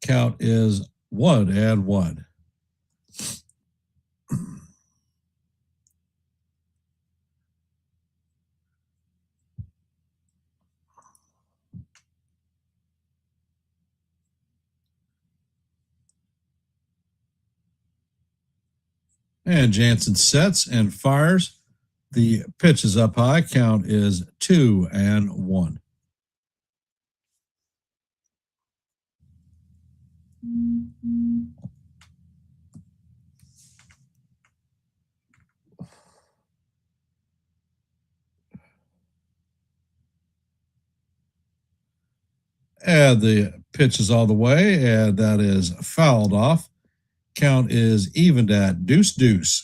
Speaker 2: Count is 1-1. And Jansen sets and fires. The pitch is up high. Count is 2-1. And the pitch is all the way, and that is fouled off. Count is evened at 2-2.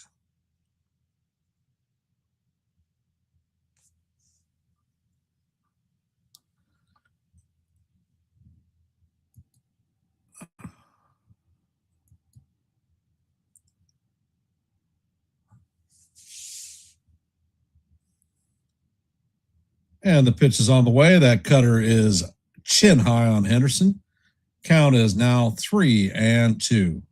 Speaker 2: And the pitch is on the way. That cutter is chin high on Henderson. Count is now 3-2.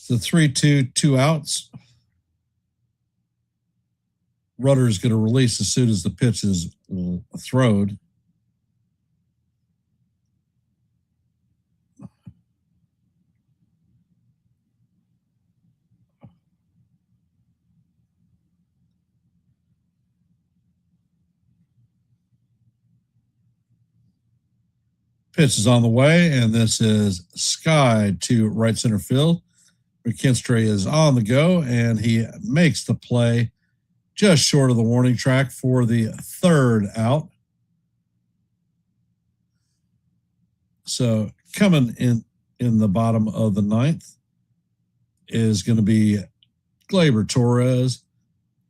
Speaker 2: The 3-2, 2 outs. Rudder is going to release as soon as the pitch is thrown. Pitch is on the way, and this is skied to right center field. McKinstry is on the go, and he makes the play just short of the warning track for the third out. So coming in the bottom of the ninth is going to be Gleyber Torres,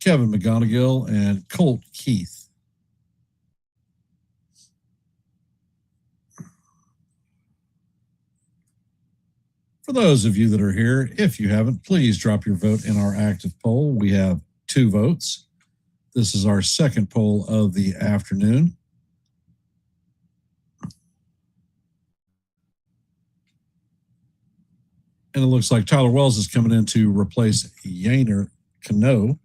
Speaker 2: Kevin McGonigal, and Colt Keith. For those of you that are here, if you haven't, please drop your vote in our active poll. We have 2 votes. This is our second poll of the afternoon. And it looks like Tyler Wells is coming in to replace Yainer Cano.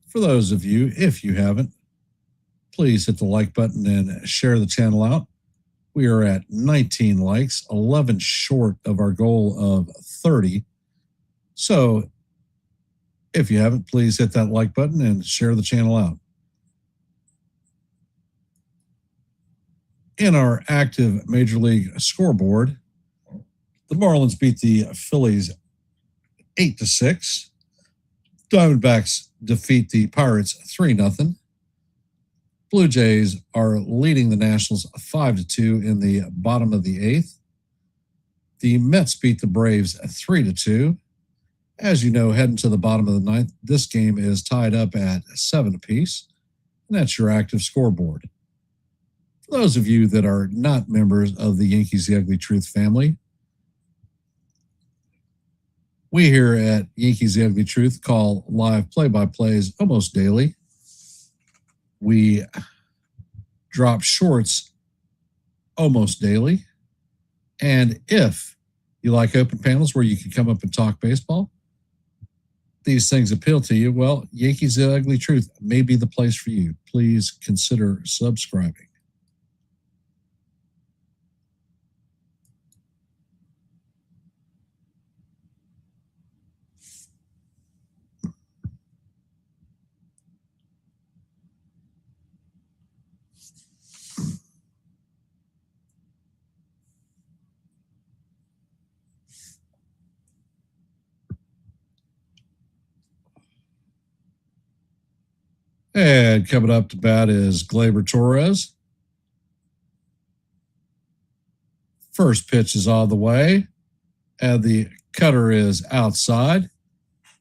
Speaker 2: For those of you, if you haven't, please hit the like button and share the channel out. We are at 19 likes, 11 short of our goal of 30. So if you haven't, please hit that like button and share the channel out. In our active Major League scoreboard, the Marlins beat the Phillies 8-6. Diamondbacks defeat the Pirates 3-0. Blue Jays are leading the Nationals 5-2 in the bottom of the 8th. The Mets beat the Braves 3-2. As you know, heading to the bottom of the ninth, this game is tied up at 7 apiece, and that's your active scoreboard. For those of you that are not members of the Yankees The Ugly Truth family, we here at Yankees The Ugly Truth call live play-by-plays almost daily. We drop shorts almost daily. And if you like open panels where you can come up and talk baseball, these things appeal to you, well, Yankees The Ugly Truth may be the place for you. Please consider subscribing. And coming up to bat is Gleyber Torres. First pitch is on the way, and the cutter is outside.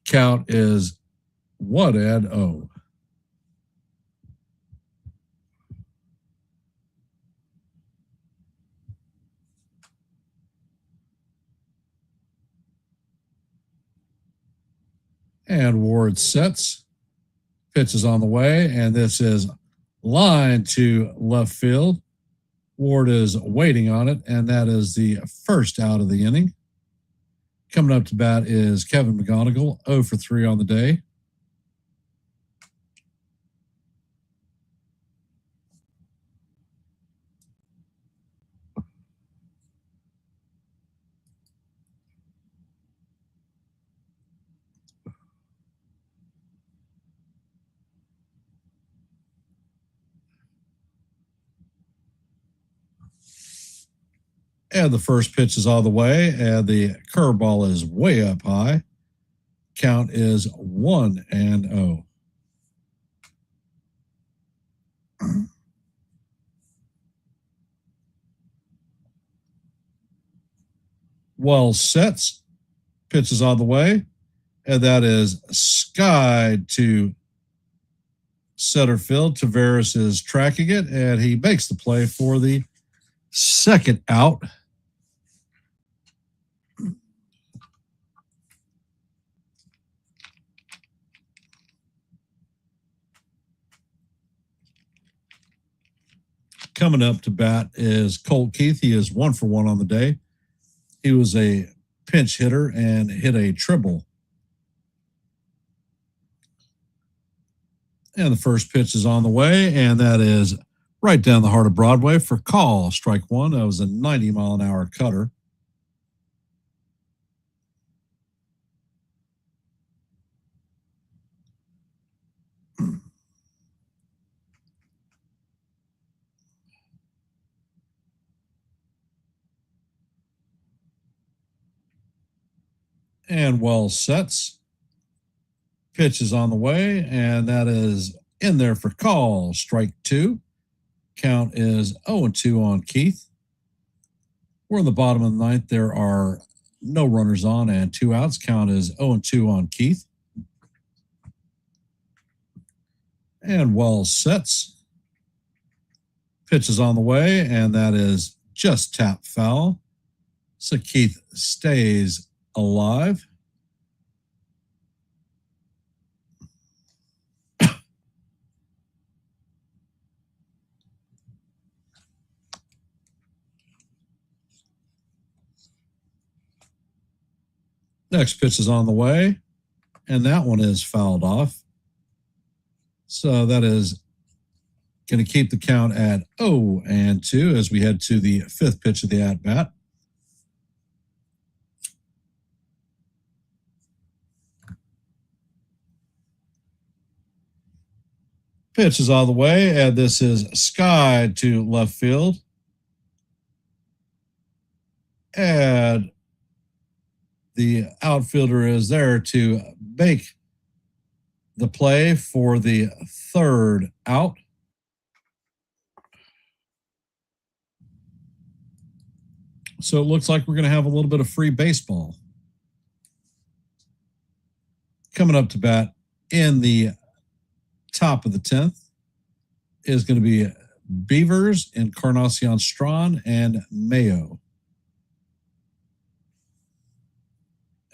Speaker 2: Count is 1-0. And Ward sets. Pitch is on the way, and this is line to left field. Ward is waiting on it, and that is the first out of the inning. Coming up to bat is Kevin McGonigal, 0 for 3 on the day. And the first pitch is all the way, and the curveball is way up high. Count is 1-0. Wells sets. Pitch is on the way, and that is skied to center field. Tavares is tracking it, and he makes the play for the second out. Coming up to bat is Colt Keith. He is 1 for 1 on the day. He was a pinch hitter and hit a triple. And the first pitch is on the way, and that is right down the heart of Broadway for call. Strike one. That was a 90-mile-an-hour cutter. And Wells sets. Pitch is on the way, and that is in there for call. Strike two. Count is 0-2 on Keith. We're in the bottom of the ninth. There are no runners on and 2 outs. Count is 0-2 on Keith. And Wells sets. Pitch is on the way, and that is just tap foul. So Keith stays alive. Next pitch is on the way, and that one is fouled off. So that is going to keep the count at 0-2 as we head to the fifth pitch of the at-bat. Pitch is on the way, and this is skied to left field. And the outfielder is there to make the play for the third out. So it looks like we're going to have a little bit of free baseball. Coming up to bat in the top of the 10th is going to be Beavers, Encarnacion Strachan, and Mayo.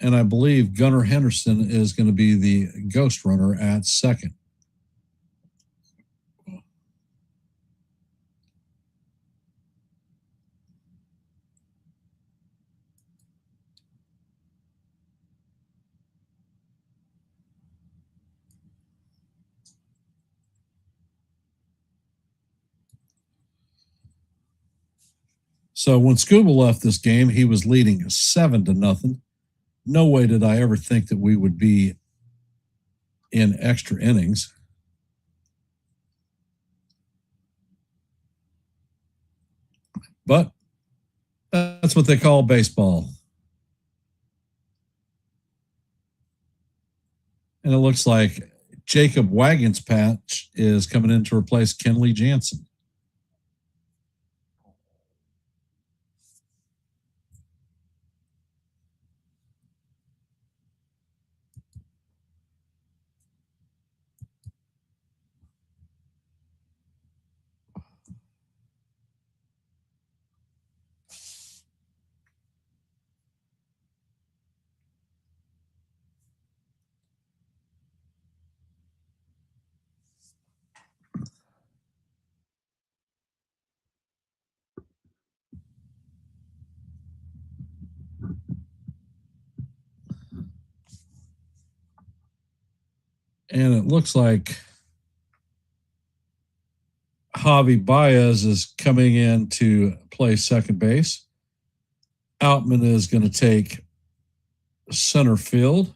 Speaker 2: And I believe Gunnar Henderson is going to be the ghost runner at second. So when Scuba left this game, he was leading 7-0. No way did I ever think that we would be in extra innings. But that's what they call baseball. And it looks like Jacob Wagons Patch is coming in to replace Kenley Jansen. And it looks like Javi Baez is coming in to play second base. Outman is going to take center field.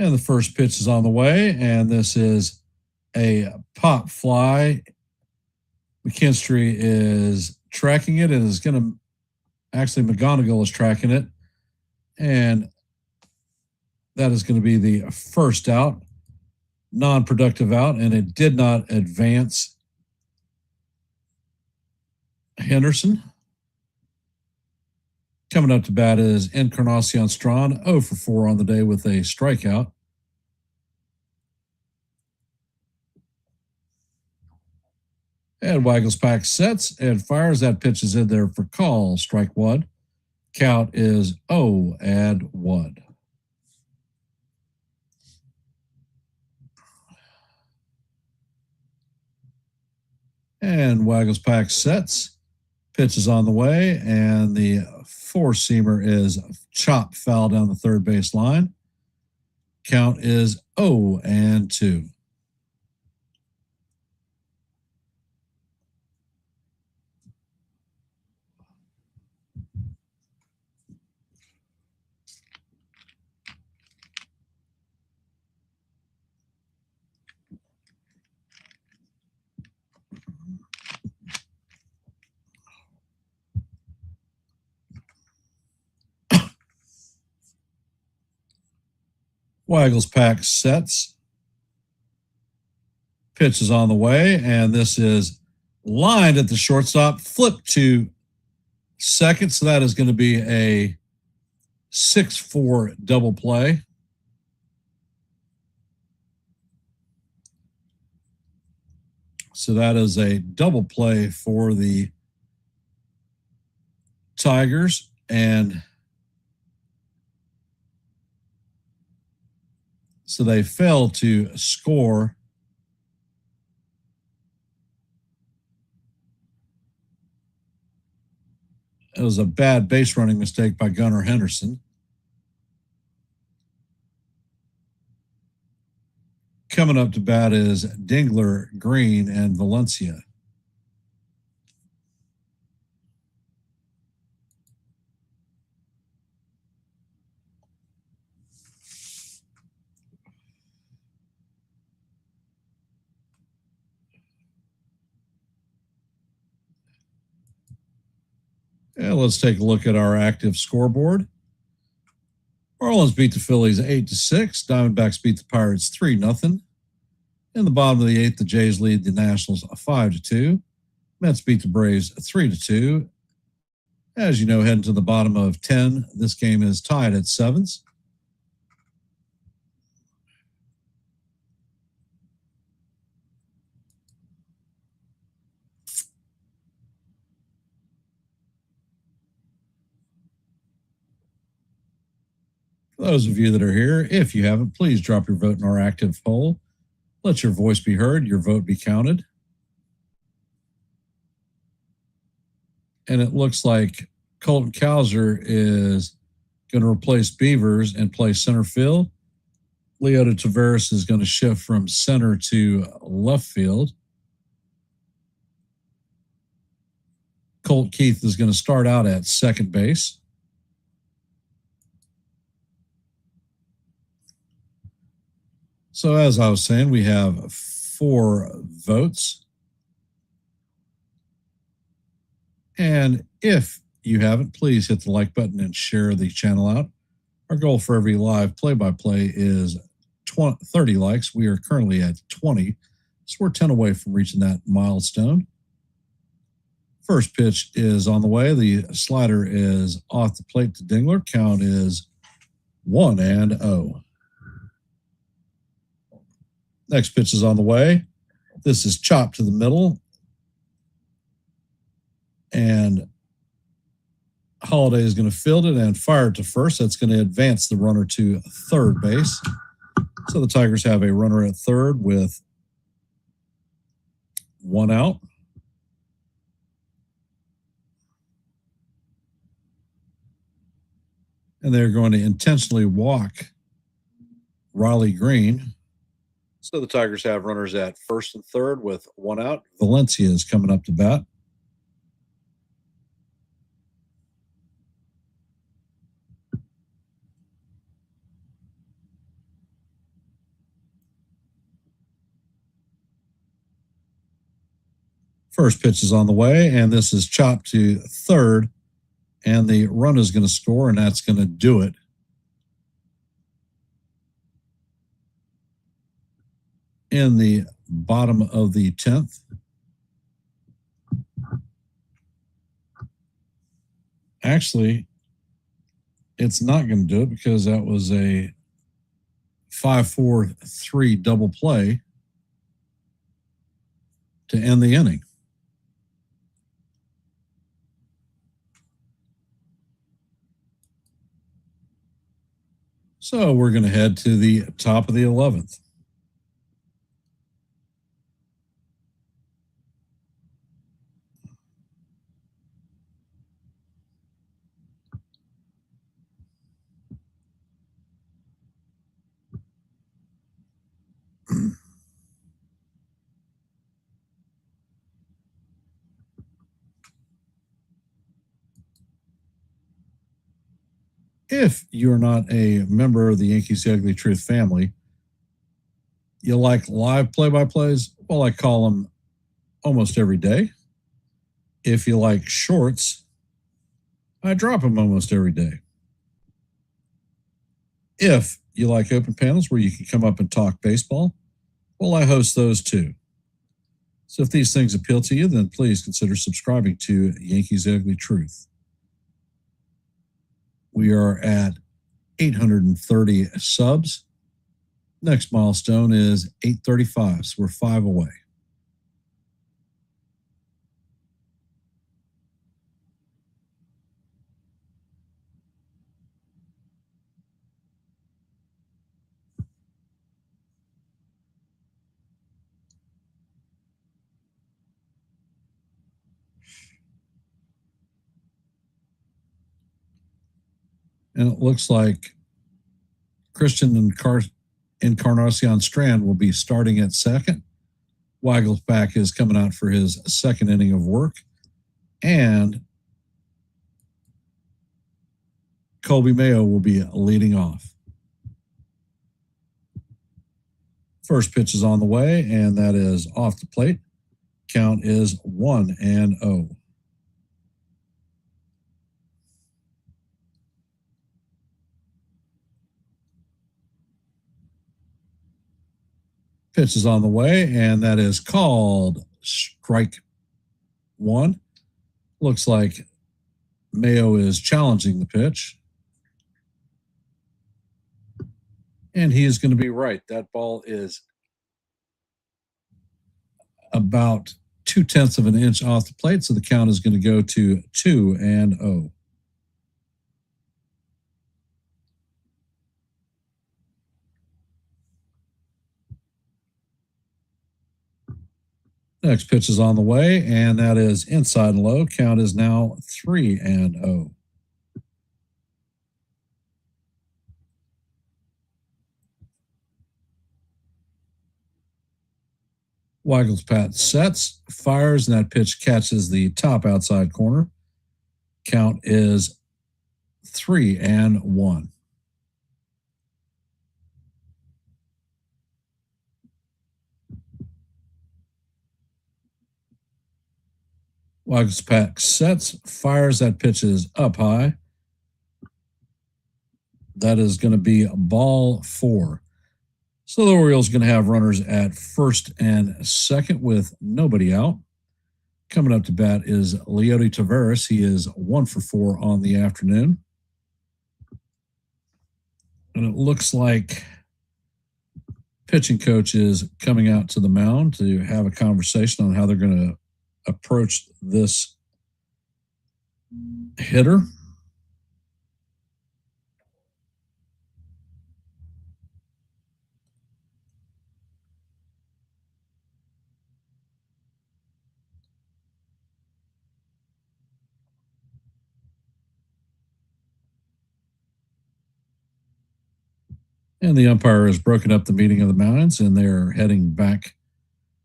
Speaker 2: And the first pitch is on the way, and this is a pop fly. McKinstry is tracking it and is going to actually McGonigal is tracking it. And that is going to be the first out, non-productive out, and it did not advance Henderson. Coming up to bat is Encarnacion Strachan, 0 for 4 on the day with a strikeout. And Waggles Pack sets and fires. That pitch is in there for call. Strike one. Count is 0-1. And Waggles Pack sets. Pitch is on the way, and the four-seamer is chopped foul down the third base line. Count is 0-2. Waggles Pack sets. Pitch is on the way, and this is lined at the shortstop, flipped to second, so that is going to be a 6-4 double play. So that is a double play for the Tigers, and so they fail to score. It was a bad base running mistake by Gunnar Henderson. Coming up to bat is Dingler, Green, and Valencia. And let's take a look at our active scoreboard. Marlins beat the Phillies 8-6. Diamondbacks beat the Pirates 3-0. In the bottom of the eighth, the Jays lead the Nationals 5-2. Mets beat the Braves 3-2. As you know, heading to the bottom of 10, this game is tied at 7s. For those of you that are here, if you haven't, please drop your vote in our active poll. Let your voice be heard, your vote be counted. And it looks like Colton Cowser is going to replace Beavers and play center field. Leota Taveras is going to shift from center to left field. Colt Keith is going to start out at second base. So as I was saying, we have 4 votes. And if you haven't, please hit the like button and share the channel out. Our goal for every live play-by-play is 30 likes. We are currently at 20, so we're 10 away from reaching that milestone. First pitch is on the way. The slider is off the plate to Dingler. Count is 1-0. Next pitch is on the way. This is chopped to the middle. And Holiday is going to field it and fire it to first. That's going to advance the runner to third base. So the Tigers have a runner at third with 1 out. And they're going to intentionally walk Riley Green. So the Tigers have runners at first and third with 1 out. Valencia is coming up to bat. First pitch is on the way, and this is chopped to third, and the run is going to score, and that's going to do it. In the bottom of the 10th. Actually, it's not going to do it because that was a 5-4-3 double play to end the inning. So we're going to head to the top of the 11th. If you're not a member of the Yankees The Ugly Truth family, you like live play-by-plays? Well, I call them almost every day. If you like shorts, I drop them almost every day. If you like open panels where you can come up and talk baseball, well, I host those too. So if these things appeal to you, then please consider subscribing to Yankees The Ugly Truth. We are at 830 subs. Next milestone is 835, so we're 5 away. And it looks like Christian Encarnacion Strand will be starting at second. Wagelback is coming out for his second inning of work. And Colby Mayo will be leading off. First pitch is on the way, and that is off the plate. Count is 1-0. Pitch is on the way, and that is called strike 1. Looks like Mayo is challenging the pitch. And he is going to be right. That ball is about 0.2 of an inch off the plate, so the count is going to go to 2-0. Next pitch is on the way, and that is inside and low. Count is now 3-0. Weigel's pat sets, fires, and that pitch catches the top outside corner. Count is 3-1. Weigel's pat sets, fires, that pitch is up high. That is going to be ball 4. So the Orioles are going to have runners at first and second with nobody out. Coming up to bat is Leody Taveras. He is 1 for 4 on the afternoon. And it looks like pitching coach is coming out to the mound to have a conversation on how they're going to approach this hitter. And the umpire has broken up the meeting of the minds, and they're heading back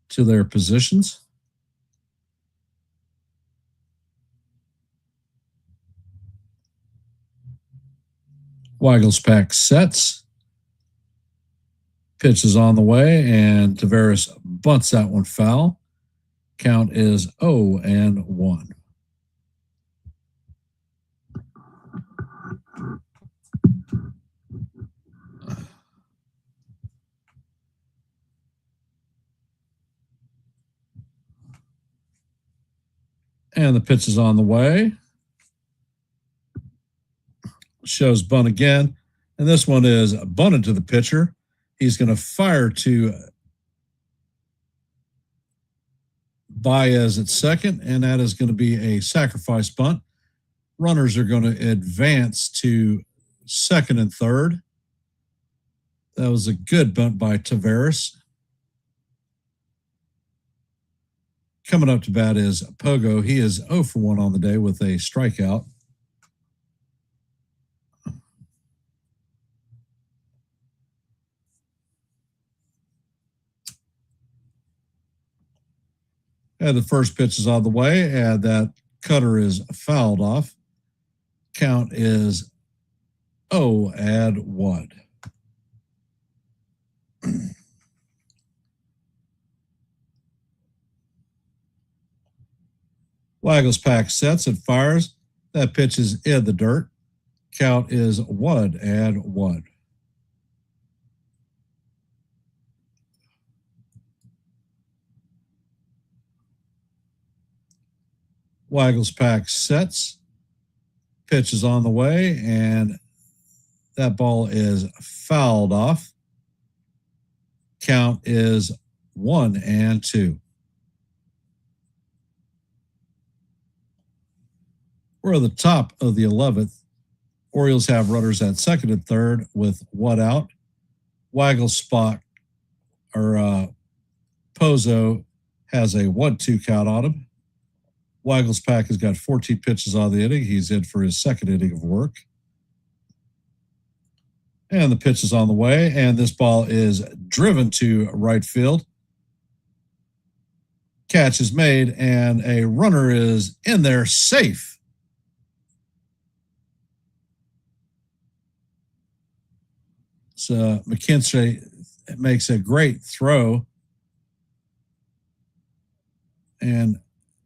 Speaker 2: to their positions. Weigel's pack sets. Pitch is on the way, and Taveras bunts that one foul. Count is 0-1. And the pitch is on the way. Shows bunt again. And this one is bunted to the pitcher. He's going to fire to Baez at second, and that is going to be a sacrifice bunt. Runners are going to advance to second and third. That was a good bunt by Taveras. Coming up to bat is Pogo. He is 0 for 1 on the day with a strikeout. And the first pitch is on the way, and that cutter is fouled off. Count is 0-1. Weigel's pack sets and fires. That pitch is in the dirt. Count is 1-1. Weigel's pack sets. Pitch is on the way, and that ball is fouled off. Count is 1-2. We're at the top of the 11th. Orioles have runners at second and third with 1 out. Weigel's spot, or Pozo, has a 1-2 count on him. Weigel's pack has got 14 pitches on the inning. He's in for his second inning of work. And the pitch is on the way, and this ball is driven to right field. Catch is made, and a runner is in there safe. So McKinstry makes a great throw, and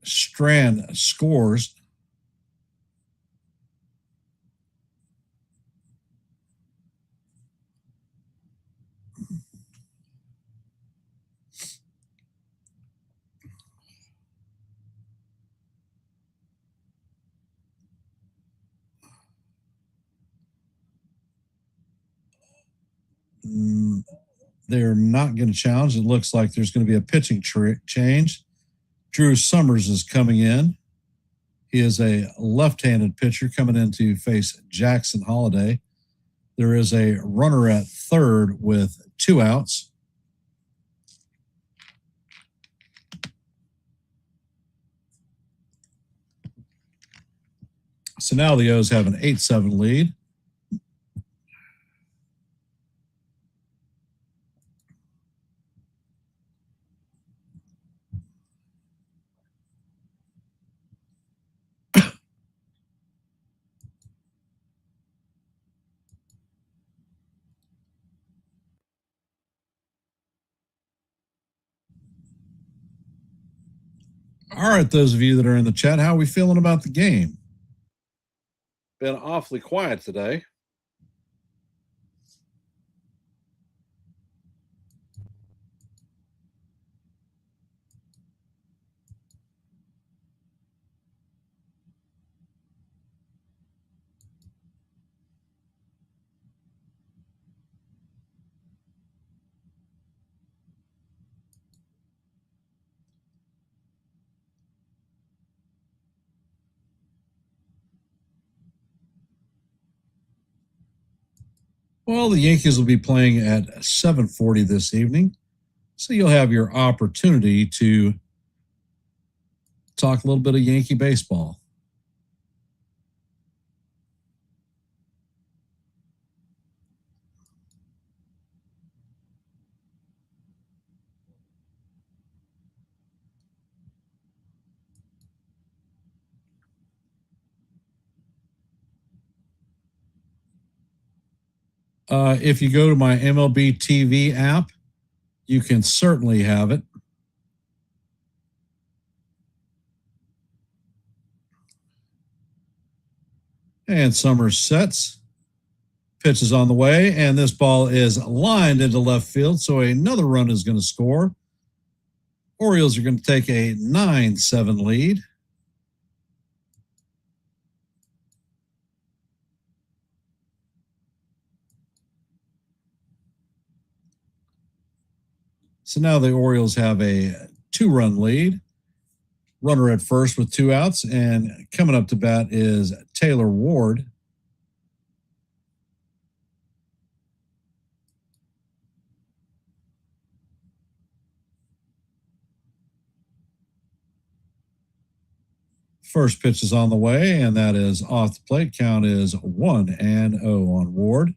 Speaker 2: Strand scores. They're not going to challenge. It looks like there's going to be a pitching change. Drew Summers is coming in. He is a left-handed pitcher coming in to face Jackson Holiday. There is a runner at third with 2 outs. So now the O's have an 8-7 lead. All right, those of you that are in the chat, how are we feeling about the game? Been awfully quiet today. Well, the Yankees will be playing at 7:40 this evening, so you'll have your opportunity to talk a little bit of Yankee baseball. If you go to my MLB TV app, you can certainly have it. And Summers sets. Pitch is on the way, and this ball is lined into left field, so another run is going to score. Orioles are going to take a 9-7 lead. So now the Orioles have a 2-run lead. Runner at first with 2 outs, and coming up to bat is Taylor Ward. First pitch is on the way, and that is off the plate. Count is 1-0 on Ward.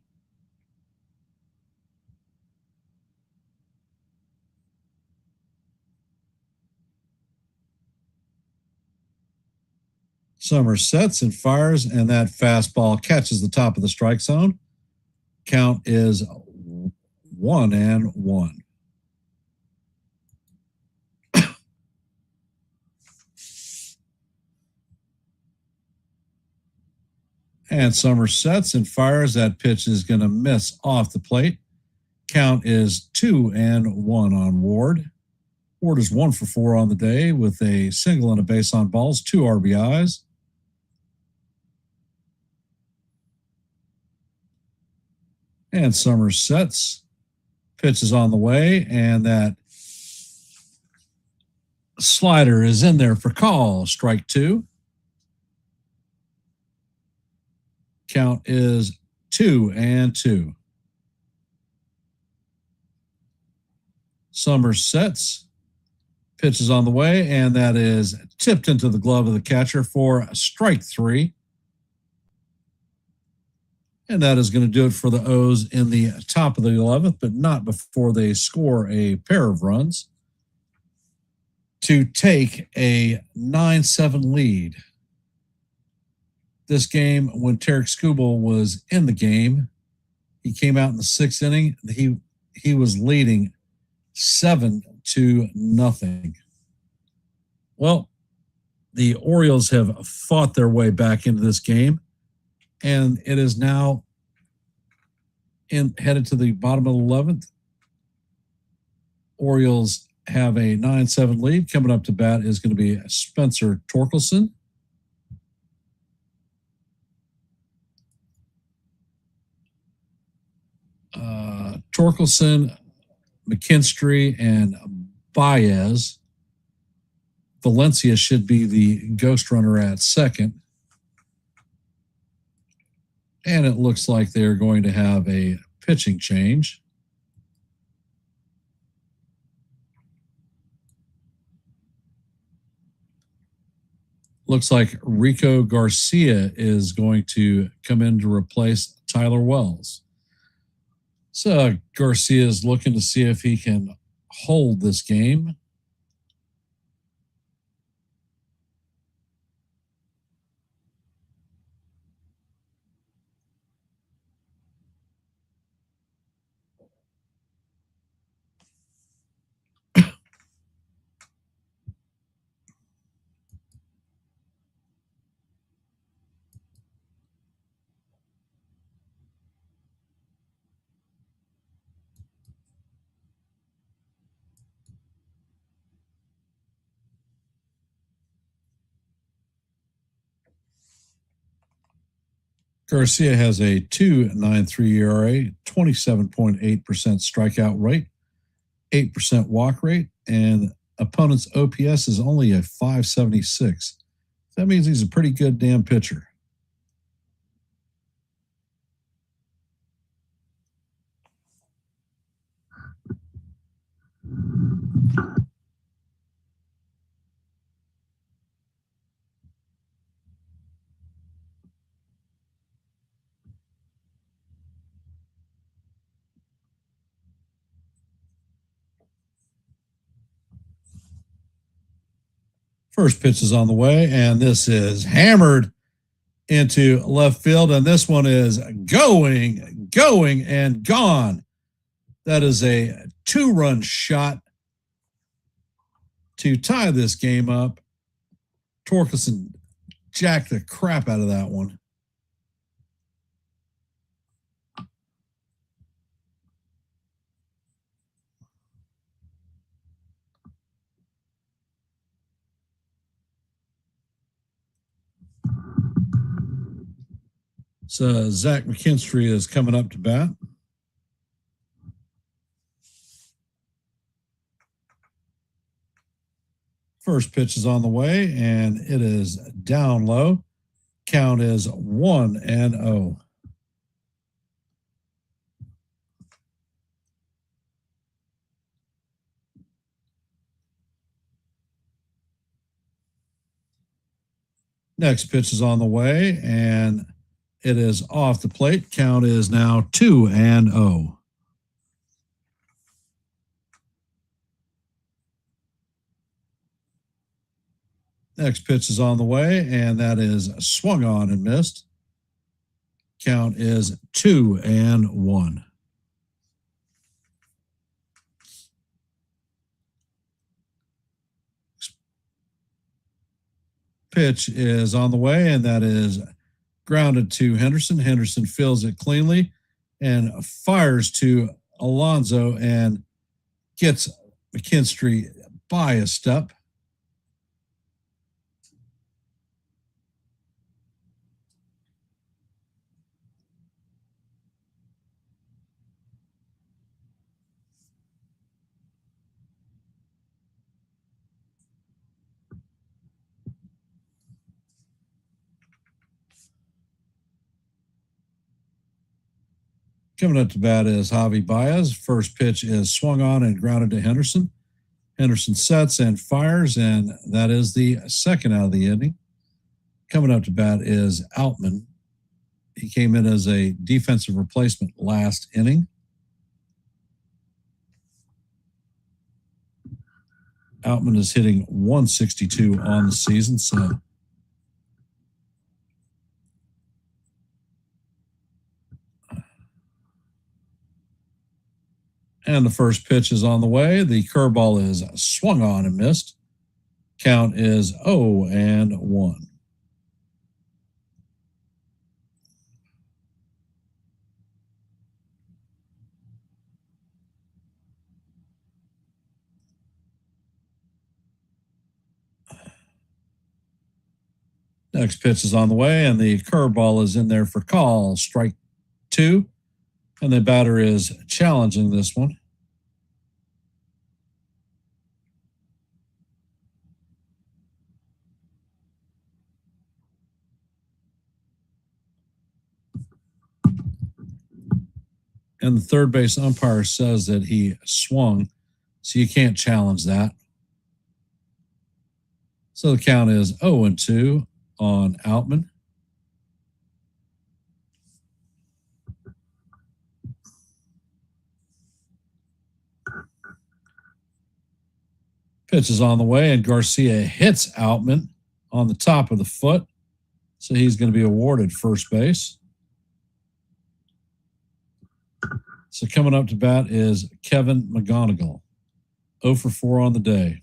Speaker 2: Summers sets and fires, and that fastball catches the top of the strike zone. Count is 1-1. And Summers sets and fires. That pitch is going to miss off the plate. Count is 2-1 on Ward. Ward is 1 for 4 on the day with a single and a base on balls, 2 RBIs. And Summers sets. Pitch is on the way, and that slider is in there for call. Strike 2. Count is 2-2. Summers sets. Pitch is on the way, and that is tipped into the glove of the catcher for strike 3. And that is going to do it for the O's in the top of the 11th, but not before they score a pair of runs to take a 9-7 lead. This game, when Tarek Skubal was in the game, he came out in the 6th inning. He was leading 7-0. Well, the Orioles have fought their way back into this game, and it is now headed to the bottom of the 11th. Orioles have a 9-7 lead. Coming up to bat is going to be Spencer Torkelson. Torkelson, McKinstry, and Baez. Valencia should be the ghost runner at second. And it looks like they're going to have a pitching change. Looks like Rico Garcia is going to come in to replace Tyler Wells. So Garcia is looking to see if he can hold this game. Garcia has a 2.93 ERA, 27.8% strikeout rate, 8% walk rate, and opponent's OPS is only a 576. That means he's a pretty good damn pitcher. First pitch is on the way, and this is hammered into left field, and this one is going, and gone. That is a 2-run shot to tie this game up. Torkelson jacked the crap out of that one. So Zach McKinstry is coming up to bat. First pitch is on the way, and it is down low. Count is 1-0. Next pitch is on the way, and it is off the plate. Count is now 2-0. Next pitch is on the way, and that is swung on and missed. Count is 2-1. Pitch is on the way, and that is grounded to Henderson. Henderson fills it cleanly and fires to Alonso and gets McKinstry by a step. Coming up to bat is Javi Baez. First pitch is swung on and grounded to Henderson. Henderson sets and fires, and that is the second out of the inning. Coming up to bat is Outman. He came in as a defensive replacement last inning. Outman is hitting 162 on the season, so and the first pitch is on the way. The curveball is swung on and missed. Count is 0-1. Next pitch is on the way, and the curveball is in there for call. Strike 2. And the batter is challenging this one. And the third base umpire says that he swung, so you can't challenge that. So the count is 0-2 on Outman. Pitch is on the way, and Garcia hits Outman on the top of the foot. So he's going to be awarded first base. So coming up to bat is Kevin McGonigal, 0 for 4 on the day.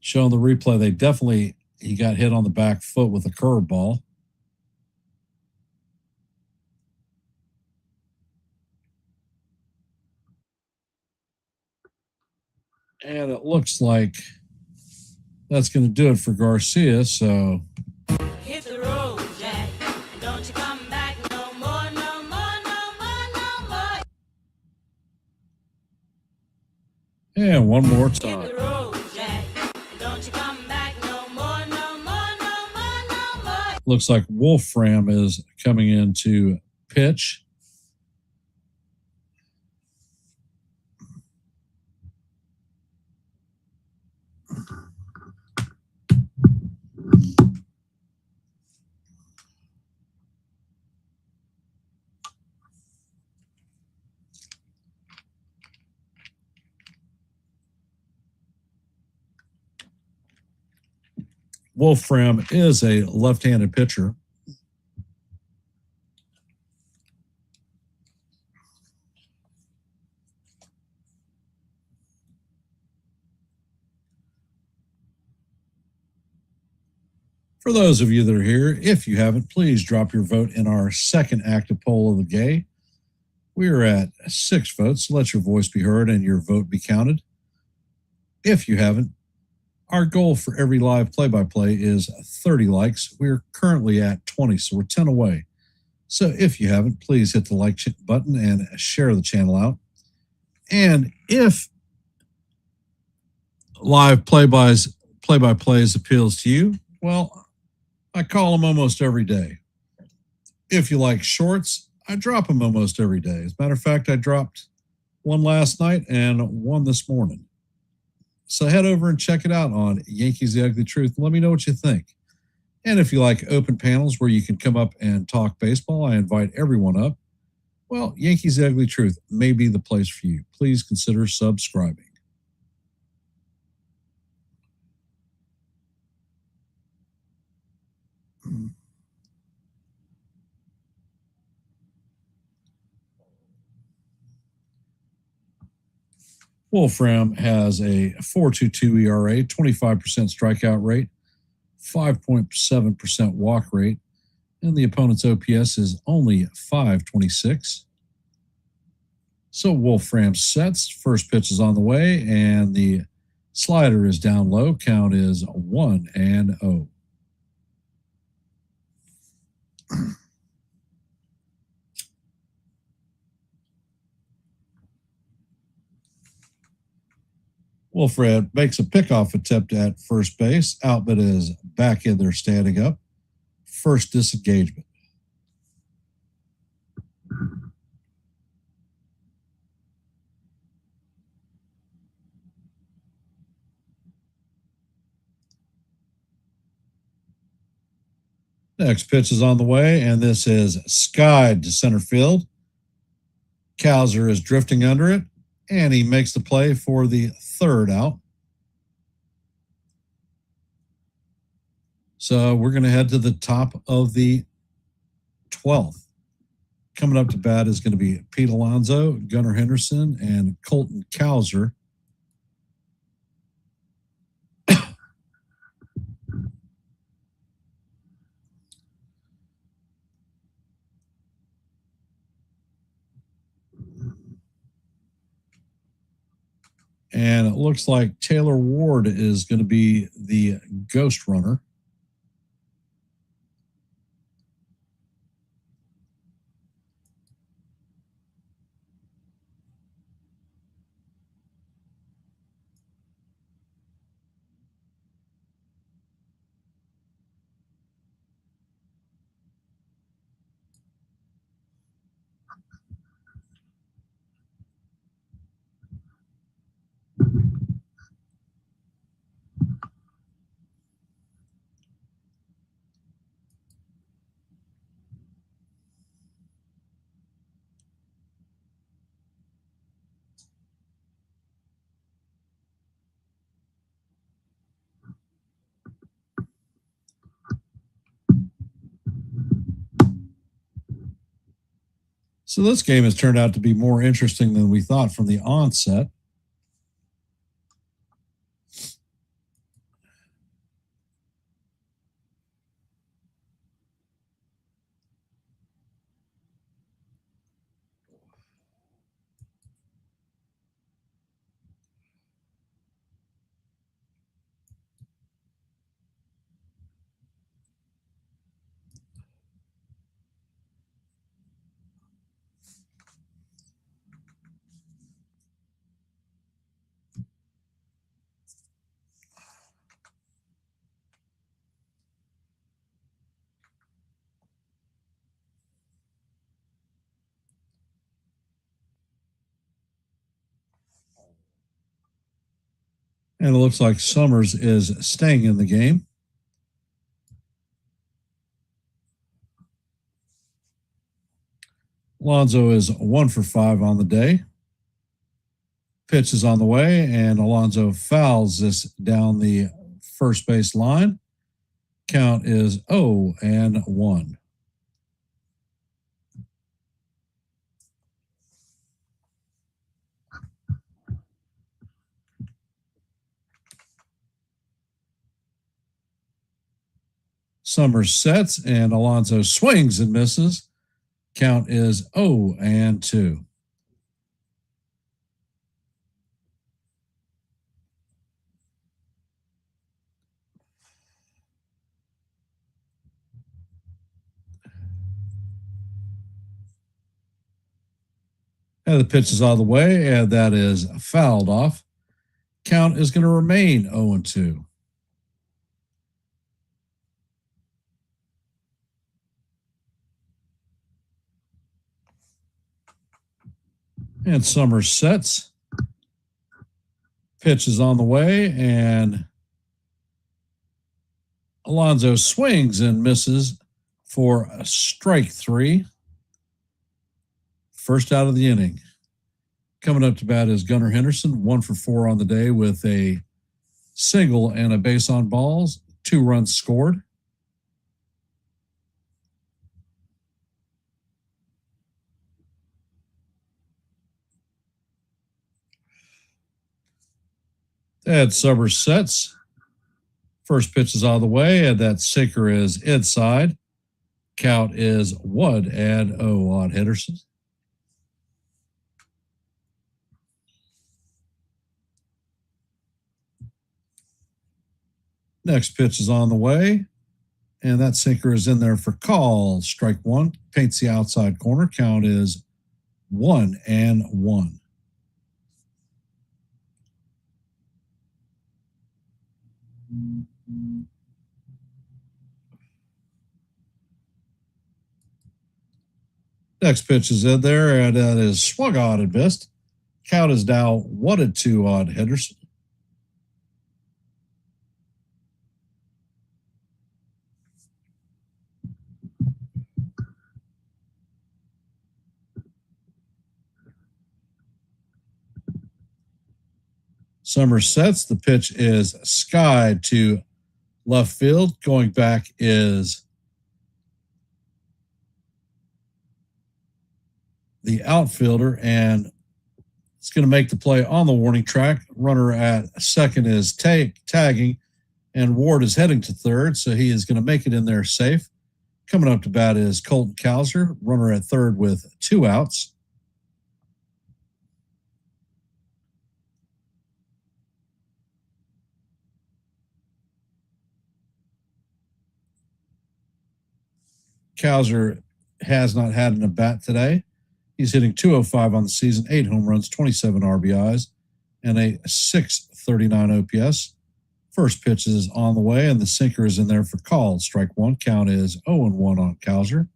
Speaker 2: Showing the replay, he got hit on the back foot with a curveball. And it looks like that's going to do it for Garcia. So
Speaker 3: Hit the road, Jack. Don't you come back no more, no more, no more, no more.
Speaker 2: and one more
Speaker 3: Hit
Speaker 2: time.
Speaker 3: the road, Jack. Don't you come back no more, no more, no more, no more.
Speaker 2: Looks like Wolfram is coming in to pitch. Wolfram is a left-handed pitcher. For those of you that are here, if you haven't, please drop your vote in our second active poll of the day. We are at 6 votes. Let your voice be heard and your vote be counted. If you haven't, our goal for every live play-by-play is 30 likes. We're currently at 20, so we're 10 away. So if you haven't, please hit the like button and share the channel out. And if live play-by-plays appeals to you, well, I call them almost every day. If you like shorts, I drop them almost every day. As a matter of fact, I dropped one last night and one this morning. So head over and check it out on Yankees The Ugly Truth. Let me know what you think. And if you like open panels where you can come up and talk baseball, I invite everyone up. Well, Yankees The Ugly Truth may be the place for you. Please consider subscribing. Wolfram has a 4.22 ERA, 25% strikeout rate, 5.7% walk rate, and the opponent's OPS is only 526. So Wolfram sets. First pitch is on the way, and the slider is down low. Count is 1-0. Wolfram makes a pickoff attempt at first base. Outman is back in there standing up. First disengagement. Next pitch is on the way, and this is skied to center field. Cowser is drifting under it, and he makes the play for the third out. So we're going to head to the top of the 12th. Coming up to bat is going to be Pete Alonso, Gunnar Henderson, and Colton Cowser. And it looks like Taylor Ward is going to be the ghost runner. So this game has turned out to be more interesting than we thought from the onset. And it looks like Summers is staying in the game. Alonso is 1 for 5 on the day. Pitch is on the way, and Alonso fouls this down the first base line. Count is 0-1. Summers sets, and Alonso swings and misses. Count is 0-2. And the pitch is out of the way, and that is fouled off. Count is going to remain 0-2. And Summers sets. Pitch is on the way, and Alonso swings and misses for a strike 3. First out of the inning. Coming up to bat is Gunnar Henderson, 1 for 4 on the day with a single and a base on balls, 2 runs scored. And Summers sets. First pitch is out of the way, and that sinker is inside. Count is 1-0 on Henderson. Next pitch is on the way, and that sinker is in there for call. Strike 1, paints the outside corner. Count is 1-1. Next pitch is in there, and that is swung on and missed. Count is now 1-2 on Henderson. Summers sets. The pitch is skied to left field. Going back is the outfielder, and it's going to make the play on the warning track. Runner at second is tagging, and Ward is heading to third, so he is going to make it in there safe. Coming up to bat is Colton Cowser, runner at third with 2 outs. Cowser has not had an at-bat today. He's hitting .205 on the season, 8 home runs, 27 RBIs, and a .639 OPS. First pitch is on the way, and the sinker is in there for call. Strike one. Count is 0-1 on Cowser.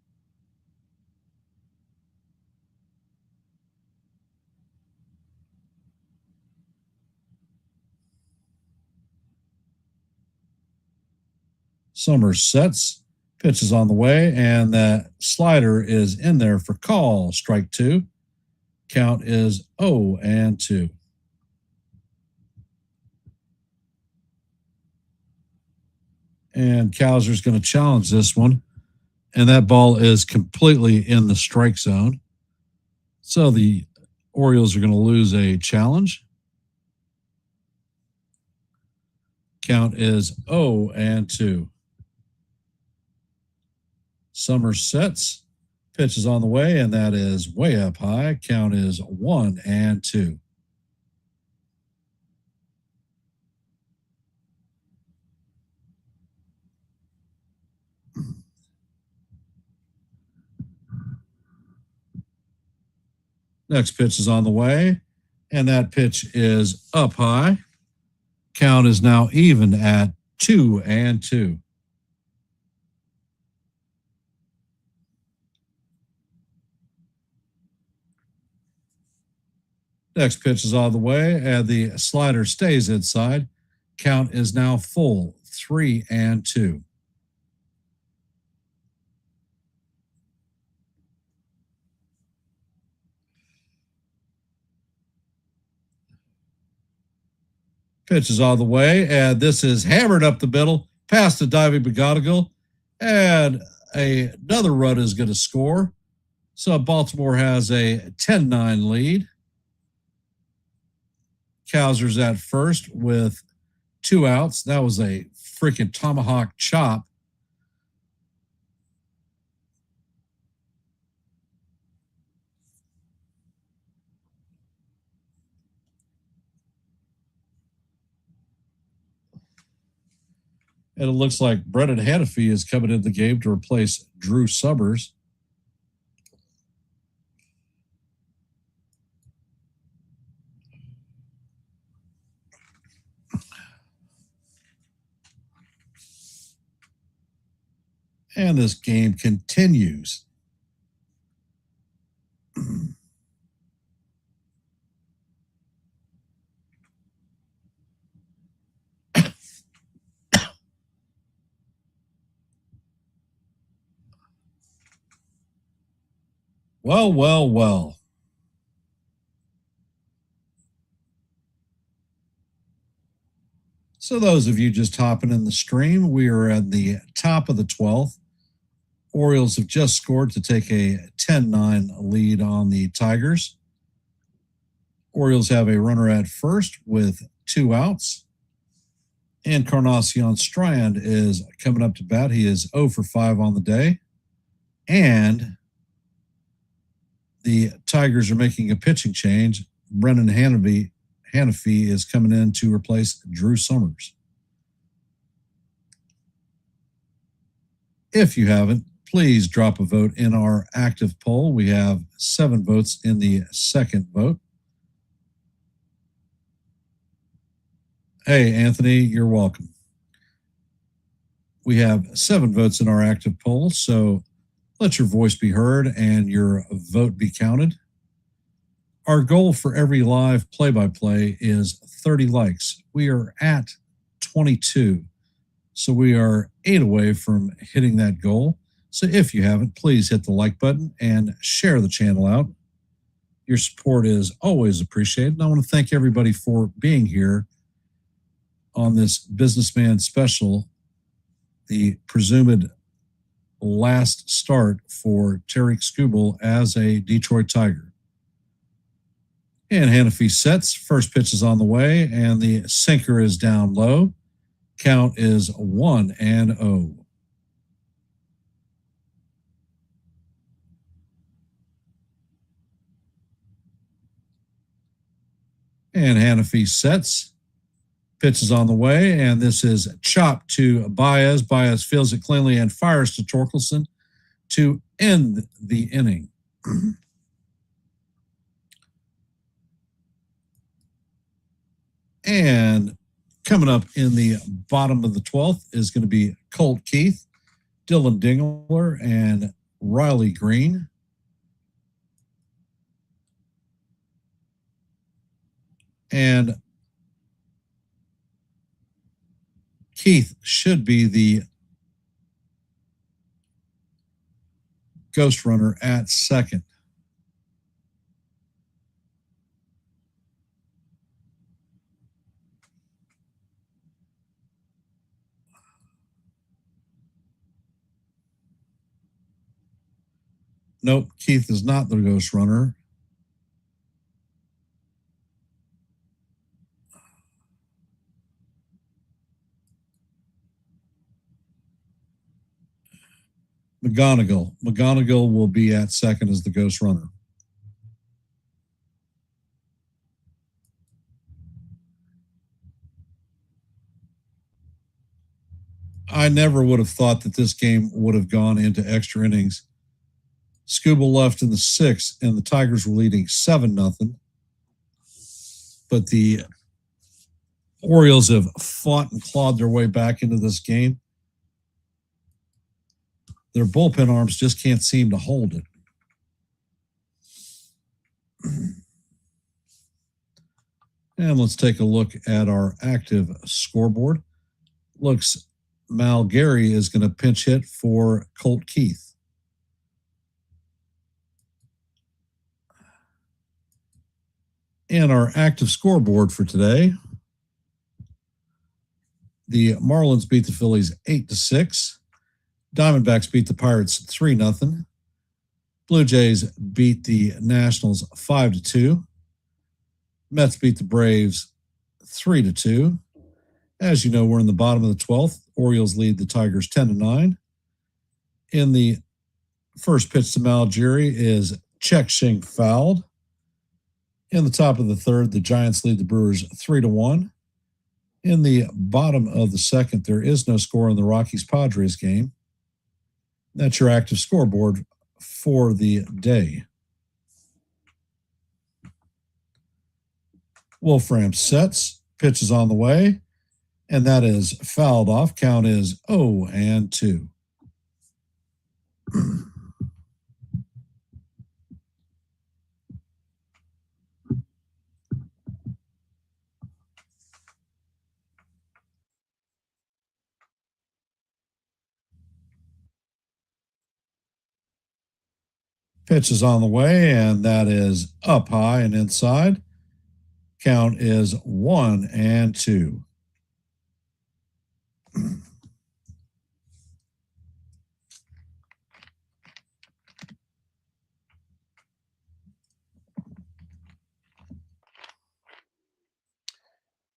Speaker 2: Summers sets. Pitch is on the way, and that slider is in there for call. Strike two. Count is 0-2. And Cowser's going to challenge this one. And that ball is completely in the strike zone. So the Orioles are going to lose a challenge. Count is 0-2. Summers sets. Pitch is on the way, and that is way up high. Count is 1-2. Next pitch is on the way, and that pitch is up high. Count is now even at 2-2. Next pitch is on the way, and the slider stays inside. Count is now full, 3-2. Pitch is on the way, and this is hammered up the middle, past the diving McGonigal, and another run is going to score. So Baltimore has a 10-9 lead. Cowser's at first with 2 outs. That was a freaking tomahawk chop. And it looks like Brennan Hannafy is coming in the game to replace Drew Summers. And this game continues. Well. So those of you just hopping in the stream, we are at the top of the 12th. Orioles have just scored to take a 10-9 lead on the Tigers. Orioles have a runner at first with 2 outs. Encarnacion Strand is coming up to bat. He is 0 for 5 on the day. And the Tigers are making a pitching change. Brennan Hannafy is coming in to replace Drew Summers. If you haven't, please drop a vote in our active poll. We have 7 votes in the second vote. Hey, Anthony, you're welcome. We have 7 votes in our active poll, so let your voice be heard and your vote be counted. Our goal for every live play-by-play is 30 likes. We are at 22, so we are 8 away from hitting that goal. So if you haven't, please hit the like button and share the channel out. Your support is always appreciated. And I want to thank everybody for being here on this Businessman Special, the presumed last start for Tariq Skubal as a Detroit Tiger. And Hannafy sets. First pitch is on the way, and the sinker is down low. Count is 1-0. And Hannafy sets. Pitch is on the way, and this is chopped to Baez. Baez fields it cleanly and fires to Torkelson. to end the inning. And coming up in the bottom of the 12th is going to be Colt Keith, Dylan Dingler, and Riley Green. And Keith should be the ghost runner at second. Nope, Keith is not the ghost runner. McGonigal will be at second as the ghost runner. I never would have thought that this game would have gone into extra innings. Skubal left in the 6th, and the Tigers were leading 7-0. But the Orioles have fought and clawed their way back into this game. Their bullpen arms just can't seem to hold it. And let's take a look at our active scoreboard. Looks Mal Gary is going to pinch hit for Colt Keith. And our active scoreboard for today, the Marlins beat the Phillies 8-6. Diamondbacks beat the Pirates 3-0. Blue Jays beat the Nationals 5-2. Mets beat the Braves 3-2. As you know, we're in the bottom of the 12th. Orioles lead the Tigers 10-9. In the first pitch to Malgeri is check Shing fouled. In the top of the 3rd, the Giants lead the Brewers 3-1. In the bottom of the 2nd, there is no score in the Rockies-Padres game. That's your active scoreboard for the day. Wolfram sets, pitch is on the way, and that is fouled off. Count is 0-2. Pitch is on the way, and that is up high and inside. Count is 1-2.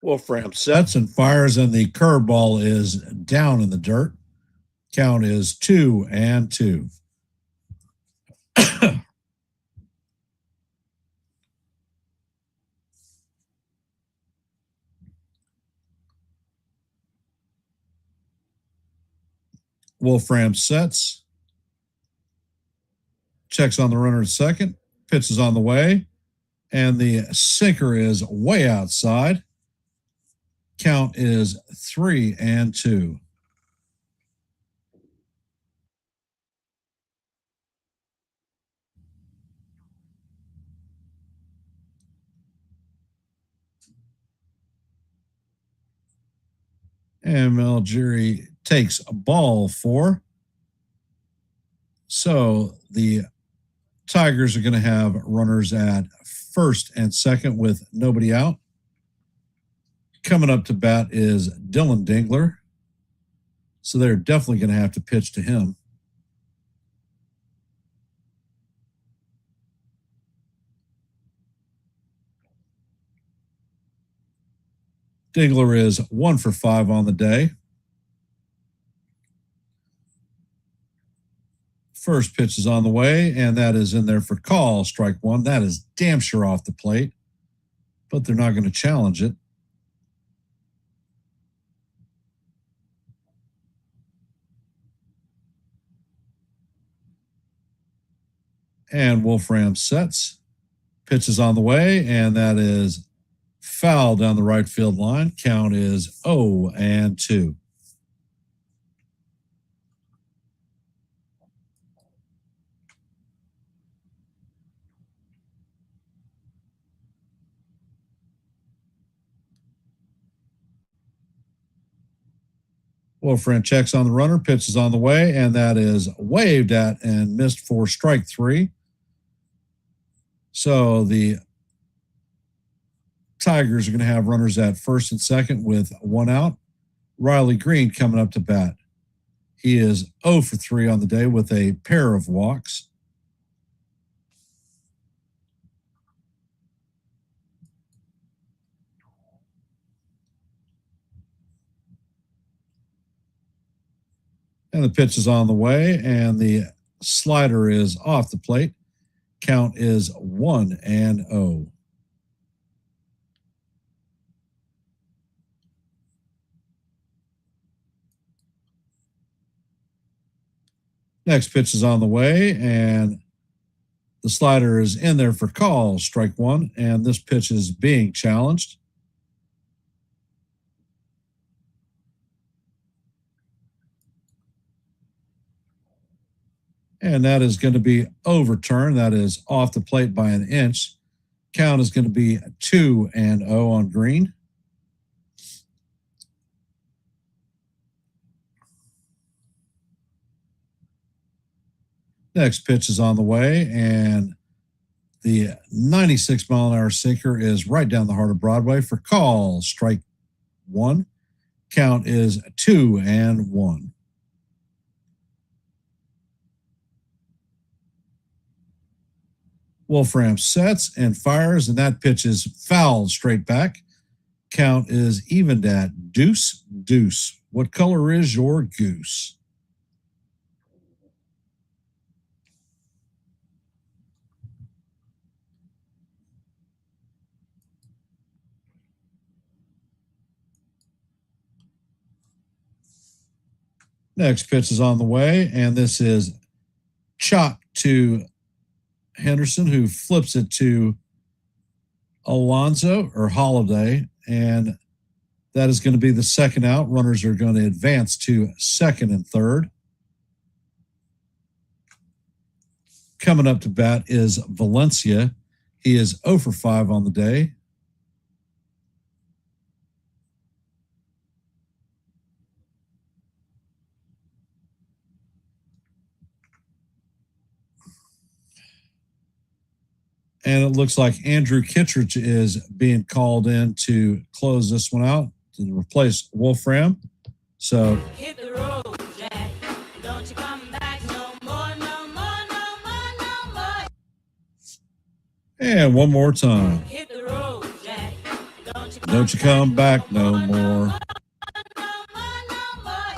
Speaker 2: Wolfram sets and fires, and the curveball is down in the dirt. Count is 2-2. Wolfram sets, checks on the runner at second, pitch is on the way, and the sinker is way outside. Count is 3-2. And Malgeri takes a ball 4. So the Tigers are going to have runners at first and second with nobody out. Coming up to bat is Dylan Dingler. So they're definitely going to have to pitch to him. Dingler is 1 for 5 on the day. First pitch is on the way, and that is in there for call, strike 1. That is damn sure off the plate, but they're not going to challenge it. And Wolfram sets. Pitch is on the way, and that is foul down the right field line. Count is 0-2. Wolfram checks on the runner, pitch is on the way, and that is waved at and missed for strike 3. So the Tigers are going to have runners at first and second with 1 out. Riley Green coming up to bat. He is 0 for 3 on the day with a pair of walks. And the pitch is on the way, and the slider is off the plate. Count is 1-0. Next pitch is on the way, and the slider is in there for call, strike 1, and this pitch is being challenged. And that is going to be overturned. That is off the plate by an inch. Count is going to be 2-0 on Green. Next pitch is on the way, and the 96-mile-an-hour sinker is right down the heart of Broadway for call, strike 1. Count is 2-1. Wolfram sets and fires, and that pitch is fouled straight back. Count is evened at 2-2. What color is your goose? Next pitch is on the way, and this is chopped to Henderson, who flips it to Alonso or Holiday, and that is going to be the second out. Runners are going to advance to second and third. Coming up to bat is Valencia. He is 0 for 5 on the day. And it looks like Andrew Kittredge is being called in to close this one out to replace Wolfram. So
Speaker 3: Hit the road, Jack. Don't you come back no more, no more, no more, no more.
Speaker 2: and one more time.
Speaker 3: Hit the road, Jack.
Speaker 2: Don't you come back no more.
Speaker 3: No more, no more.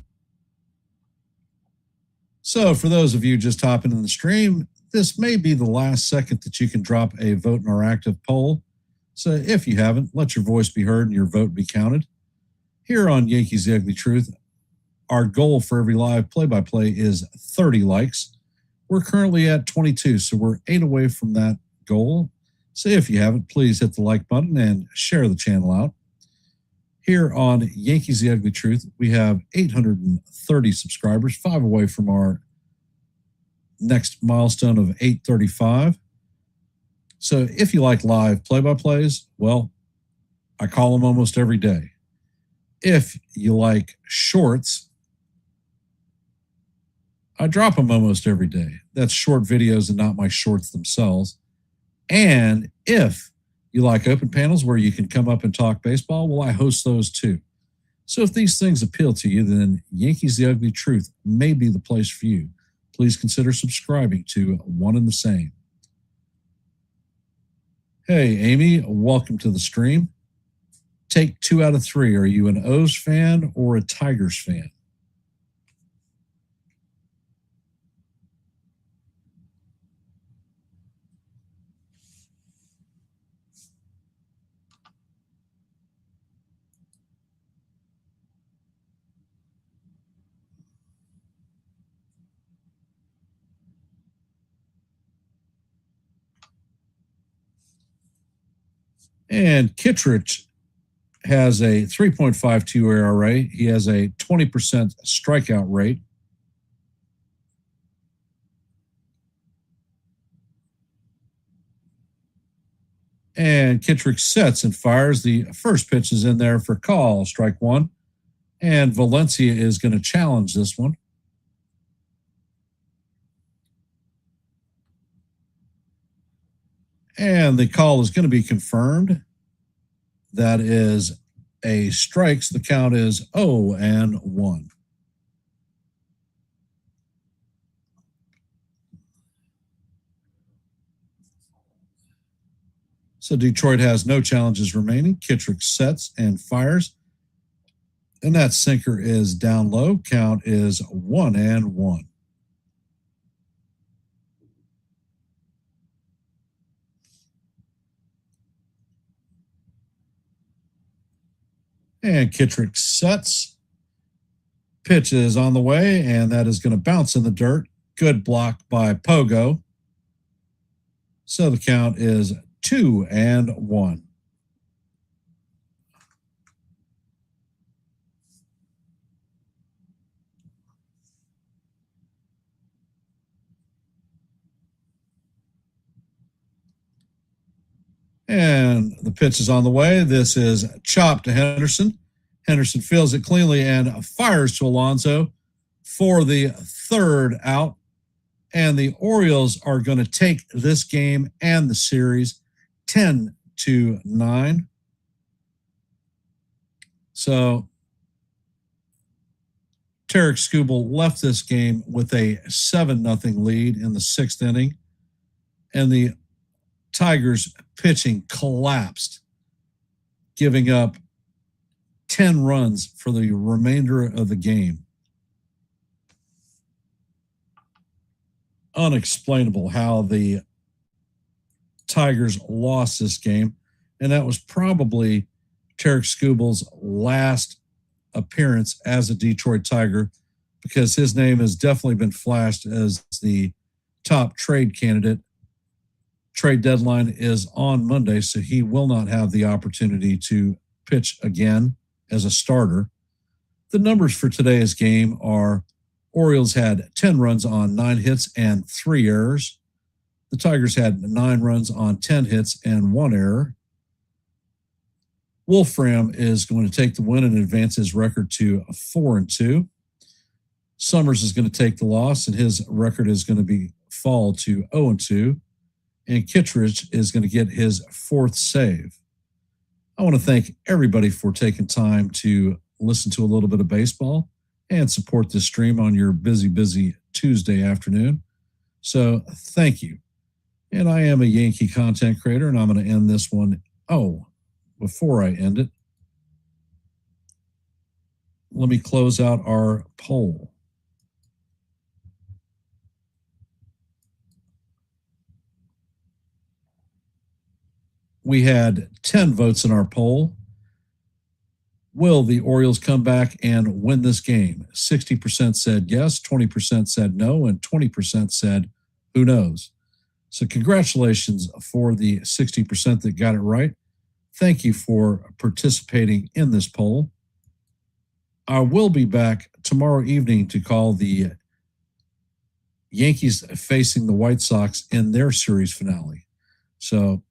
Speaker 2: So for those of you just hopping in the stream, this may be the last second that you can drop a vote in our active poll. So if you haven't, let your voice be heard and your vote be counted. Here on Yankees The Ugly Truth, our goal for every live play-by-play is 30 likes. We're currently at 22, so we're 8 away from that goal. So if you haven't, please hit the like button and share the channel out. Here on Yankees The Ugly Truth, we have 830 subscribers, 5 away from our next milestone of 835. So if you like live play-by-plays, well, I call them almost every day. If you like shorts, I drop them almost every day. That's short videos and not my shorts themselves. And if you like open panels where you can come up and talk baseball, well, I host those too. So if these things appeal to you, then Yankees The Ugly Truth may be the place for you. Please consider subscribing to One and the Same. Hey, Amy, welcome to the stream. Take 2 out of 3. Are you an O's fan or a Tigers fan? And Kittredge has a 3.52 ERA. He has a 20% strikeout rate. And Kittredge sets and fires. The first pitch is in there for call, strike one. And Valencia is going to challenge this one. And the call is going to be confirmed. That is a strike. So the count is 0-1. So Detroit has no challenges remaining. Kittredge sets and fires. And that sinker is down low. Count is 1-1. And Kittredge sets. Pitch is on the way, and that is going to bounce in the dirt. Good block by Pogo. So the count is 2-1. And the pitch is on the way. This is chopped to Henderson. Henderson fields it cleanly and fires to Alonso for the third out. And the Orioles are going to take this game and the series 10-9. So Tarek Skubal left this game with a 7-0 lead in the sixth inning. And the Tigers pitching collapsed, giving up 10 runs for the remainder of the game. Unexplainable how the Tigers lost this game. And that was probably Tarek Skubal's last appearance as a Detroit Tiger, because his name has definitely been flashed as the top trade candidate. Trade deadline is on Monday, so he will not have the opportunity to pitch again as a starter. The numbers for today's game are Orioles had 10 runs on 9 hits and 3 errors. The Tigers had 9 runs on 10 hits and 1 error. Wolfram is going to take the win and advance his record to 4-2. Summers is going to take the loss, and his record is going to fall to 0-2. And Kittredge is going to get his 4th save. I want to thank everybody for taking time to listen to a little bit of baseball and support this stream on your busy Tuesday afternoon. So thank you. And I am a Yankee content creator, and I'm going to end this one. Oh, before I end it, let me close out our poll. We had 10 votes in our poll. Will the Orioles come back and win this game? 60% said yes, 20% said no, and 20% said who knows. So congratulations for the 60% that got it right. Thank you for participating in this poll. I will be back tomorrow evening to call the Yankees facing the White Sox in their series finale. So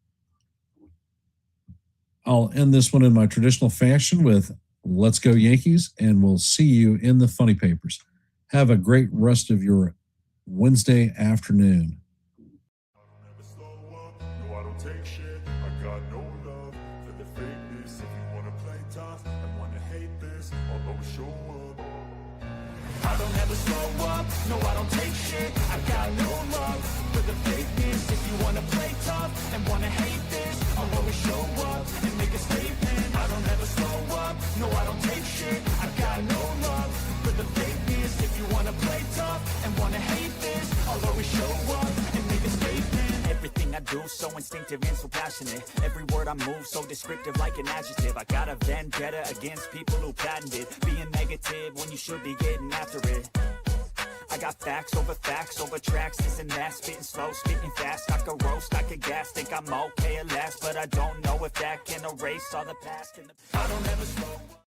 Speaker 2: I'll end this one in my traditional fashion with Let's Go Yankees, and we'll see you in the funny papers. Have a great rest of your Wednesday afternoon.
Speaker 1: Never slow up, no I don't take shit. I got no love for the fakeness. If you wanna play tough and wanna hate this, I'll always show up. I don't ever slow up, no I don't take shit. I got no love for the fakeness. If you wanna play tough and wanna hate this, I'll always show up and make a statement. I don't ever slow up, no I don't take shit. I got no love for the fakeness. If you wanna play tough and wanna hate this, I'll always show up and make a statement. Everything I do so instinctive and so passionate. Every word I move so descriptive like an adjective. I got a vendetta against people who patented being negative when you should be getting after it. I
Speaker 4: I got facts over tracks, isn't that spitting slow, spitting fast, I could roast, I could gas, think I'm okay at last, but I don't know if that can erase all the past. I don't ever slow